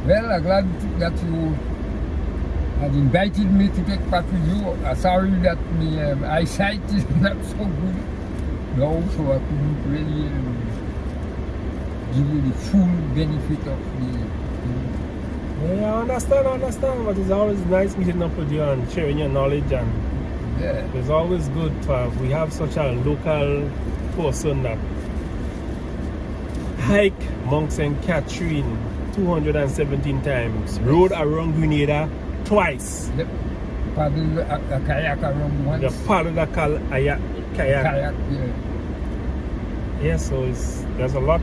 Well, I'm glad that you had invited me to take part with you. I'm sorry that my eyesight is not so good now, so I couldn't really give you the full benefit of the. Yeah, I understand, but it's always nice meeting up with you and sharing your knowledge, and Yeah. it's always good we have such a local person that hike Mount St. Catherine 217 times, rode around Grenada twice. Yep. Paddle a kayak around once. The paddle a kayak. Kayak, yeah. Yeah, so there's a lot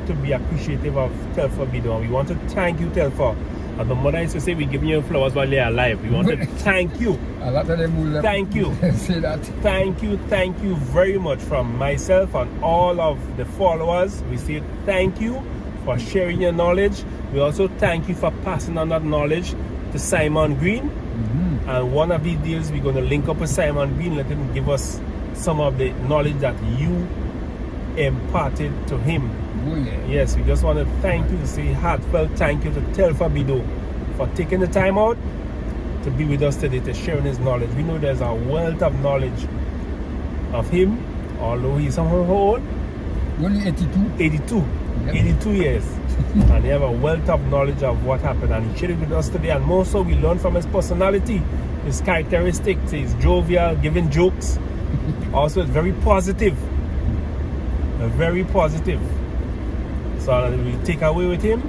to be appreciative of Telfor Bedeau. We want to thank you, Telfor. As the mother used to say, we're giving you flowers while they're alive. We want to thank you. A lot of them will Thank you. say that. Thank you very much from myself and all of the followers. We say thank you for sharing your knowledge. We also thank you for passing on that knowledge to Simon Green. Mm-hmm. And one of these days, we're going to link up with Simon Green, let him give us some of the knowledge that you imparted to him. Oh, yeah. Yes, we just want to thank you, say heartfelt thank you to Telfor Bedeau for taking the time out to be with us today, to sharing his knowledge. We know there's a wealth of knowledge of him, although he's somehow old. Only 82. 82. Yep. 82 years. And he have a wealth of knowledge of what happened, and he shared it with us today. And more so, we learn from his personality, his characteristics. He's jovial, giving jokes. Also, it's very positive. Very positive. So we take away with him,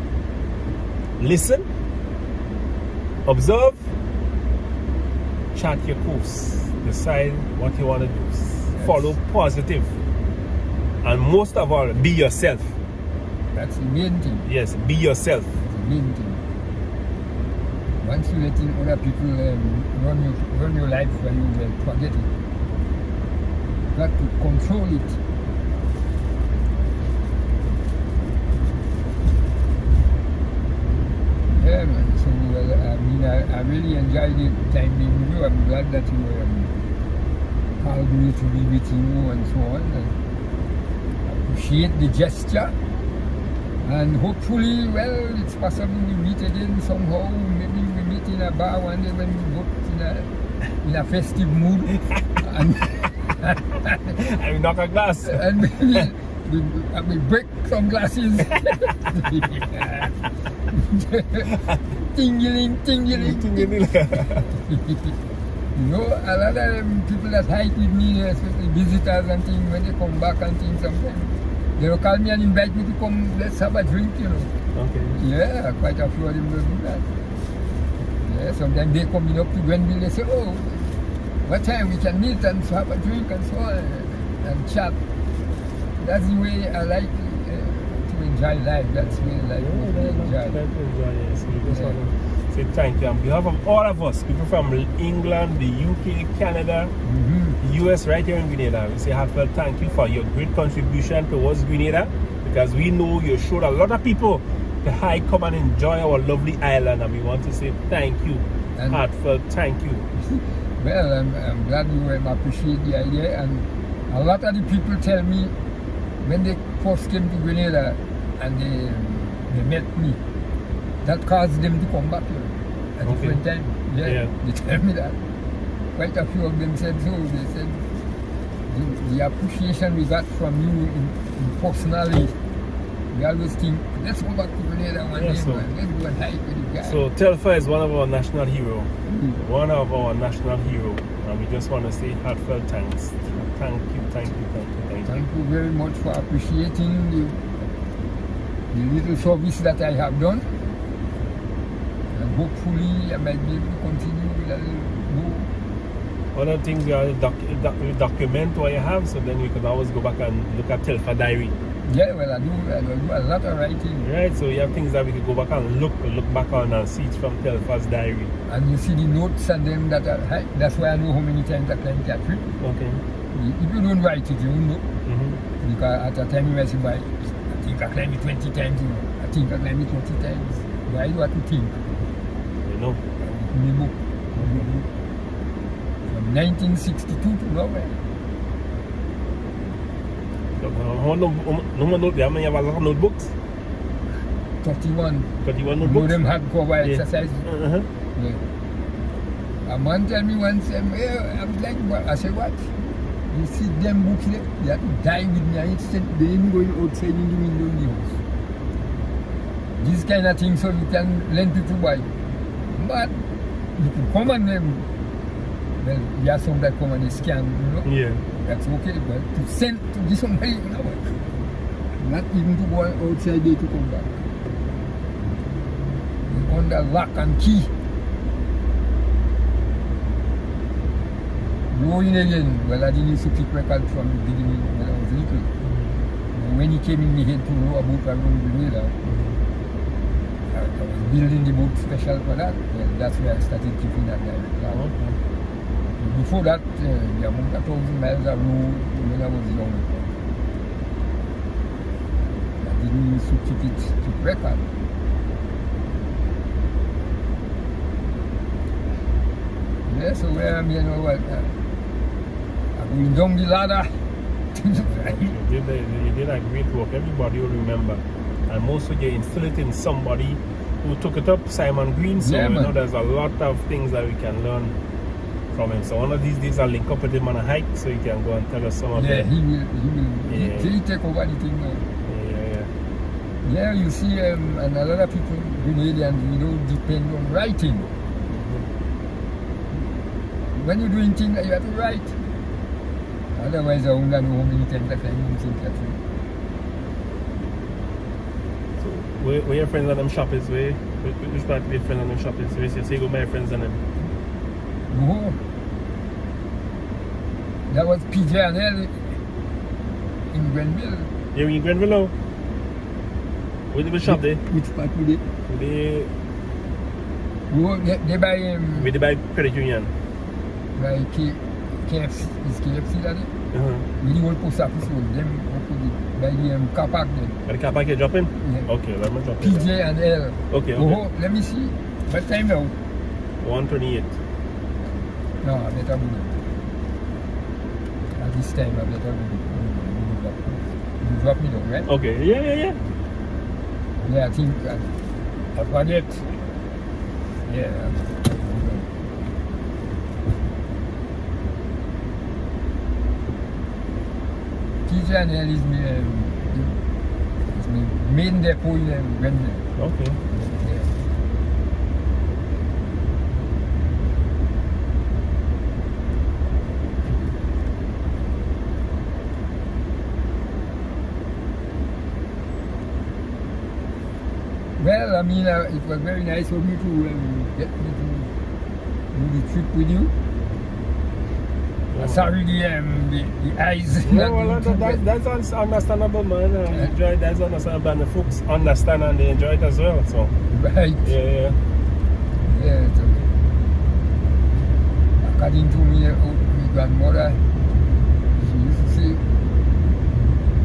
listen, observe, chart your course, decide what you want to do, follow positive, and most of all, be yourself. That's the main thing. Yes, be yourself. That's the main thing. Once you let in other people run your life, when you will forget it. You got to control it. Yeah, man. So, I really enjoyed the time being with you. I'm glad that you called me to be with you and so on. I appreciate the gesture. And hopefully, well, it's possible we meet again somehow. Maybe we meet in a bar one day when we both in a festive mood. And we knock a glass. And maybe we break some glasses. Tingling. You know, a lot of people that hike with me, especially visitors and things, when they come back and things sometimes, they will call me and invite me to come, let's have a drink, you know. Okay. Yeah, quite a few of them will do that. Yeah, sometimes they coming up to Granville, they say, oh, what time we can meet and have a drink and so on, and chat. That's the way I like to enjoy life. That's the way I like to enjoy. Yes. We just want to say thank you on behalf of all of us, people from England, the UK, Canada, US, right here in Grenada. We say heartfelt thank you for your great contribution towards Grenada, because we know you showed a lot of people to come and enjoy our lovely island, and we want to say thank you. And heartfelt thank you. Well, I'm glad you appreciate the idea, and a lot of the people tell me when they first came to Grenada and they met me, that caused them to come back here at different times. Yeah, they tell me that. Quite a few of them said so. They said the appreciation we got from you in personally, we always think, let's go back to Grenada one day, man. Let's go and hike with the guy. So Telfor is one of our national heroes. One of our national heroes. And we just want to say heartfelt thanks. Thank you. Thank you very much for appreciating the little service that I have done. And hopefully I might be able to continue with a little more. Other things you document what you have, so then you can always go back and look at Telfor diary. Yeah, well, I do a lot of writing. Right, so you have things that we could go back and look back on and see it from Telfor's diary. And you see the notes and them that are high. That's why I know how many times I climbed that tree. Okay. If you don't write it, you won't know. Because at a time you might say, I think I climbed it 20 times, you know. I think I climbed it 20 times. Why do you have to think? You know. In the book. From 1962 to nowhere. How many of us have notebooks? 31. 31 Most notebooks? of them hardcover exercises. Yeah. A man tell me once, I was like, I said, what? You see them books there, they have to die with me. I said, they ain't going outside in the window in the house. This kind of thing, so you can learn people buy. But you can come and them. Well, there are some that come and they scan, you know? Yeah. That's okay, but to send to give somebody, you know, not even to go outside there to come back. You're under lock and key. Going again, well, I didn't used to keep record from the beginning when I was little. When he came in the head to know about around Grenada, I was building the boat special for that. Well, that's where I started keeping that diary. Before that, the amount of 1,000 miles of road when I was young. I didn't used to keep record. Yeah, so where I'm here now, I'm going down the ladder You did a great work. Everybody will remember. And most of you instill it in somebody who took it up, Simon Green. So Yeah, you know man. there's a lot of things that we can learn from him. So one of these days I'll link up with him on a hike so he can go and tell us some of Yeah, it. he will. Yeah. He take over the thing now. Yeah. Yeah, you see, and a lot of people, Grenadians, we don't depend on writing. When you're doing things, you have to write. Otherwise, I don't know how many times I can think that way. So where your friends and them shop is? Which part of your friends and them shop is? Where you say go my friends and them? No. That was PJ&L in Granville. You're in Granville now? Where the shop there? Which part would it? They No, they buy where they buy credit union. by KFC. Is KFC that it? When you want post office, them by the car park there. But the car park you dropping? Yeah. Okay, let me drop it. PJ&L. Okay. Oh, let me see. What time now? 128. No, I better go. At this time, I better go. You drop me down, right? Okay, yeah. Yeah, I think I forget. Yeah. PJ&L is my main depot in Granville. Okay. Yeah. Well, I mean, it was very nice of you to get me to do the trip with you. Sorry, the eyes. No, well, that's understandable, man. I enjoy it. That's understandable, and the folks understand and they enjoy it as well. So, Right. yeah. Yeah. So, according to me, my grandmother, she used to say,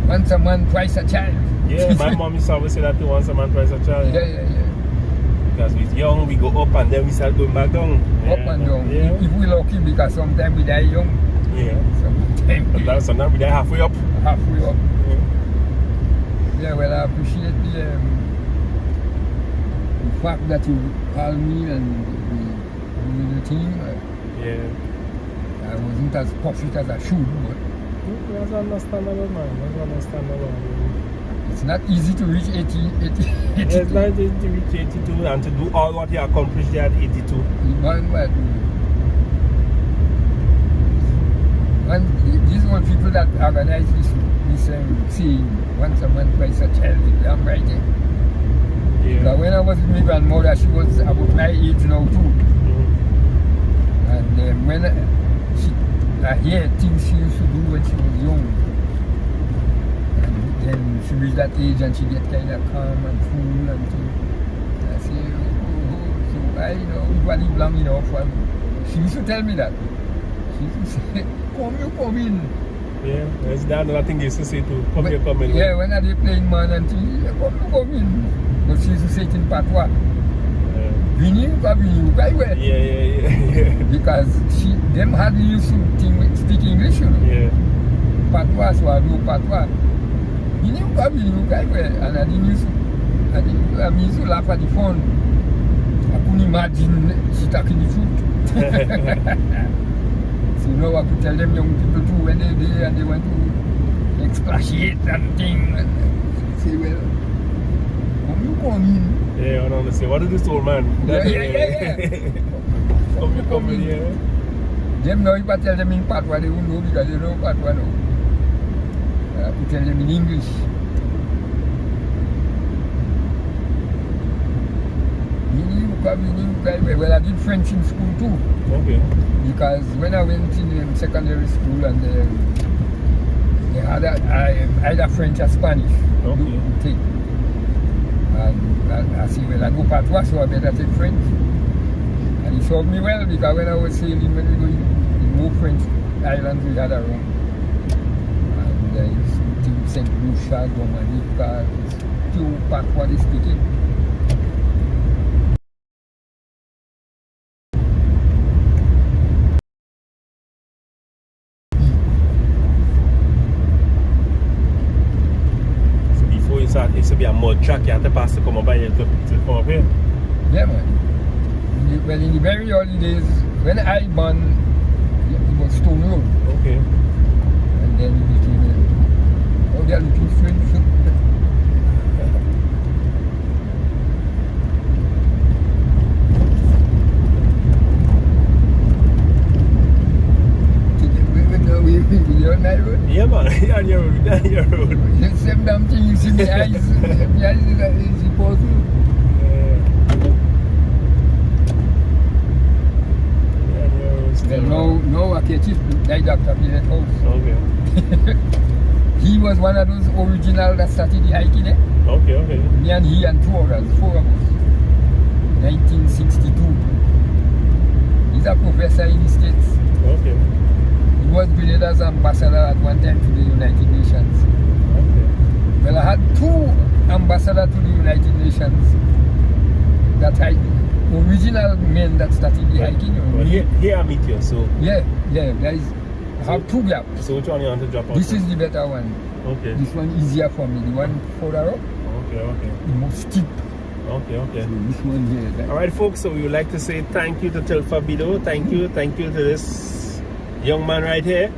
once a man, twice a child. Yeah, my mom used to always say that too, once a man, twice a child. Yeah. Because we're young, we go up and then we start going back down. Up and down. Yeah. If we lucky, because sometimes we die young. Yeah. Sometimes Sometimes we die halfway up. halfway up. Yeah. Yeah, well, I appreciate the fact that you called me and the team. Yeah. I wasn't as perfect as I should, but That's understandable, man. That's understandable. it's not easy to reach 80. It's not easy to reach 82 and to do all what you accomplished there at 82. And these were people that organized this scene, once a month, twice a child, I'm writing. Yeah. But when I was with my grandmother, she was about my age now too. And when I hear things she used to do when she was young, and then she reached that age and she get kind of calm and cool and things. I say, so I usually long enough. And she used to tell me that. She used to say, come in. Yeah, that's another thing they used to say too. Come in. Yeah, when I they playing man and things, come in. But she used to say it in patois. Vini, very well. Yeah. Because them hardly used to speak English, you know. Yeah. Patois, so I do patois. Vini, very well. And I used to laugh at the phone. I couldn't imagine she talking the truth. So now I could tell them young people too when they want to expatiate and things. And they say, well, come in. Yeah, I don't understand. What is this old man? Yeah. Come in here. Them now, if I tell them in patois, they won't know because they know patois now. I could tell them in English. Well, I did French in school too. Okay. Because when I went in secondary school and they had either French or Spanish. Okay. Take. And I say, well, I know patois, so I better take French. And he showed me well because when I was sailing, when we go in more French islands we had around. And I used to think St. Lucia, Dominica, pure patois they speaking. So it used to be a mud track. You had to pass to come up here to come up here. Yeah, man. Well, in the very early days, when I born, it was Stone Road. Okay. And then it became oh, they are looking strange. You're on my road? Yeah, man. You're on your road. You're on your road. The same damn thing you see my eyes. My eyes is impossible. Well, now I catch it died after Billet House. Okay. He was one of those original that started the hiking there. Okay, okay. Me and he and four of us. 1962. He's a professor in the States. Okay. He was Grenada's ambassador at one time to the United Nations. Okay. Well, I had two ambassadors to the United Nations that I original men that started the hiking. Well, here I meet you, so. Yeah, guys. I have two gaps. So which one you want to drop off? This is the better one. Okay. This one easier for me. The one further up, Okay. the most steep. Okay. So this one here. Alright folks, so we would like to say thank you to Telfor Bedeau. Thank you to this young man right here.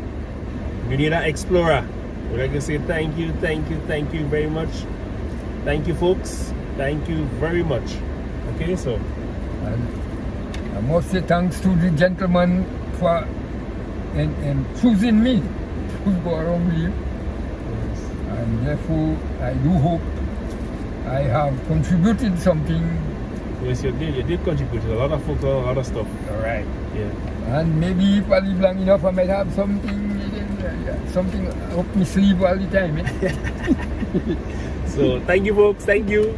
Grenada Explorer. We'd like to say thank you very much. Thank you folks. Thank you very much. Okay, so. And I must say thanks to the gentleman for and choosing me to go around with you. Yes. And therefore I do hope I have contributed something. Yes, you did. You did contribute to a lot of folks, a lot of stuff. Alright. Yeah. And maybe if I live long enough I might have something up my sleeve all the time. So thank you folks. Thank you.